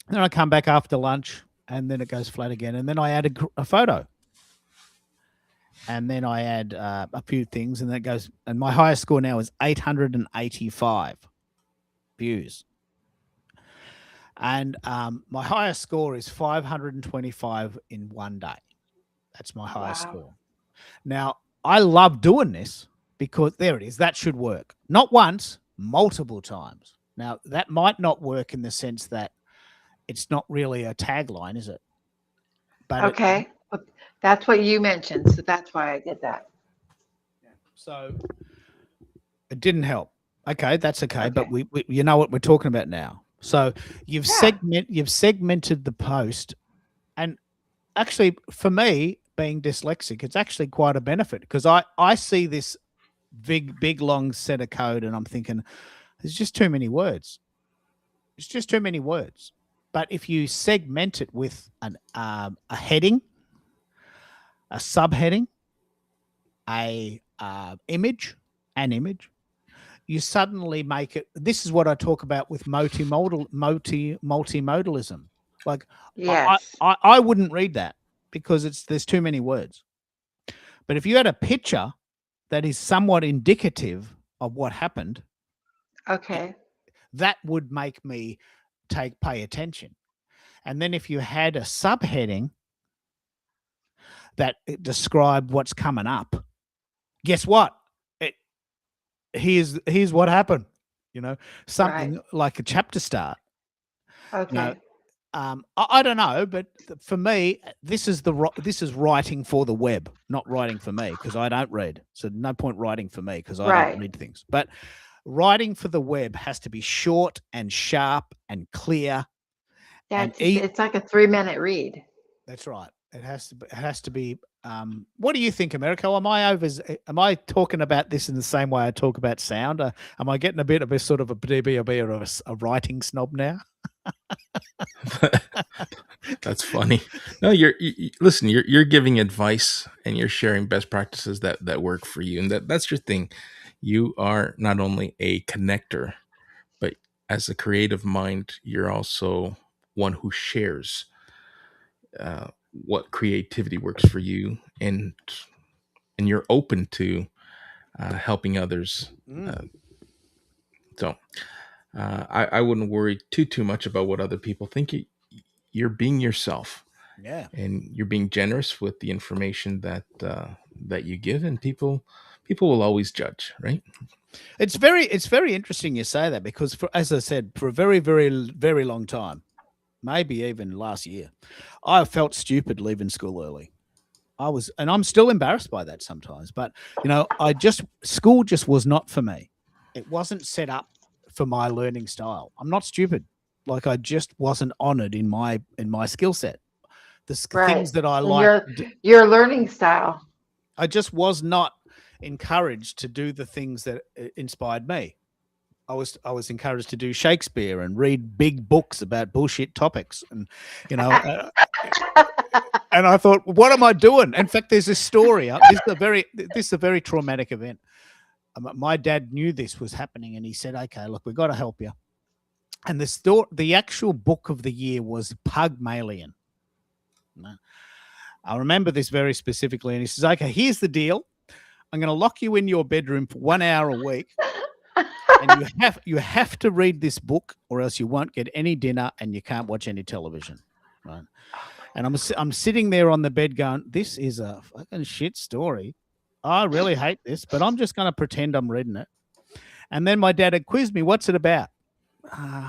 And then I come back after lunch and then it goes flat again. And then I add a photo. And then I add a few things and then it goes. And my highest score now is 885 views. And my highest score is 525 in one day. That's my highest score. Now, I love doing this because there it is. That should work. Not once, multiple times. Now, that might not work in the sense that it's not really a tagline, is it? But Okay. That's what you mentioned. So that's why I did that. So it didn't help. Okay, that's okay. But we you know what we're talking about now. So you've segmented the post, and actually for me being dyslexic, it's actually quite a benefit because I see this big long set of code and I'm thinking there's just too many words. It's just too many words. But if you segment it with a heading, a subheading, an image, you suddenly make it. This is what I talk about with multimodalism. Like, Yes. I wouldn't read that because there's too many words. But if you had a picture that is somewhat indicative of what happened, Okay. that would make me pay attention. And then if you had a subheading that described what's coming up, guess what? Here's what happened. Something like a chapter start. Okay. I don't know, but for me, this is writing for the web, not writing for me because I don't read. So no point writing for me because I don't read things. But writing for the web has to be short and sharp and clear. Yeah, it's like a 3-minute read. That's right. It has to be. What do you think, Americo? Am I talking about this in the same way I talk about sound? Am I getting a bit of a sort of a writing snob now? That's funny. No, listen. You're giving advice and you're sharing best practices that work for you, and that's your thing. You are not only a connector, but as a creative mind, you're also one who shares what creativity works for you, and you're open to helping others. So I wouldn't worry too much about what other people think. You're being yourself, and you're being generous with the information that you give, and people will always judge, right? It's very interesting you say that because, as I said, for a very, very, very long time, maybe even last year, I felt stupid leaving school early. And I'm still embarrassed by that sometimes. But school just was not for me. It wasn't set up for my learning style. I'm not stupid. Like I just wasn't honored in my skill set. The things that I like. Your learning style. I just was not encouraged to do the things that inspired me. I was encouraged to do Shakespeare and read big books about bullshit topics, and and I thought, what am I doing? In fact, there's a story. This is a very traumatic event. My dad knew this was happening, and he said, "Okay, look, we've got to help you." And the actual book of the year was Pygmalion. I remember this very specifically, and he says, "Okay, here's the deal. I'm going to lock you in your bedroom for 1 hour a week." And you have to read this book, or else you won't get any dinner and you can't watch any television, right? And I'm sitting there on the bed going, "This is a fucking shit story. I really hate this, but I'm just going to pretend I'm reading it." And then my dad had quizzed me, "What's it about?"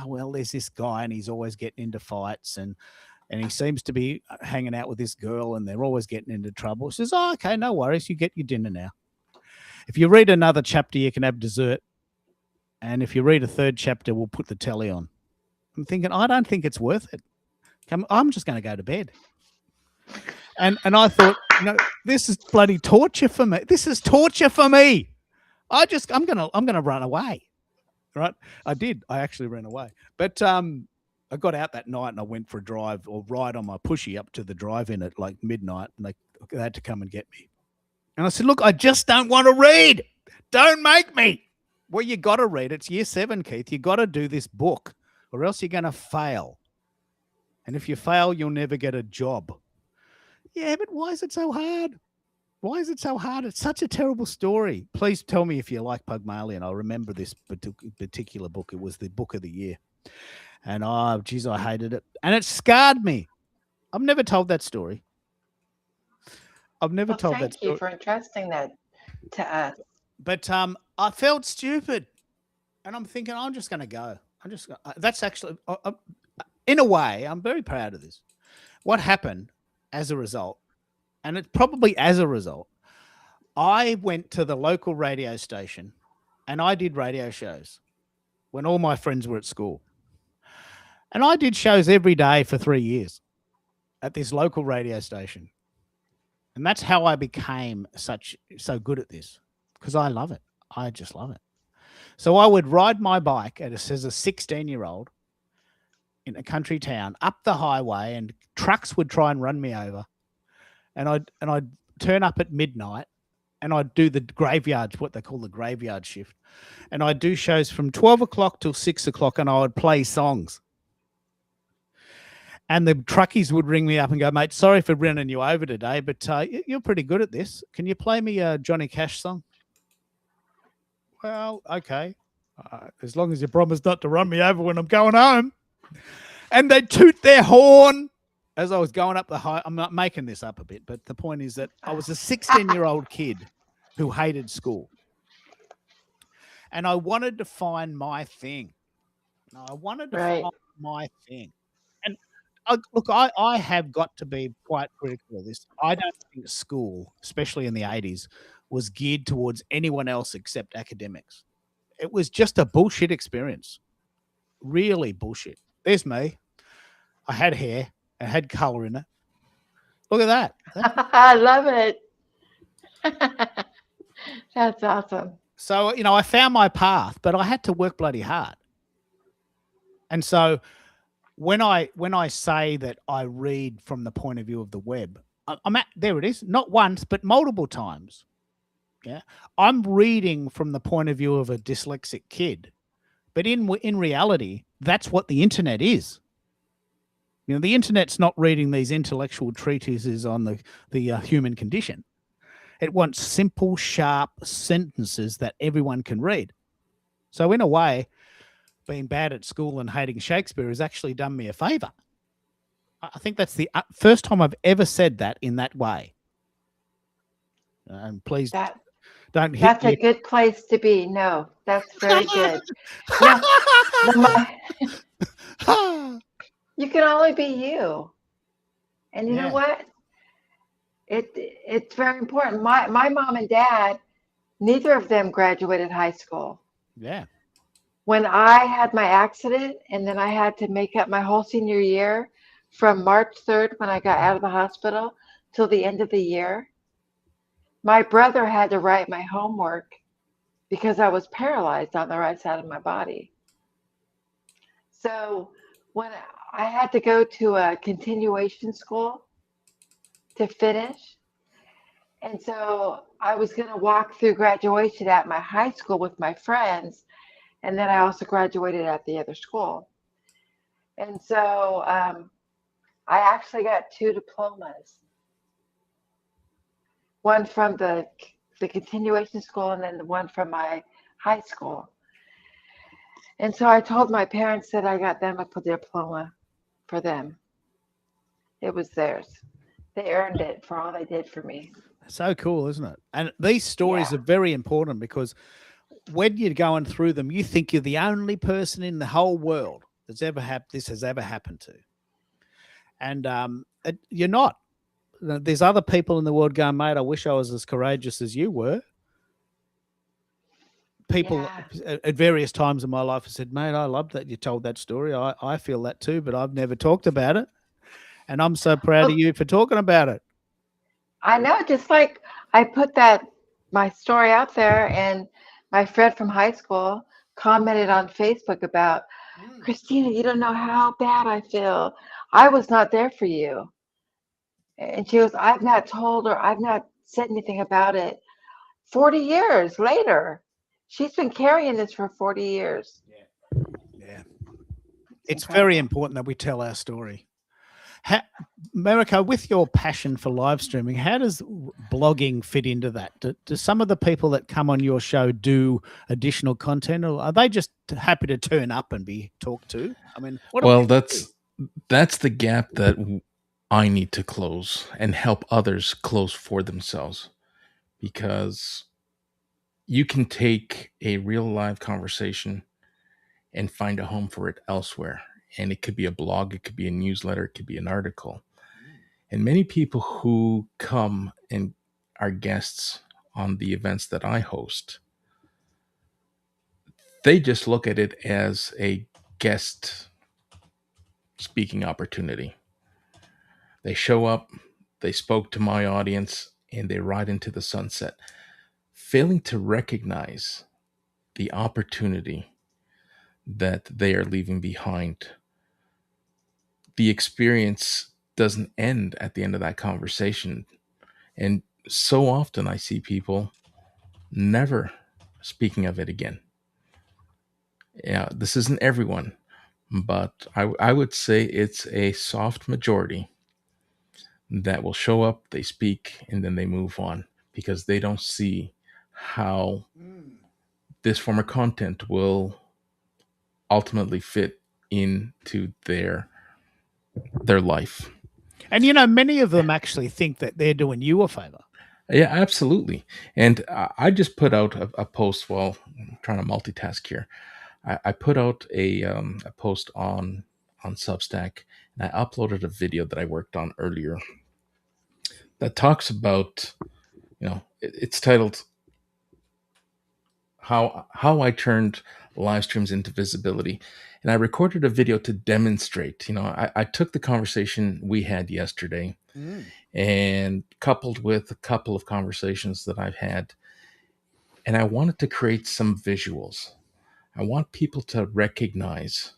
Well, there's this guy, and he's always getting into fights, and he seems to be hanging out with this girl, and they're always getting into trouble. He says, "Oh, okay, no worries. You get your dinner now. If you read another chapter, you can have dessert. And if you read a third chapter, we'll put the telly on." I'm thinking, I don't think it's worth it. I'm just going to go to bed. And I thought, this is bloody torture for me. This is torture for me. I'm going to run away. right? I did. I actually ran away. But I got out that night and I went for a drive or ride on my pushy up to the drive-in at like midnight, and they had to come and get me. And I said, look, I just don't want to read. Don't make me. Well, you got to read. It's year 7, Keith. You got to do this book or else you're going to fail. And if you fail, you'll never get a job. Yeah, but why is it so hard? Why is it so hard? It's such a terrible story. Please tell me if you like Pygmalion. I remember this particular book. It was the book of the year. And geez, I hated it. And it scarred me. I've never told that story. I've never told that story. Thank you for entrusting that to us. But I felt stupid. And I'm thinking, I'm just going to go. That's actually, in a way, I'm very proud of this. What happened as a result, and it's probably as a result, I went to the local radio station and I did radio shows when all my friends were at school. And I did shows every day for 3 years at this local radio station. And that's how I became so good at this, because I love it. I just love it. So I would ride my bike as a 16-year-old in a country town up the highway, and trucks would try and run me over. And I'd turn up at midnight and I'd do the graveyard, what they call the graveyard shift. And I'd do shows from 12 o'clock till 6 o'clock, and I would play songs. And the truckies would ring me up and go, mate, sorry for running you over today, but you're pretty good at this. Can you play me a Johnny Cash song? Well, okay. As long as you promise not to run me over when I'm going home. And they'd toot their horn as I was going up the high. I'm not making this up a bit, but the point is that I was a 16-year-old kid who hated school. And I wanted to find my thing. I wanted to find my thing. And look, I have got to be quite critical of this. I don't think school, especially in the 80s, was geared towards anyone else except academics. It was just a bullshit experience. Really bullshit. There's me. I had hair. I had color in it. Look at that. I love it. That's awesome. So, I found my path, but I had to work bloody hard. And so when I say that I read from the point of view of the web, there it is, not once, but multiple times. Yeah. I'm reading from the point of view of a dyslexic kid, but in reality, that's what the internet is. The internet's not reading these intellectual treatises on the human condition. It wants simple, sharp sentences that everyone can read. So in a way, being bad at school and hating Shakespeare has actually done me a favor. I think that's the first time I've ever said that in that way. And please don't hit That's me. a good place to be. No, that's very good. You can only be you. And you know what? It's very important. My mom and dad, neither of them graduated high school. Yeah. When I had my accident and then I had to make up my whole senior year from March 3rd when I got out of the hospital till the end of the year, my brother had to write my homework because I was paralyzed on the right side of my body. So when I had to go to a continuation school to finish, and so I was going to walk through graduation at my high school with my friends, and then I also graduated at the other school. And so I actually got 2 diplomas. One from the continuation school and then the one from my high school. And so I told my parents that I got them a diploma for them. It was theirs. They earned it for all they did for me. So cool, isn't it? And these stories are very important because when you're going through them, you think you're the only person in the whole world this has ever happened to. And you're not. There's other people in the world going, mate, I wish I was as courageous as you were. People at various times in my life have said, mate, I love that you told that story. I feel that too, but I've never talked about it. And I'm so proud of you for talking about it. I know, just like I put my story out there, and my friend from high school commented on Facebook about, Christina, you don't know how bad I feel. I was not there for you. And she goes, I've not told her, I've not said anything about it. 40 years later, she's been carrying this for 40 years. Yeah. It's very important that we tell our story. Mariko, with your passion for live streaming, how does blogging fit into that? Do some of the people that come on your show do additional content, or are they just happy to turn up and be talked to? I mean, what Well, that's the gap that I need to close and help others close for themselves, because you can take a real live conversation and find a home for it elsewhere. And it could be a blog, it could be a newsletter, it could be an article. And many people who come and are guests on the events that I host, they just look at it as a guest speaking opportunity. They show up, they spoke to my audience, and they ride into the sunset, failing to recognize the opportunity that they are leaving behind. The experience doesn't end at the end of that conversation. And so often I see people never speaking of it again. Yeah, this isn't everyone, but I would say it's a soft majority that will show up, they speak, and then they move on because they don't see how this form of content will ultimately fit into their life. And many of them actually think that they're doing you a favor. Yeah, absolutely. And I just put out a post. Well, I'm trying to multitask here. I put out a post on Substack, and I uploaded a video that I worked on earlier that talks about, it's titled how I turned live streams into visibility. And I recorded a video to demonstrate, I took the conversation we had yesterday and coupled with a couple of conversations that I've had, and I wanted to create some visuals. I want people to recognize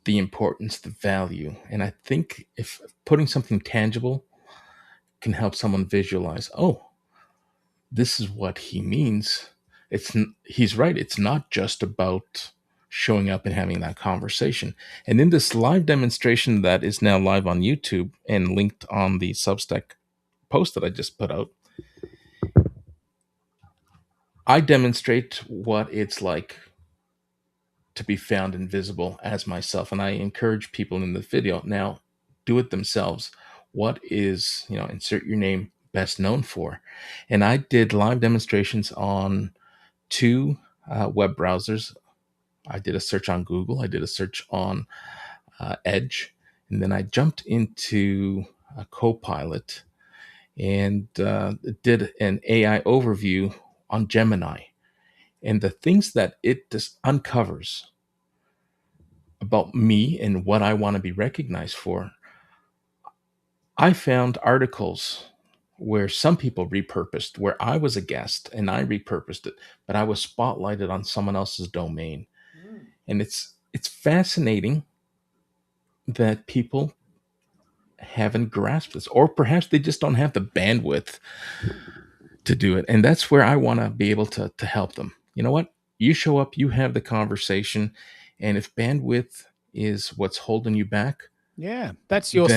the importance, the value. And I think if putting something tangible can help someone visualize, oh, this is what he means. He's right. It's not just about showing up and having that conversation. And in this live demonstration that is now live on YouTube and linked on the Substack post that I just put out, I demonstrate what it's like to be found invisible as myself. And I encourage people in the video, now do it themselves. What is, insert your name, best known for? And I did live demonstrations on two web browsers. I did a search on Google. I did a search on Edge. And then I jumped into a Copilot and did an AI overview on Gemini. And the things that it just uncovers about me and what I want to be recognized for, I found articles where some people repurposed, where I was a guest and I repurposed it, but I was spotlighted on someone else's domain. And it's fascinating that people haven't grasped this, or perhaps they just don't have the bandwidth to do it. And that's where I want to be able to help them. You know what? You show up, you have the conversation, and if bandwidth is what's holding you back, yeah, that's your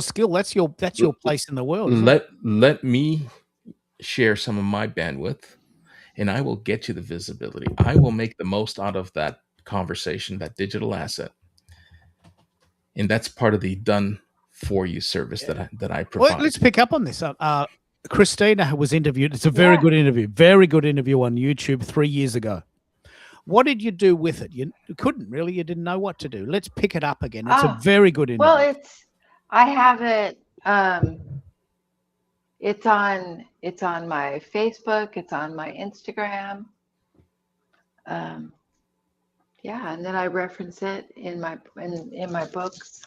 skill. That's your place in the world. Let me share some of my bandwidth, and I will get you the visibility. I will make the most out of that conversation, that digital asset. And that's part of the done for you service that I provide. Well, let's pick up on this. Christina was interviewed. It's a very good interview. Very good interview on YouTube 3 years ago. What did you do with it? You couldn't really. You didn't know what to do. Let's pick it up again. It's a very good interview. Well, I have it. It's on my Facebook. It's on my Instagram. Yeah, and then I reference it in my books.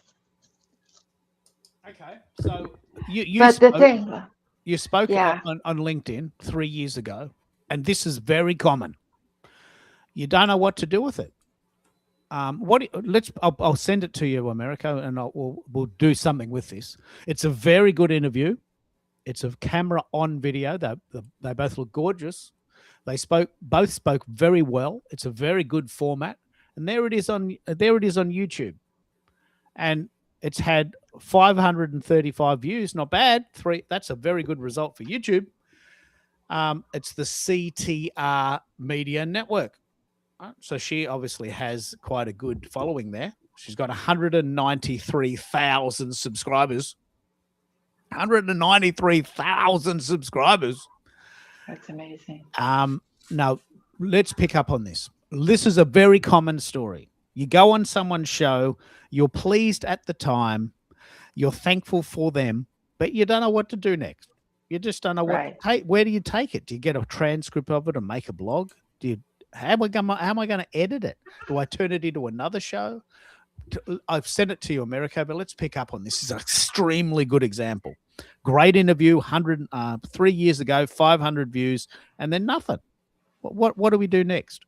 Okay, so you spoke on LinkedIn 3 years ago, and this is very common. You don't know what to do with it. I'll send it to you, Americo, and we'll do something with this. It's a very good interview. It's a camera on video. They both look gorgeous. Both spoke very well. It's a very good format, and there it is on YouTube, and it's had 535 views. Not bad. That's a very good result for YouTube. It's the CTR Media Network. So she obviously has quite a good following there. She's got 193,000 subscribers. 193,000 subscribers. That's amazing. Now, let's pick up on this. This is a very common story. You go on someone's show, you're pleased at the time, you're thankful for them, but you don't know what to do next. You just don't know what to take. Where do you take it? Do you get a transcript of it and make a blog? How am I going to edit it? Do I turn it into another show? I've sent it to you, Americo, but let's pick up on this. This is an extremely good example. Great interview, 3 years ago, 500 views, and then nothing. What do we do next?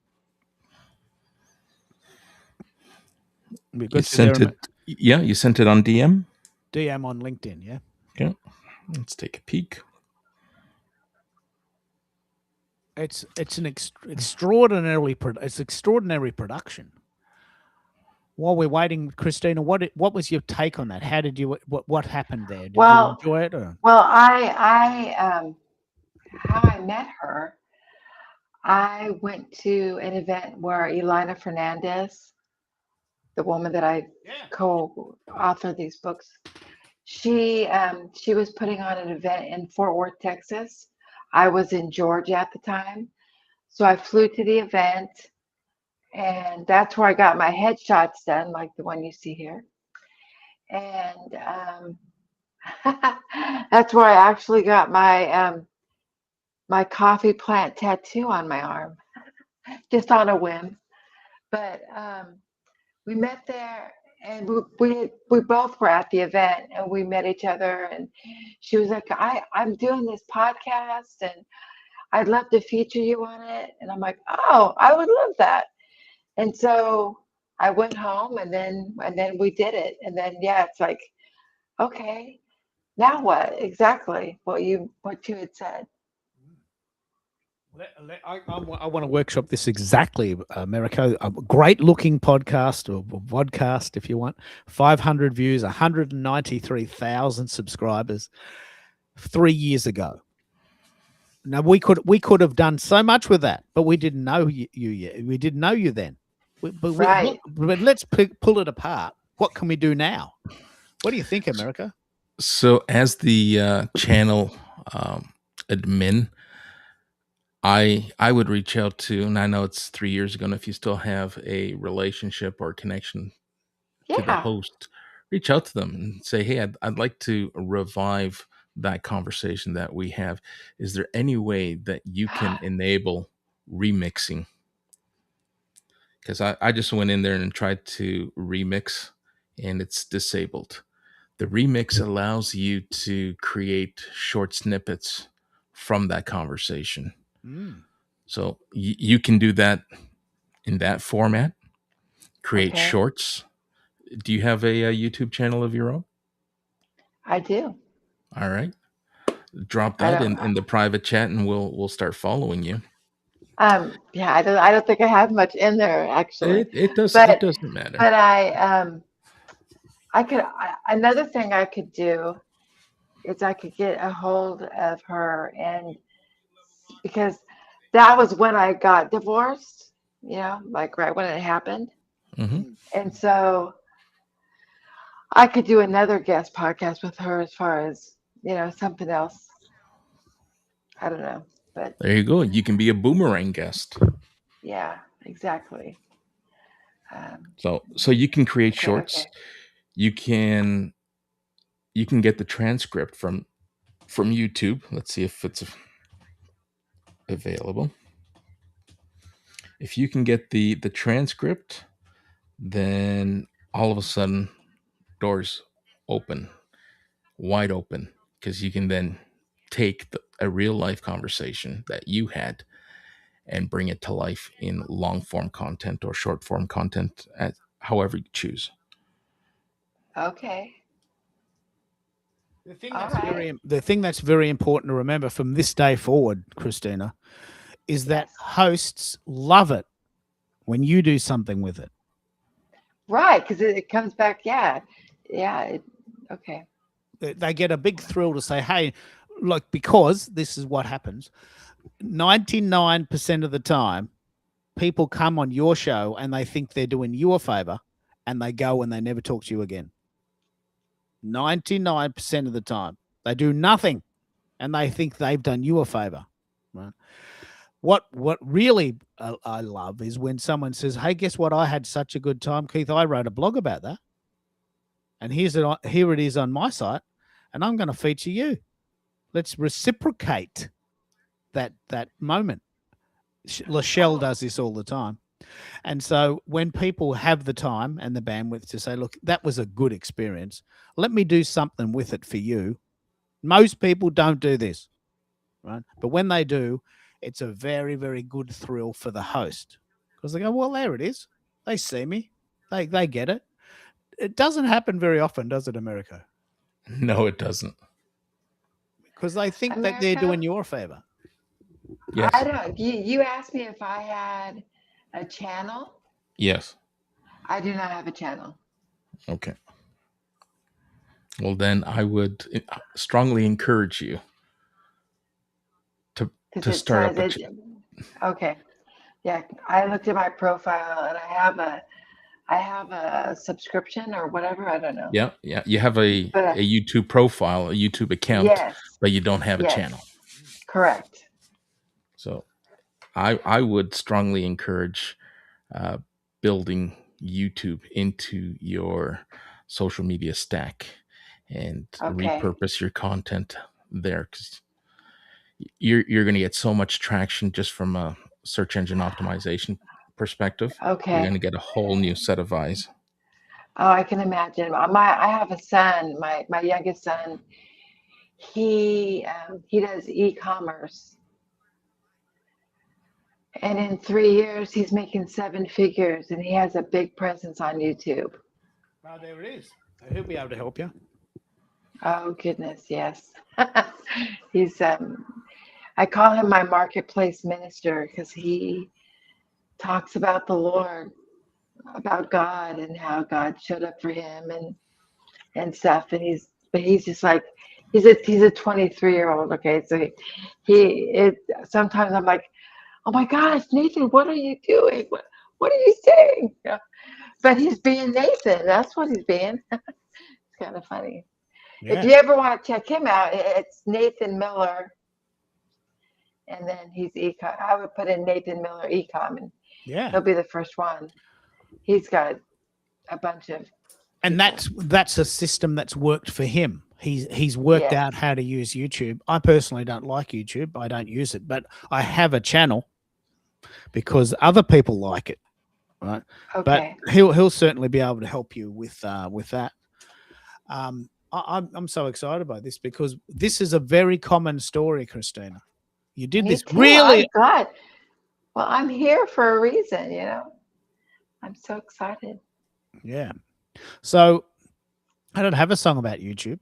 You sent it. Yeah, you sent it on DM. DM on LinkedIn. Yeah. Okay. Let's take a peek. It's an extraordinary production. While we're waiting, Christina, what was your take on that? How did you what happened there? Did you enjoy it? Or? Well, I how I met her, I went to an event where Elena Fernandez, the woman that I co-authored these books, she was putting on an event in Fort Worth, Texas. I was in Georgia at the time, so I flew to the event, and that's where I got my headshots done, like the one you see here. And that's where I actually got my my coffee plant tattoo on my arm, just on a whim. But we met there, and we both were at the event, and we met each other. And she was like, I'm doing this podcast, and I'd love to feature you on it. And I'm like, oh, I would love that. And so I went home, and then we did it. And then it's like, okay, now what? Exactly what you had said. I want to workshop this exactly, Americo. A great looking podcast or vodcast, if you want. 500 views, 193,000 subscribers 3 years ago. Now we could have done so much with that, but we didn't know you yet. We didn't know you then. But let's pull it apart. What can we do now? What do you think, Americo? So, as the channel admin, I would reach out to, and I know it's 3 years ago, and if you still have a relationship or connection to the host, reach out to them and say, hey, I'd like to revive that conversation that we have. Is there any way that you can enable remixing? Because I just went in there and tried to remix, and it's disabled. The remix allows you to create short snippets from that conversation. So you can do that in that format, create shorts. Do you have a YouTube channel of your own? I do. All right. Drop that in the private chat, and we'll start following you. I don't think I have much in there, actually. It doesn't matter. But another thing I could do is I could get a hold of her, and because that was when I got divorced, like right when it happened. Mm-hmm. And so I could do another guest podcast with her as far as, something else. I don't know, but there you go. You can be a boomerang guest. Yeah, exactly. So you can create shorts. Okay. You can get the transcript from YouTube. Let's see if it's available. If you can get the transcript, then all of a sudden doors open, wide open, because you can then take a real life conversation that you had and bring it to life in long form content or short form content, however you choose. Okay. The thing All that's right. very important to remember from this day forward, Christina, is that Yes. hosts love it when you do something with it. Right, because it comes back. Yeah. Yeah. Okay. They get a big thrill to say, hey, look, because this is what happens. 99% of the time, people come on your show and they think they're doing you a favor and they go and they never talk to you again. 99% of the time, they do nothing and they think they've done you a favor. Right? What really I love is when someone says, hey, guess what? I had such a good time, Keith. I wrote a blog about that. And here it is on my site, and I'm going to feature you. Let's reciprocate that moment. Lachelle does this all the time. And so when people have the time and the bandwidth to say, look, that was a good experience, let me do something with it for you. Most people don't do this, right? But when they do, it's a very, very good thrill for the host because they go, well, there it is. They see me. They get it. It doesn't happen very often, does it, America? No, it doesn't. Because they think that they're America, doing you a favor. Yes. I don't. You asked me if I had a channel. Yes. I do not have a channel. Okay. Well, then I would strongly encourage you to Because it start says up it. Okay. Yeah, I looked at my profile and I have a subscription or whatever. I don't know. Yeah. You have a But YouTube profile, a YouTube account, yes, but you don't have a yes, channel. correct. So I would strongly encourage building YouTube into your social media stack and Okay. repurpose your content there, because you're going to get so much traction just from a search engine optimization perspective. You're going Okay. to get a whole new set of eyes. Oh, I can imagine. I have a son, my youngest son. He does e-commerce, and in 3 years he's making 7 figures, and he has a big presence on YouTube. Oh, there it is. He'll be able to help you. Oh goodness, yes. He's I call him my marketplace minister because he talks about the Lord, about God and how God showed up for him and stuff. And he's just like he's a 23-year-old. Okay, so sometimes I'm like, oh my gosh, Nathan, what are you doing? What are you saying? Yeah. But he's being Nathan. That's what he's being. It's kind of funny. If Yeah. you ever want to check him out, it's Nathan Miller, and then he's ecom. I would put in Nathan Miller ecom, and Yeah. he'll be the first one. He's got a bunch of And people. that's a system that's worked for him. He's worked Yes. out how to use YouTube. I personally don't like YouTube. I don't use it, but I have a channel because other people like it, right? But Okay. he'll certainly be able to help you with that. I'm so excited by this because this is a very common story, Christina. You did Me this too. really. I'm glad. Well, I'm here for a reason, you know. I'm so excited. Yeah. So I don't have a song about YouTube,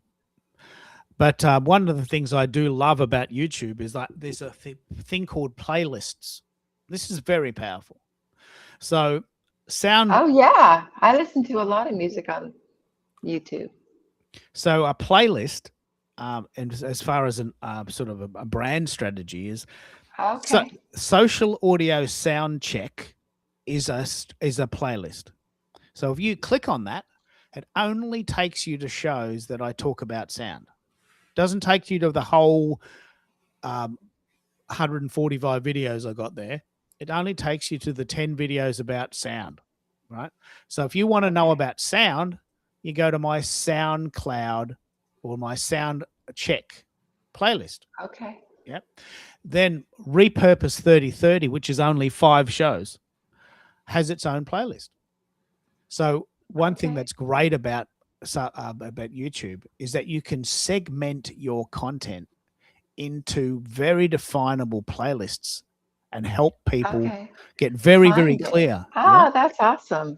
but one of the things I do love about YouTube is that there's a thing called playlists. This is very powerful. So sound. Oh yeah, I listen to a lot of music on YouTube. So a playlist, and as far as an sort of a brand strategy is, so Okay. social audio sound check is a playlist. So if you click on that, it only takes you to shows that I talk about sound. Doesn't take you to the whole 145 videos I got there. It only takes you to the 10 videos about sound, right? So if you want to know Okay. about sound, you go to my SoundCloud or my sound check playlist. Okay. Yep. Then Repurpose 3030, which is only 5 shows, has its own playlist. So one thing Okay. that's great about YouTube is that you can segment your content into very definable playlists and help people Okay. get very, very Find it. clear. Ah, that's awesome.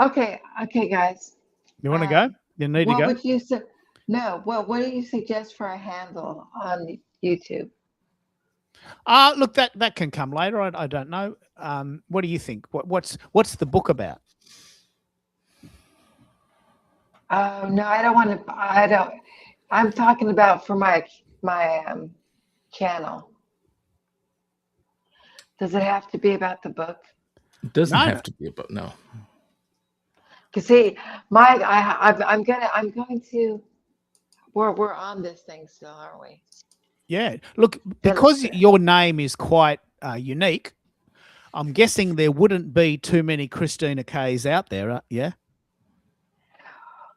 Okay. Okay, guys. You want to go? You need to What go? would you say? No. What do you suggest for a handle on YouTube? Look, that can come later. I don't know. What do you think? What's the book about? Oh no, I don't want to. I don't. I'm talking about for my channel. Does it have to be about the book? It doesn't No. have to be about no. Cause see, I'm going to. We're on this thing still, aren't we? Yeah. Look, Finish because it. your name is quite unique, I'm guessing there wouldn't be too many Christina K's out there. Yeah.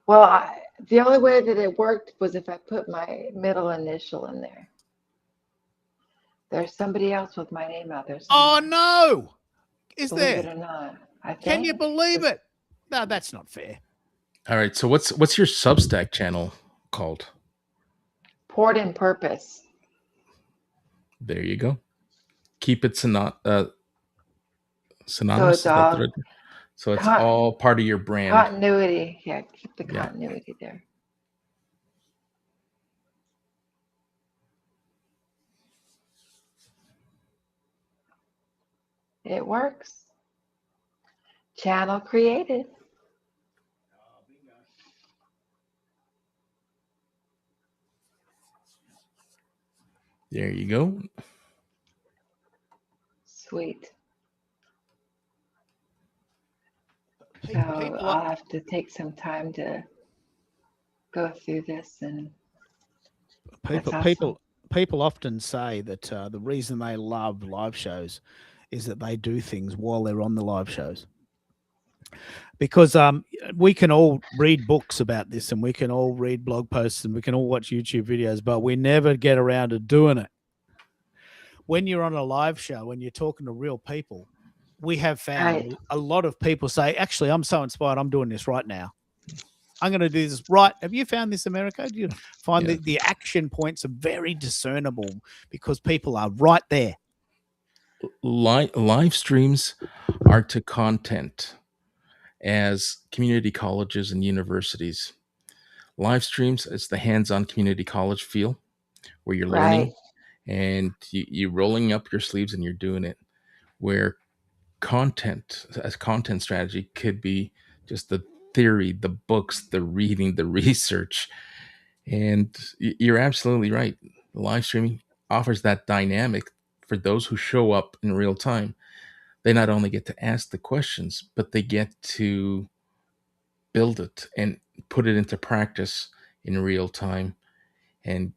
Well, the only way that it worked was if I put my middle initial in there. There's somebody else with my name out there Oh somewhere. no! Is Believe it there? or not, I Can you think. believe it? No, that's not fair. All right. So what's your Substack channel called? Port and Purpose. There you go. Keep it synonymous. So it's Is that the all right? So it's con- all part of your brand. continuity. Yeah, keep the Yeah. continuity there. It works. Channel created. There you go. Sweet. So People, I'll have to take some time to go through this, and that's awesome. people often say that the reason they love live shows is that they do things while they're on the live shows. Because we can all read books about this, and we can all read blog posts, and we can all watch YouTube videos, but we never get around to doing it. When you're on a live show and you're talking to real people, we have found Right. a lot of people say, actually, I'm so inspired, I'm doing this right now. I'm going to do this right. Have you found this, America? Do you find Yeah. that the action points are very discernible because people are right there? Live streams are to content as community colleges and universities. Live streams is the hands-on community college feel where you're learning and you're rolling up your sleeves and you're doing it. Where content as content strategy could be just the theory, the books, the reading, the research. And you're absolutely right. Live streaming offers that dynamic for those who show up in real time. They not only get to ask the questions, but they get to build it and put it into practice in real time and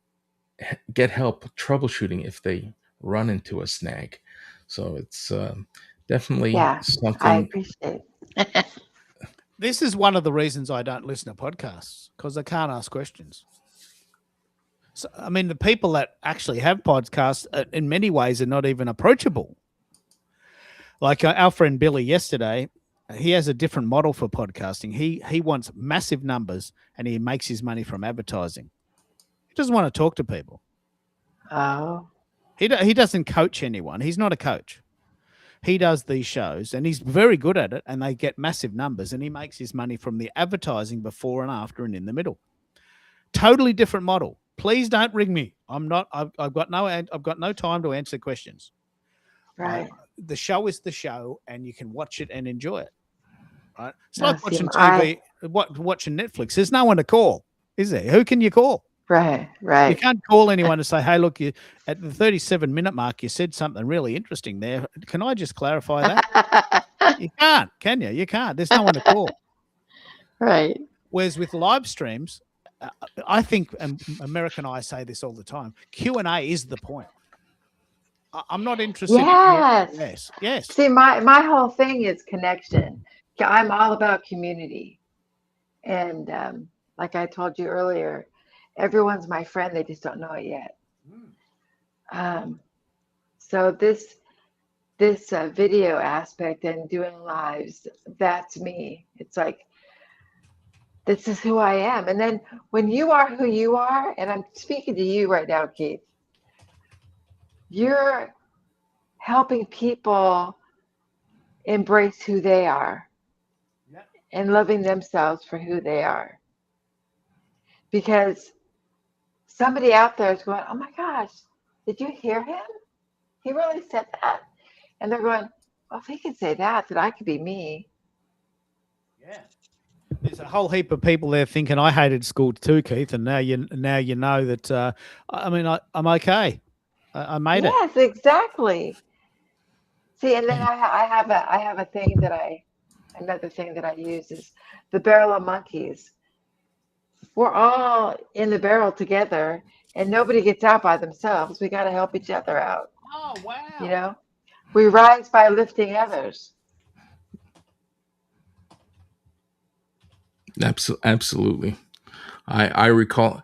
get help troubleshooting if they run into a snag. So it's definitely Yeah, I something. appreciate it. This is one of the reasons I don't listen to podcasts, because I can't ask questions. So, I mean, the people that actually have podcasts in many ways are not even approachable. Like our friend Billy yesterday, he has a different model for podcasting. He wants massive numbers and he makes his money from advertising. He doesn't want to talk to people. Oh, He doesn't coach anyone. He's not a coach. He does these shows and he's very good at it, and they get massive numbers, and he makes his money from the advertising before and after and in the middle. Totally different model. Please don't ring me. I've got no time to answer questions. right. The show is the show, and you can watch it and enjoy it. Right? It's No, like see, watching TV, watching Netflix. There's no one to call, is there? Who can you call? Right, You right. can't call anyone to say, hey, look, you at the 37-minute mark, you said something really interesting there. Can I just clarify that? You can't, can you? You can't. There's no one to call. Right. Whereas with live streams, I think, and America and I say this all the time, Q&A is the point. I'm not interested. Yes. Yes. See, my whole thing is connection. I'm all about community. And like I told you earlier, everyone's my friend. They just don't know it yet. So this video aspect and doing lives, that's me. It's like, this is who I am. And then when you are who you are, and I'm speaking to you right now, Keith, you're helping people embrace who they are Yep. and loving themselves for who they are. Because somebody out there is going, oh my gosh, did you hear him? He really said that. And they're going, well, if he could say that, then I could be me. Yeah. There's a whole heap of people there thinking I hated school too, Keith, and now you know that. I'm okay. I made it. Yes, exactly. See, and then I have a thing that another thing that I use is the barrel of monkeys. We're all in the barrel together, and nobody gets out by themselves. We got to help each other out. Oh You wow! know, we rise by lifting others. Absolutely. I recall,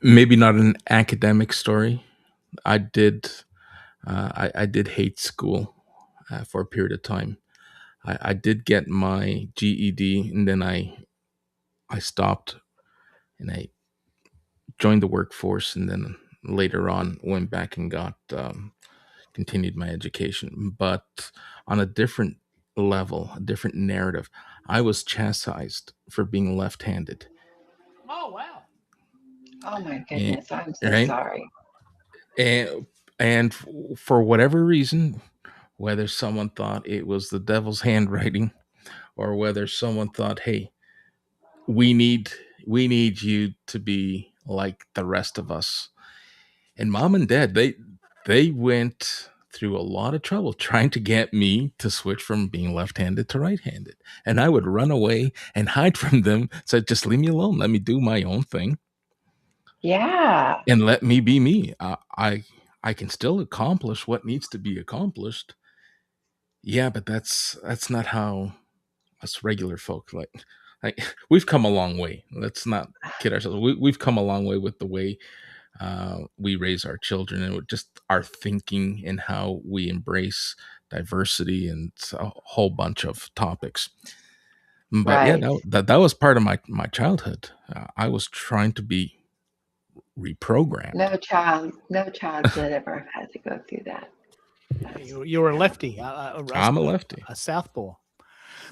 maybe not an academic story. I did I did hate school for a period of time. I did get my GED, and then I stopped, and I joined the workforce, and then later on went back and got continued my education, but on a different level, a different narrative. I was chastised for being left-handed, Oh wow! Oh my and, goodness, I'm so right, sorry. and for whatever reason, whether someone thought it was the devil's handwriting, or whether someone thought, hey, we need we need you to be like the rest of us. And mom and dad, they went through a lot of trouble trying to get me to switch from being left-handed to right-handed. And I would run away and hide from them, said, just leave me alone, let me do my own thing, Yeah, and let me be me. I can still accomplish what needs to be accomplished. Yeah, but that's not how us regular folk like we've come a long way. Let's not kid ourselves. We've come a long way with the way we raise our children, and with just our thinking and how we embrace diversity and a whole bunch of topics. But yeah, right. that was part of my childhood. I was trying to be reprogrammed. No child should ever have had to go through that. Yeah, That's you're a terrible. lefty, I'm a lefty. a southpaw.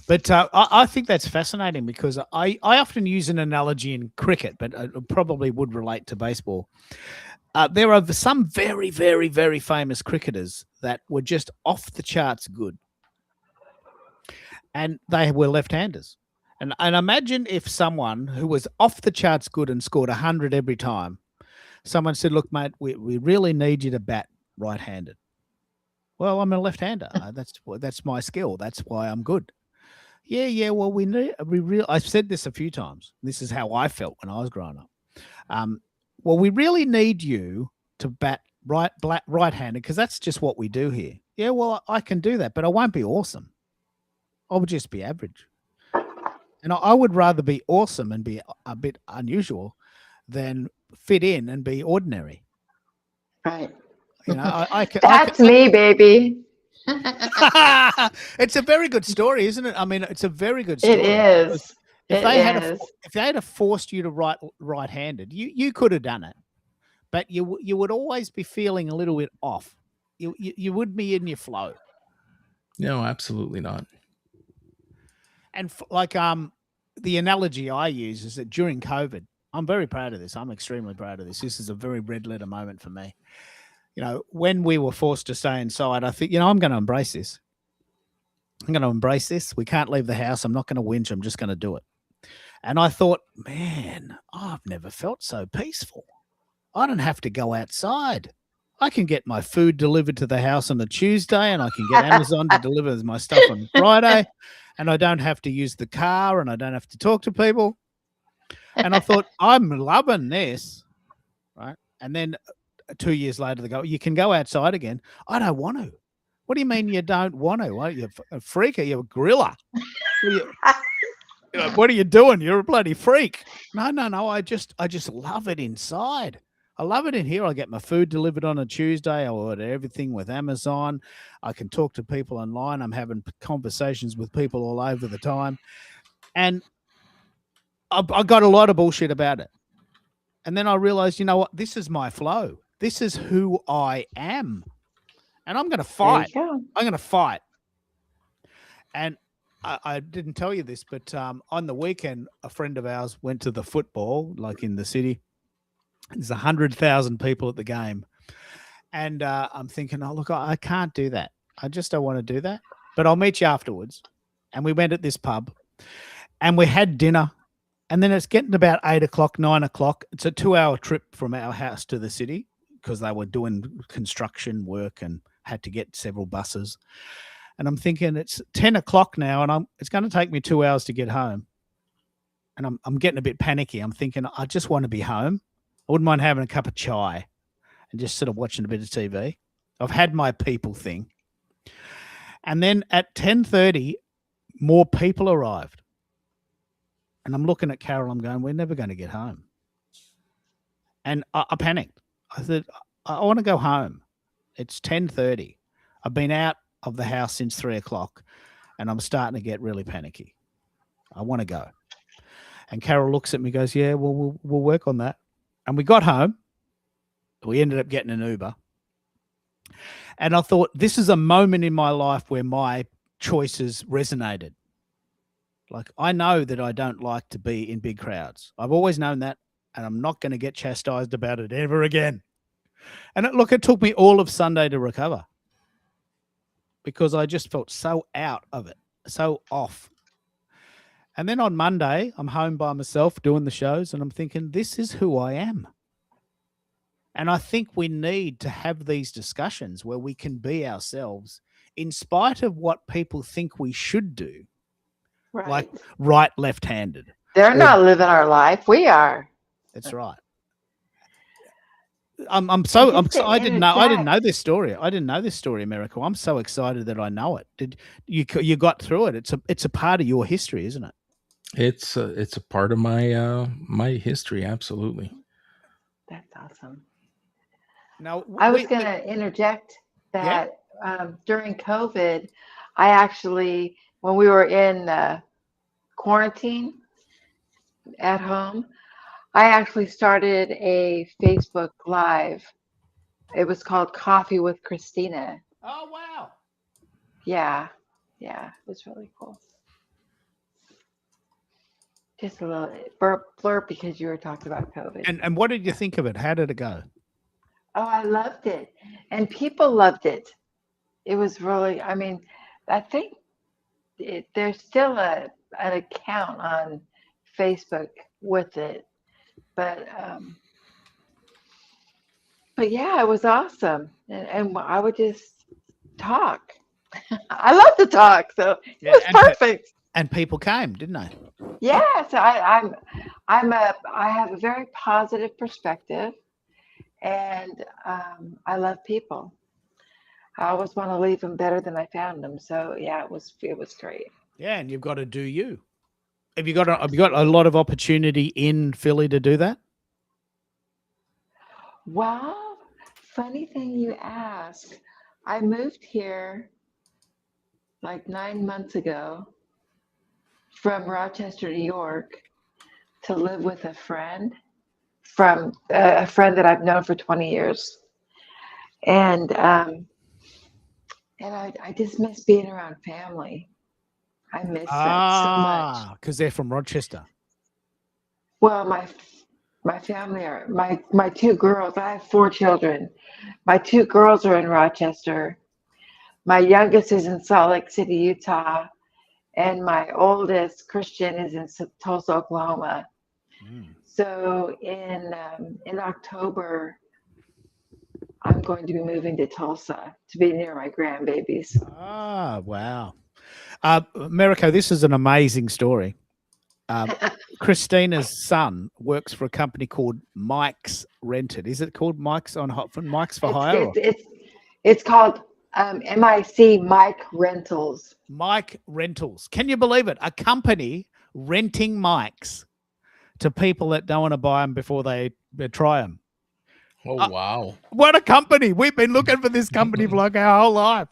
But I think that's fascinating because I often use an analogy in cricket, but it probably would relate to baseball. There are some very, very, very famous cricketers that were just off the charts good, and they were left-handers. And imagine if someone who was off the charts good and scored 100 every time, someone said, "Look, mate, we really need you to bat right-handed." Well, I'm a left-hander. That's my skill. That's why I'm good. Yeah, yeah. Well, I've said this a few times. This is how I felt when I was growing up. Um, well, we really need you to bat right-handed because that's just what we do here. Yeah, well, I can do that, but I won't be awesome. I would just be average. And I would rather be awesome and be a bit unusual than fit in and be ordinary. Right. You know, That's me, baby. It's a very good story, isn't it? I mean, it's a very good It story. is. If It they is. if they had forced you to write right-handed, you could have done it, but you would always be feeling a little bit off. You would be in your flow. No, absolutely not. And the analogy I use is that during COVID, I'm very proud of this. I'm extremely proud of this. This is a very red letter moment for me. You know, when we were forced to stay inside, I think, I'm going to embrace this. I'm going to embrace this. We can't leave the house. I'm not going to whinge. I'm just going to do it. And I thought, man, I've never felt so peaceful. I don't have to go outside. I can get my food delivered to the house on a Tuesday, and I can get Amazon to deliver my stuff on Friday, and I don't have to use the car, and I don't have to talk to people. And I thought, I'm loving this, right? And then 2 years later, they go, you can go outside again. I don't want to. What do you mean you don't want to? Are you a freak? Are you a gorilla? What are you doing? You're a bloody freak. No. I just love it inside. I love it in here. I get my food delivered on a Tuesday. I order everything with Amazon. I can talk to people online. I'm having conversations with people all over the time. And I got a lot of bullshit about it. And then I realized, you know what? This is my flow. This is who I am. and I'm going to There fight. you go. I'm going to fight. And I didn't tell you this, but on the weekend, a friend of ours went to the football, like in the city. There's 100,000 people at the game. And I'm thinking, oh, look, I can't do that. I just don't want to do that. But I'll meet you afterwards. And we went at this pub and we had dinner. And then it's getting about 8 o'clock, 9 o'clock. It's a 2-hour trip from our house to the city because they were doing construction work and had to get several buses. And I'm thinking it's 10 o'clock now and it's going to take me 2 hours to get home. And I'm getting a bit panicky. I'm thinking I just want to be home. I wouldn't mind having a cup of chai and just sort of watching a bit of TV. I've had my people thing. And then at 10:30, more people arrived. And I'm looking at Carol, I'm going, we're never going to get home. And I panicked. I said, I want to go home. It's 10:30. I've been out of the house since 3 o'clock and I'm starting to get really panicky. I want to go. And Carol looks at me and goes, yeah, well, we'll work on that. And we got home. We ended up getting an Uber. And I thought, this is a moment in my life where my choices resonated. Like, I know that I don't like to be in big crowds. I've always known that, and I'm not going to get chastised about it ever again. And it took me all of Sunday to recover because I just felt so out of it, so off. And then on Monday, I'm home by myself doing the shows, and I'm thinking, this is who I am. And I think we need to have these discussions where we can be ourselves in spite of what people think we should do. Right. Like right, left-handed. They're not living our life. We are. That's right. I didn't know this story. I didn't know this story, America. I'm so excited that I know it. Did you got through it? It's a part of your history, isn't it? It's a part of my my history. Absolutely. That's awesome. Now I was going to interject that during COVID, I actually, when we were in quarantine at home, I actually started a Facebook Live. It was called Coffee with Christina. Oh, wow. Yeah. Yeah. It was really cool. Just a little blurb because you were talking about COVID. And what did you think of it? How did it go? Oh, I loved it. And people loved it. It was really, I mean, I think there's still an account on Facebook with it. But yeah, it was awesome. And I would just talk. I love to talk, so it was perfect. And people came, didn't they? Yeah, so I have a very positive perspective, and I love people. I always want to leave them better than I found them. So yeah, it was great. Yeah, and you've got to do you. Have you got a lot of opportunity in Philly to do that? Well, funny thing you ask. I moved here like 9 months ago from Rochester, New York, to live with a friend that I've known for 20 years. And I just miss being around family. I miss that so much. Because they're from Rochester. Well, my family are my two girls. I have 4 children. My 2 girls are in Rochester. My youngest is in Salt Lake City, Utah, and my oldest, Christian, is in Tulsa, Oklahoma. So in October, I'm going to be moving to Tulsa to be near my grandbabies. Ah, wow. Americo, this is an amazing story. Christina's son works for a company called Mike's Rented. Is it called Mike's on Hotford? Mike's for Hire? It's called MIC, Mike Rentals. Mike Rentals. Can you believe it? A company renting mics to people that don't want to buy them before they try them. Oh, wow. What a company. We've been looking for this company for like our whole life.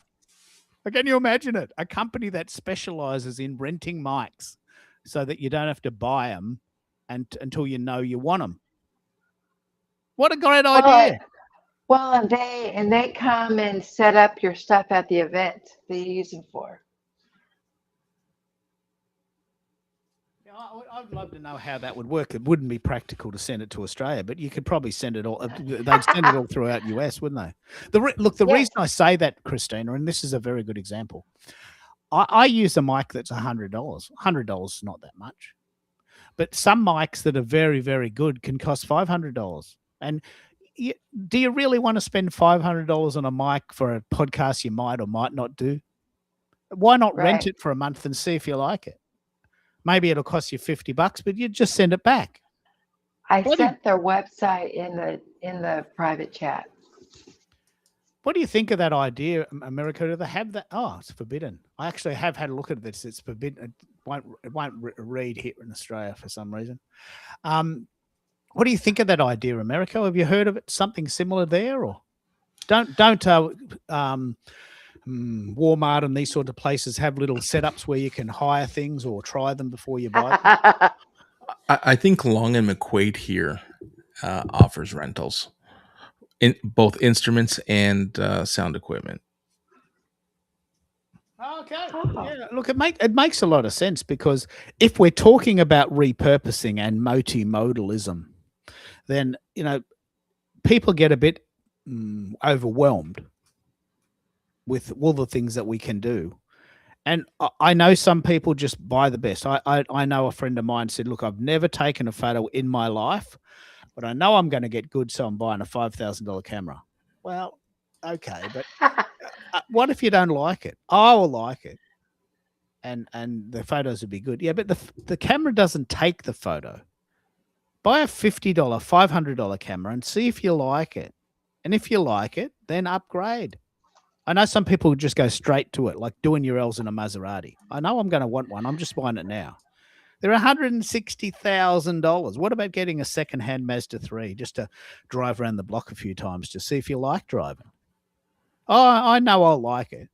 Can you imagine it? A company that specializes in renting mics so that you don't have to buy them until you know you want them. What a great idea. Well, and they come and set up your stuff at the event that you use them for. Yeah, I'd love to know how that would work. It wouldn't be practical to send it to Australia, but you could probably send it all. They'd send it all throughout US, wouldn't they? Look, the Yes. reason I say that, Christina, and this is a very good example. I use a mic that's $100. $100 is not that much, but some mics that are very, very good can cost $500. And do you really want to spend $500 on a mic for a podcast you might or might not do? Why not rent Right. it for a month and see if you like it? Maybe it'll cost you $50, but you just send it back. I What do you- sent their website in the private chat. What do you think of that idea, America? Do they have that? Oh, it's forbidden. I actually have had a look at this. It's forbidden. It won't read here in Australia for some reason. What do you think of that idea, America? Have you heard of it? Something similar there, or don't Walmart and these sort of places have little setups where you can hire things or try them before you buy them? I think Long and McQuaid here offers rentals in both instruments and sound equipment. Okay. Oh. Yeah. Look, it makes a lot of sense, because if we're talking about repurposing and multimodalism, then people get a bit overwhelmed with all the things that we can do. And I know some people just buy the best. I know a friend of mine said, look, I've never taken a photo in my life, but I know I'm going to get good, so I'm buying a $5,000 camera. Well, okay, but what if you don't like it? I will like it, and the photos would be good. Yeah, but the camera doesn't take the photo. Buy a $50, $500 camera and see if you like it. And if you like it, then upgrade. I know some people just go straight to it, like doing your L's in a Maserati. I know I'm going to want one. I'm just buying it now. They're $160,000. What about getting a secondhand Mazda 3 just to drive around the block a few times to see if you like driving? Oh, I know I'll like it.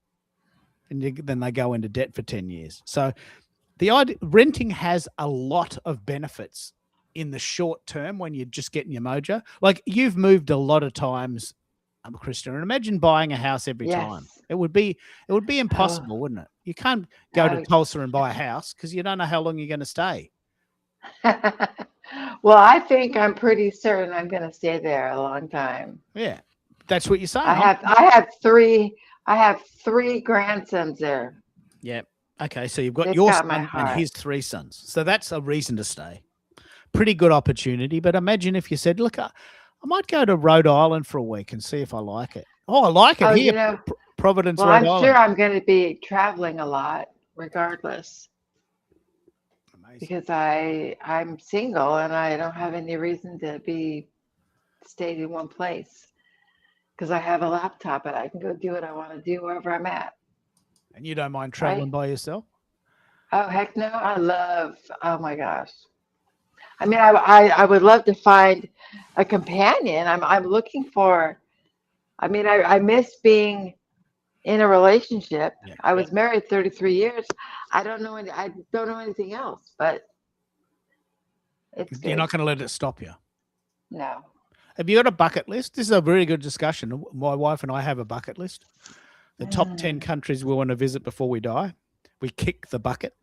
And then they go into debt for 10 years. So the idea, renting has a lot of benefits in the short term when you're just getting your mojo. Like, you've moved a lot of times, Krista, and imagine buying a house every time. Yes. It would be impossible, wouldn't it? You can't go to Tulsa and buy a house because you don't know how long you're going to stay. Well, I think I'm pretty certain I'm going to stay there a long time. Yeah, that's what you're saying. I have three grandsons there. Yeah. Okay, so you've got They've your got my son and heart. his 3 sons. So that's a reason to stay. Pretty good opportunity. But imagine if you said, look, I might go to Rhode Island for a week and see if I like it. Oh, I like it Oh, here. Providence, well, Rhode I'm Island. sure I'm going to be traveling a lot regardless, Amazing. because I'm single and I don't have any reason to be stayed in one place, because I have a laptop and I can go do what I want to do wherever I'm at. And you don't mind traveling by yourself? Oh, heck no. Oh my gosh. I mean, I would love to find a companion. I'm looking for, I miss being in a relationship. Yeah. I was married 33 years. I don't know anything else, but it's You're good. not going to let it stop you. No. Have you got a bucket list? This is a very good discussion. My wife and I have a bucket list. The top 10 countries we want to visit before we die. We kick the bucket.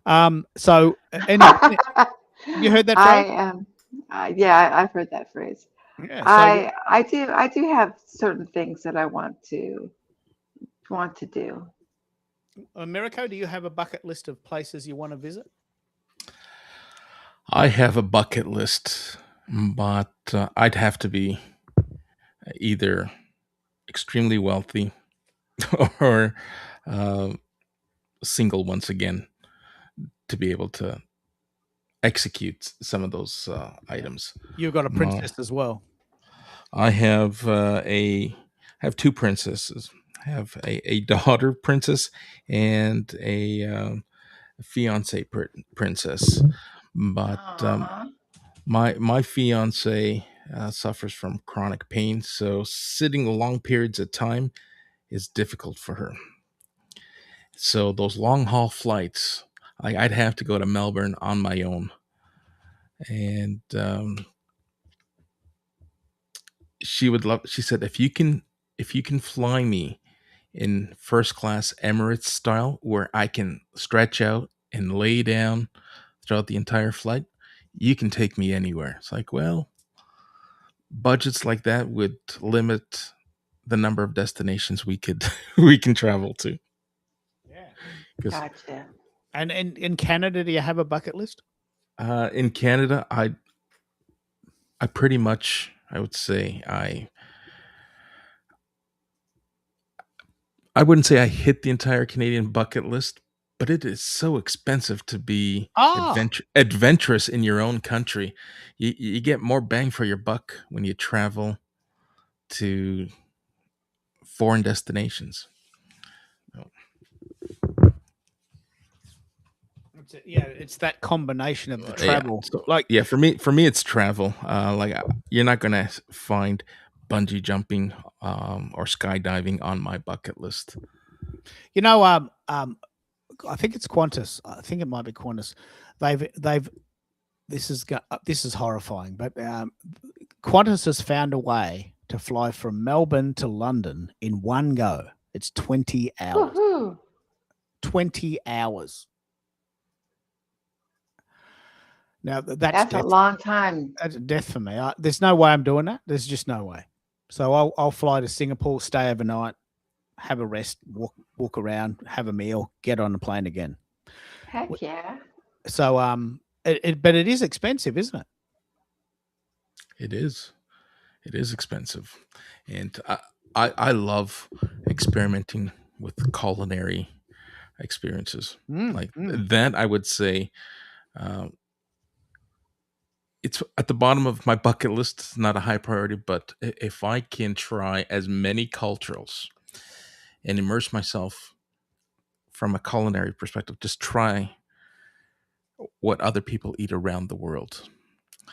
So, anyway, you heard that phrase? Yeah, I've heard that phrase. Yeah. So, I do have certain things that I want to do. Americo, do you have a bucket list of places you want to visit? I have a bucket list, but I'd have to be either extremely wealthy or single once again to be able to execute some of those items. You've got a princess as well. I have have 2 princesses. I have a daughter princess and a fiance princess. But Aw. my fiance suffers from chronic pain, so sitting long periods of time is difficult for her. So those long haul flights, I'd have to go to Melbourne on my own, and she would love. She said, if you can fly me in first class Emirates style, where I can stretch out and lay down throughout the entire flight, you can take me anywhere. It's like, well, budgets like that would limit the number of destinations we could we can travel to. Yeah. Because Gotcha. And in Canada, do you have a bucket list? in Canada, I pretty much, I would say, I wouldn't say I hit the entire Canadian bucket list, but it is so expensive to be Ah, adventurous in your own country. You get more bang for your buck when you travel to foreign destinations. it's that combination of the Yeah. travel. So Like, yeah, for me, it's travel. You're not gonna find bungee jumping or skydiving on my bucket list. you know, I think it's Qantas. I think it might be Qantas. They've this is horrifying, but Qantas has found a way to fly from Melbourne to London in one go. It's 20 hours. Woohoo! 20 hours. Now that's That's a death. long time. That's death for me. There's no way I'm doing that. There's just no way. So I'll fly to Singapore, stay overnight, have a rest, walk around, have a meal, get on the plane again. Heck yeah. So but it is expensive, isn't it? It is. It is expensive, and I love experimenting with culinary experiences like that. I would say it's at the bottom of my bucket list. It's not a high priority, but if I can try as many cultures and immerse myself from a culinary perspective, just try what other people eat around the world.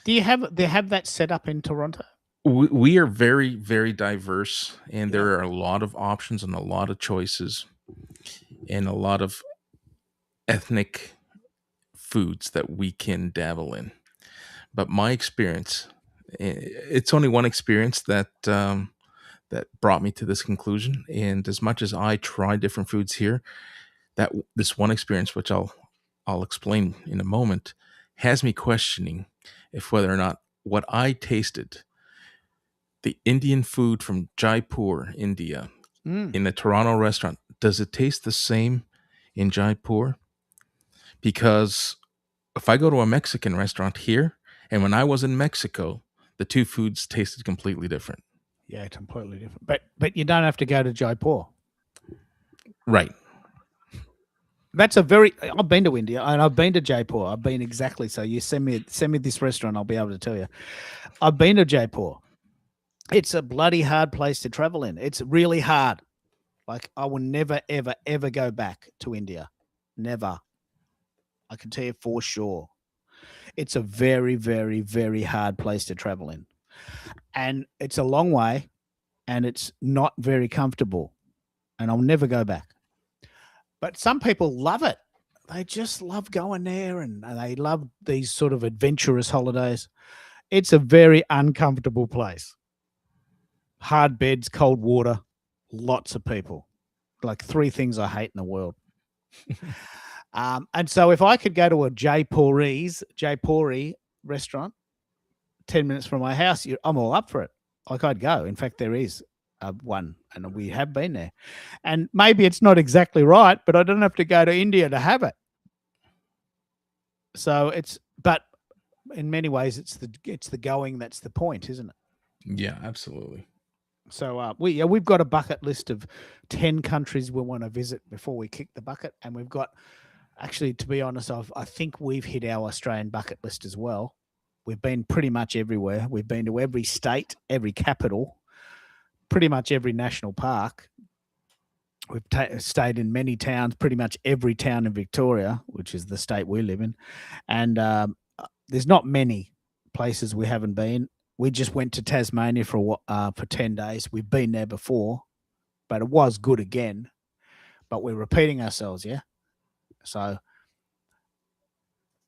Do they have that set up in Toronto? We are very, very diverse, and Yeah. there are a lot of options and a lot of choices and a lot of ethnic foods that we can dabble in. But my experience, it's only one experience that brought me to this conclusion. And as much as I try different foods here, that this one experience, which I'll explain in a moment, has me questioning if whether or not what I tasted, the Indian food from Jaipur, India, in a Toronto restaurant, does it taste the same in Jaipur? Because if I go to a Mexican restaurant here, and when I was in Mexico, the two foods tasted completely different. Yeah, completely different. But you don't have to go to Jaipur. Right. That's a very. I've been to India and I've been to Jaipur. I've been exactly so. You send me this restaurant, I'll be able to tell you. I've been to Jaipur. It's a bloody hard place to travel in. It's really hard. Like I will never, ever, ever go back to India. Never. I can tell you for sure. It's a very, very, very hard place to travel in. And it's a long way and it's not very comfortable. And I'll never go back. But some people love it. They just love going there and they love these sort of adventurous holidays. It's a very uncomfortable place. Hard beds, cold water, lots of people. Like 3 things I hate in the world. And so if I could go to a Jaipuri restaurant 10 minutes from my house, I'm all up for it. Like I'd go. In fact, there is one, and we have been there. And maybe it's not exactly right, but I don't have to go to India to have it. So but in many ways, it's the going that's the point, isn't it? Yeah, absolutely. So we've got a bucket list of 10 countries we want to visit before we kick the bucket, and we've got actually, to be honest, I think we've hit our Australian bucket list as well. We've been pretty much everywhere. We've been to every state, every capital, pretty much every national park. We've stayed in many towns, pretty much every town in Victoria, which is the state we live in, and there's not many places we haven't been. We just went to Tasmania for 10 days. We've been there before, but it was good again. But we're repeating ourselves, yeah? So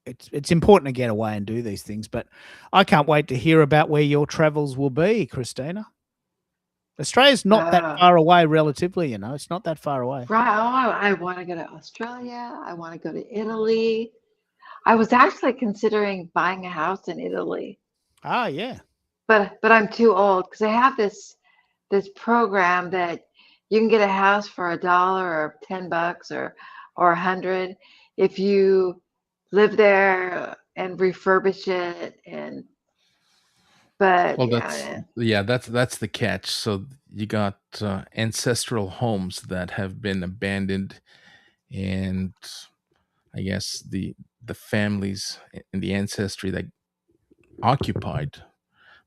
it's important to get away and do these things. But I can't wait to hear about where your travels will be, Christina. Australia's not that Oh, far away relatively, you know. It's not that far away. right. Oh, I want to go to Australia. I want to go to Italy. I was actually considering buying a house in Italy, Ah, yeah. but I'm too old because they have this program that you can get a house for $1 or $10 or 100 if you live there and refurbish it. And but Well, yeah, that's the catch. So you got ancestral homes that have been abandoned, and I guess the families in the ancestry that occupied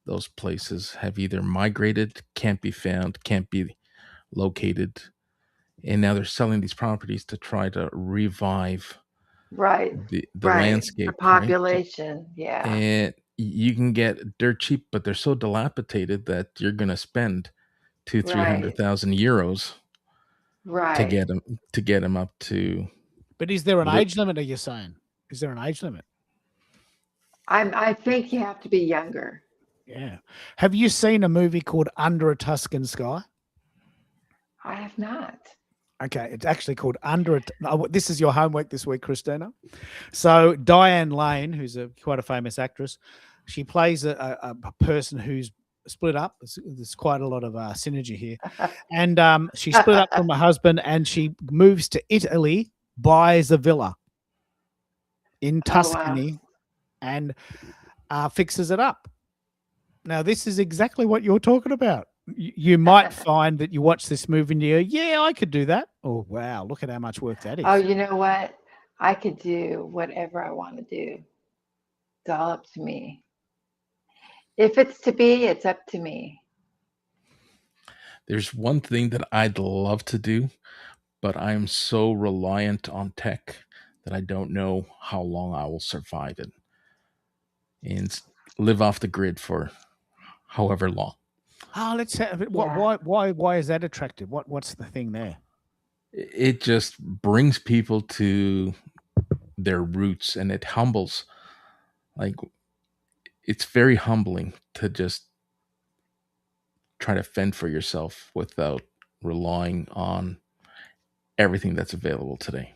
those places have either migrated, can't be found, can't be located, and now they're selling these properties to try to revive right, the right. The landscape, right? population, yeah, And you can get dirt cheap, but they're so dilapidated that you're going to spend two, three hundred right, thousand euros right. to get them up to. But is there an Li- age limit, are you saying? Is there an age limit? I think you have to be younger. Yeah. Have you seen a movie called Under a Tuscan Sky? I have not. Okay, it's actually called This is your homework this week, Christina. So Diane Lane, who's quite a famous actress, she plays a person who's split up. There's quite a lot of synergy here, and she split up from her husband, and she moves to Italy, buys a villa in Oh wow. Tuscany, and fixes it up. Now, this is exactly what you're talking about. You might find that you watch this movie and you go, yeah, I could do that. Oh, wow, look at how much work that Oh, is. you know what? I could do whatever I want to do. It's all up to me. If it's to be, it's up to me. There's one thing that I'd love to do, but I'm so reliant on tech that I don't know how long I will survive it and live off the grid for however long. Oh, let's have it. Yeah. Why is that attractive? What's the thing there? It just brings people to their roots, and it humbles. Like, it's very humbling to just try to fend for yourself without relying on everything that's available today.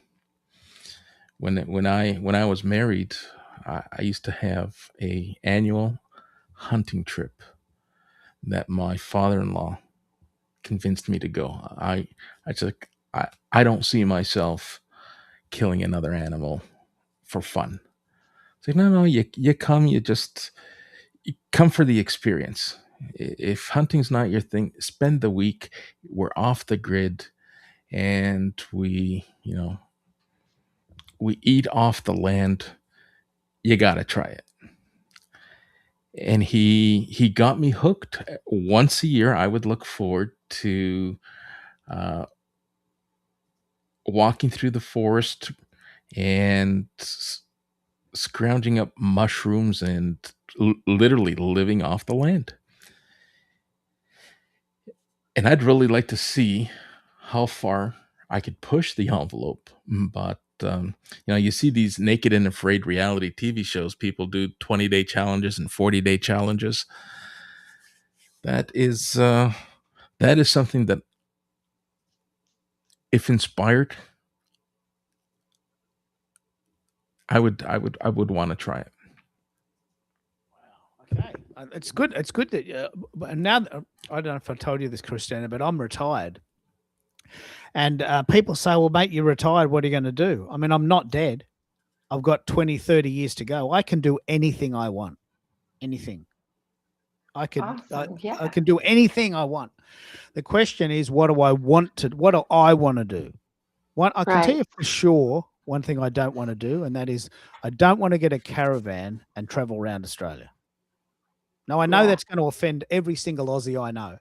When I was married, I used to have a annual hunting trip that my father-in-law convinced me to go. I just I don't see myself killing another animal for fun. It's like, no, you come, you come for the experience. If hunting's not your thing, spend the week. We're off the grid, and we eat off the land. You got to try it. And he got me hooked. Once a year, I would look forward to uh, walking through the forest and scrounging up mushrooms and literally living off the land. And I'd really like to see how far I could push the envelope. But you see these naked and afraid reality TV shows. People do 20-day challenges and 40-day challenges. That is something that, if inspired, I would want to try it. Okay, it's good. It's good that. And now I don't know if I told you this, Christina, but I'm retired, and people say, "Well, mate, you're retired. What are you going to do?" I mean, I'm not dead. I've got 20, 30 years to go. I can do anything I want. Anything. I Awesome. I Yeah. can do anything I want. The question is, what do I want to do? One, I can tell Right. you for sure one thing I don't want to do, and that is I don't want to get a caravan and travel around Australia. Now, I know Yeah. that's going to offend every single Aussie I know,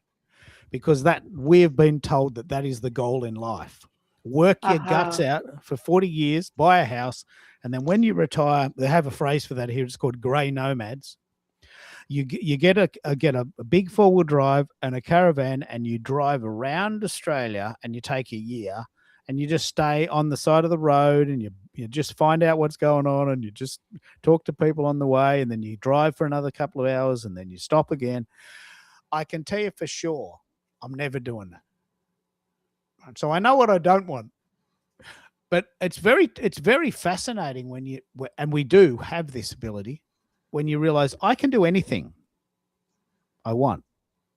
because that we've been told that is the goal in life. Work your guts Uh-huh. out for 40 years, buy a house, and then when you retire, they have a phrase for that here. It's called grey nomads. You get a big four-wheel drive and a caravan, and you drive around Australia, and you take a year, and you just stay on the side of the road, and you just find out what's going on, and you just talk to people on the way, and then you drive for another couple of hours, and then you stop again. I can tell you for sure I'm never doing that. Right, so I know what I don't want. But it's very fascinating and we do have this ability when you realize I can do anything I want.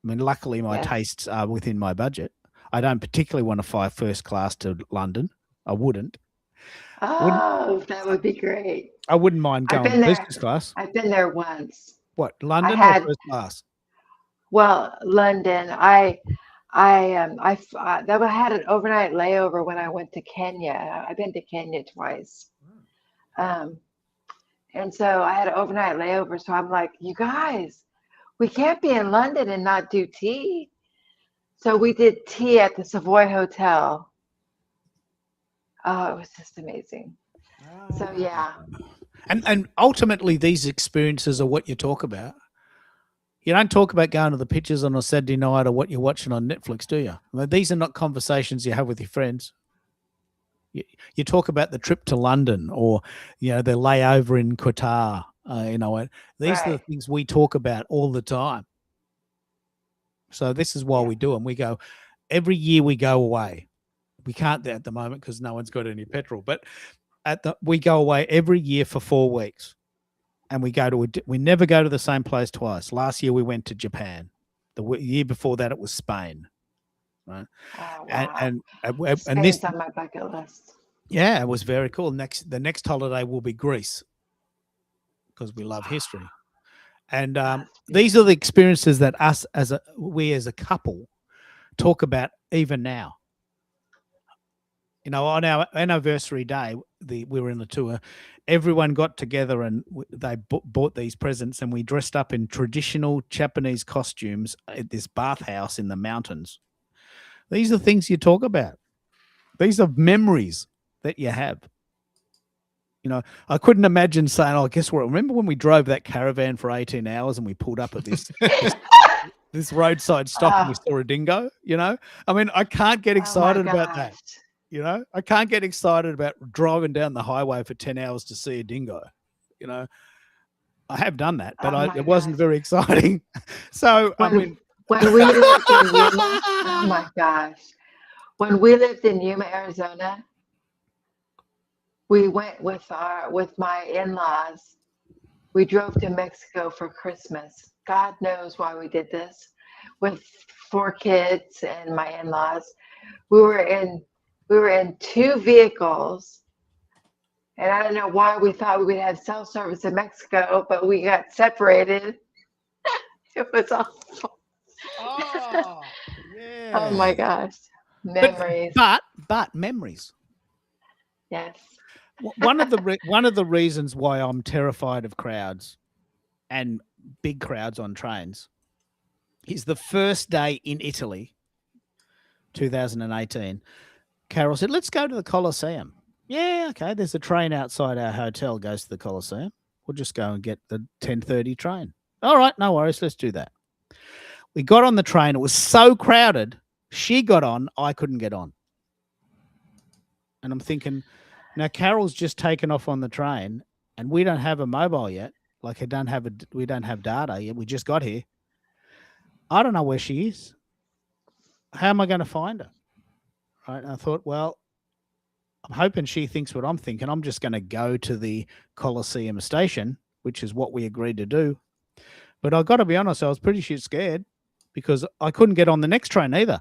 I mean, luckily my tastes are within my budget. I don't particularly want to fly first class to London. I wouldn't. Oh, that would be great. I wouldn't mind I've going been there. business class. I've been there once. What, I London or had, first class? well, London. I had an overnight layover when I went to Kenya. I've been to Kenya twice. And so I had an overnight layover. So I'm like, you guys, we can't be in London and not do tea. So we did tea at the Savoy Hotel. Oh, it was just amazing. So yeah. And ultimately these experiences are what you talk about. You don't talk about going to the pictures on a Saturday night or what you're watching on Netflix, do you? I mean, these are not conversations you have with your friends. You talk about the trip to London or, the layover in Qatar. These are the things we talk about all the time. So this is why we do them. We go, every year we go away. We can't at the moment because no one's got any petrol, but we go away every year for 4 weeks. And we never go to the same place twice. Last year we went to Japan. The year before that it was Spain, right? Oh, wow. And Spain's on my bucket list. Yeah, it was very cool. The next holiday will be Greece because we love history. And these are the experiences that we as a couple talk about even now. On our anniversary day, we were in the tour. Everyone got together and they bought these presents, and we dressed up in traditional Japanese costumes at this bathhouse in the mountains. These are things you talk about. These are memories that you have. I couldn't imagine saying, "Oh, guess what? Remember when we drove that caravan for 18 hours and we pulled up at this roadside stop and we saw a dingo?" I mean, I can't get excited about that. I can't get excited about driving down the highway for 10 hours to see a dingo. I have done that, but it wasn't very exciting. So, when we lived in Yuma, oh my gosh. When we lived in Yuma, Arizona, we went with my in-laws. We drove to Mexico for Christmas. God knows why we did this. With 4 kids and my in-laws. We were in 2 vehicles, and I don't know why we thought we would have cell service in Mexico, but we got separated. It was awful. Oh, yeah. Oh my gosh, memories. But memories. Yes. One of the reasons why I'm terrified of crowds and big crowds on trains is the first day in Italy, 2018. Carol said, "Let's go to the Colosseum." Yeah, okay. There's a train outside our hotel goes to the Colosseum. We'll just go and get the 10:30 train. All right, no worries. Let's do that. We got on the train. It was so crowded. She got on. I couldn't get on. And I'm thinking, now Carol's just taken off on the train, and we don't have a mobile yet. Like we don't have data yet. We just got here. I don't know where she is. How am I going to find her? Right. And I thought, well, I'm hoping she thinks what I'm thinking. I'm just going to go to the Colosseum station, which is what we agreed to do. But I got to be honest, I was pretty shit scared because I couldn't get on the next train either.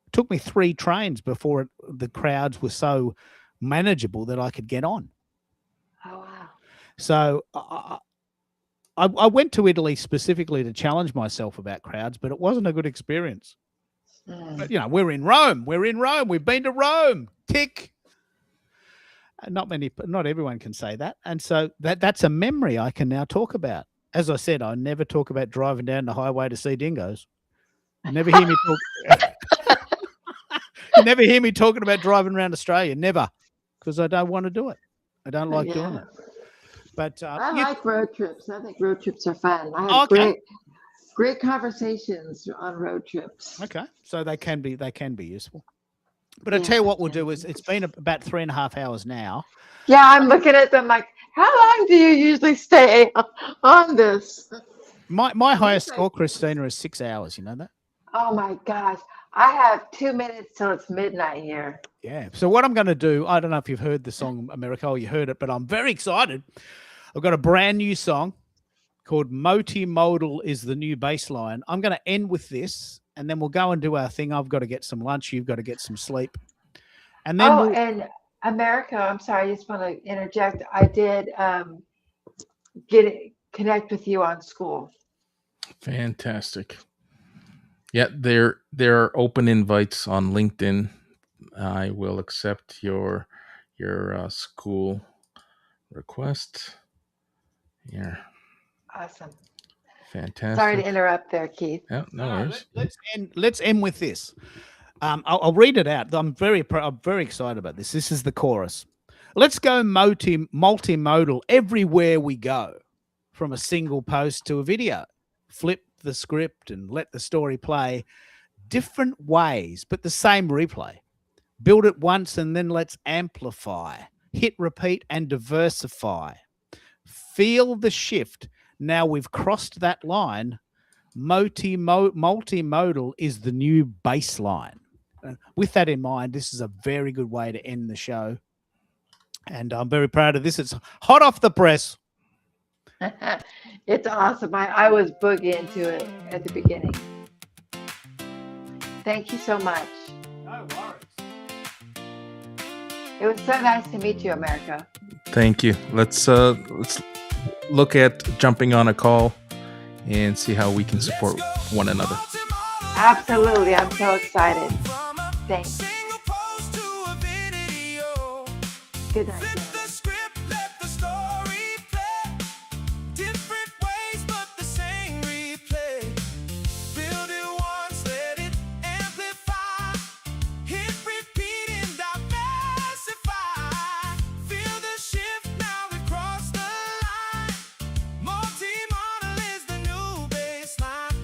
It took me 3 trains before the crowds were so manageable that I could get on. Oh, wow. So I went to Italy specifically to challenge myself about crowds, but it wasn't a good experience. But, we're in Rome. We've been to Rome. Tick. Not everyone can say that. And so that's a memory I can now talk about. As I said, I never talk about driving down the highway to see dingoes. You never hear me talk. You never hear me talking about driving around Australia. Never. Because I don't want to do it. I don't like doing it. But I like road trips. I think road trips are fun. I have great conversations on road trips. Okay, so they can be useful. But I tell you what we'll do is it's been about 3.5 hours now. Yeah, I'm looking at them like, how long do you usually stay on this? My highest score, Christina, is 6 hours. You know that? Oh my gosh. I have 2 minutes till it's midnight here. Yeah. So what I'm going to do, I don't know if you've heard the song America or you heard it, but I'm very excited. I've got a brand new song called Multimodal is the New Baseline. I'm going to end with this and then we'll go and do our thing. I've got to get some lunch. You've got to get some sleep. And then Oh, we'll, and America, I'm sorry, I just want to interject. I did connect with you on school. Fantastic. Yeah, there are open invites on LinkedIn. I will accept your school request. Yeah, Awesome. fantastic. Sorry to interrupt there, Keith. Yeah, no worries. let's end with this. I'll read it out. I'm very excited about this. This is the chorus. Let's go multimodal everywhere we go, from a single post to a video. Flip the script and let the story play different ways, but the same replay. Build it once and then let's amplify. Hit repeat and diversify. Feel the shift. Now we've crossed that line. Multimodal is the new baseline. With that in mind, this is a very good way to end the show. And I'm very proud of this. It's hot off the press. It's awesome. I was boogie into it at the beginning. Thank you so much. No worries. It was so nice to meet you, America. Thank you. Let's look at jumping on a call and see how we can support one another. Absolutely. I'm so excited. Thanks. Good night. Flip the script, let the story play. Different ways, but the same replay. Build it once, let it amplify. Hit repeat and diversify. Feel the shift, now we cross the line. Multi-model is the new baseline.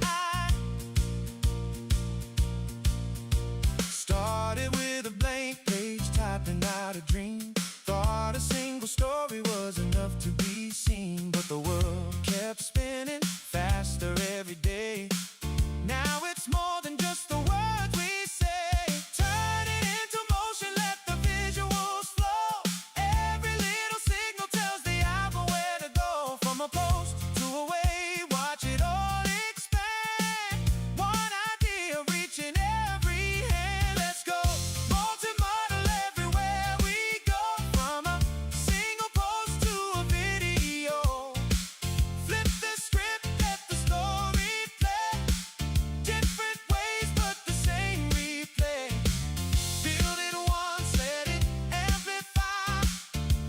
Started with a blank page, typing out a dream. Thought a single story was enough to be seen, but the world kept spinning faster every day. Now it's more than just the words we say. Turn it into motion, let the visuals flow. Every little signal tells the album where to go. From a post to a wave, watch it all expand. One idea reaching every hand. Let's go multi-model everywhere we go. From a single post to a video. Flip the script, let the story play. Different ways, but the same replay. Build it once, let it amplify.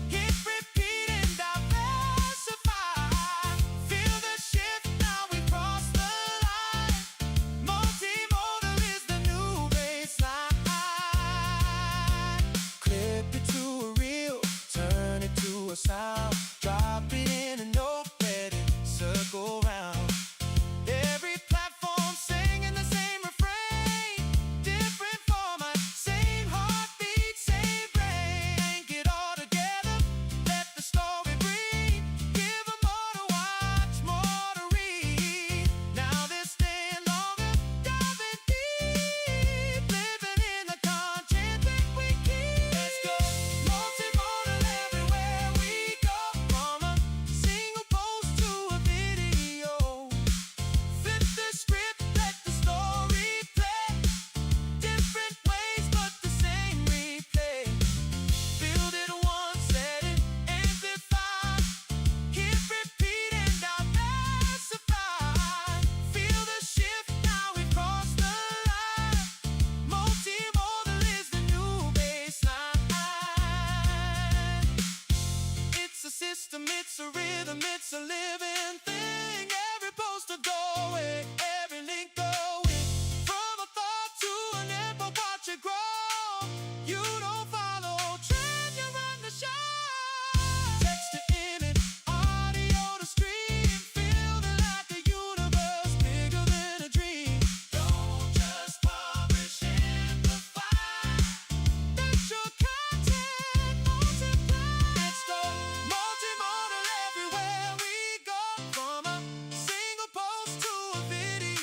Hit repeat and diversify. Feel the shift, now we cross the line. Multimodal is the new baseline. Clip it to a reel, turn it to a sound. Drop it in a notepad and circle round. Every platform singing the same refrain. Different format, same heartbeat, same brain. Link it all together, let the story breathe. Give 'em more to watch, more to read. Now they're staying longer, diving deep. Living in the content that we keep. Let's go multimodal everywhere we go. From a single post to a video. Flip the script, let the story play. Different ways, but the same replay. Build it once, let it amplify. Hit repeat and diversify. Feel the shift, now we've crossed the line. Multimodal is the new baseline. It's a system, it's a rhythm, it's a living thing. Every poster going, every link going. From a thought to an info, watch it grow. You don't follow trend, you run the show. Text to image, audio to stream. Feeling like a universe bigger than a dream. Don't just publish, amplify. Let your content multiply. It's the multimodal everywhere we go. From a single post to a video.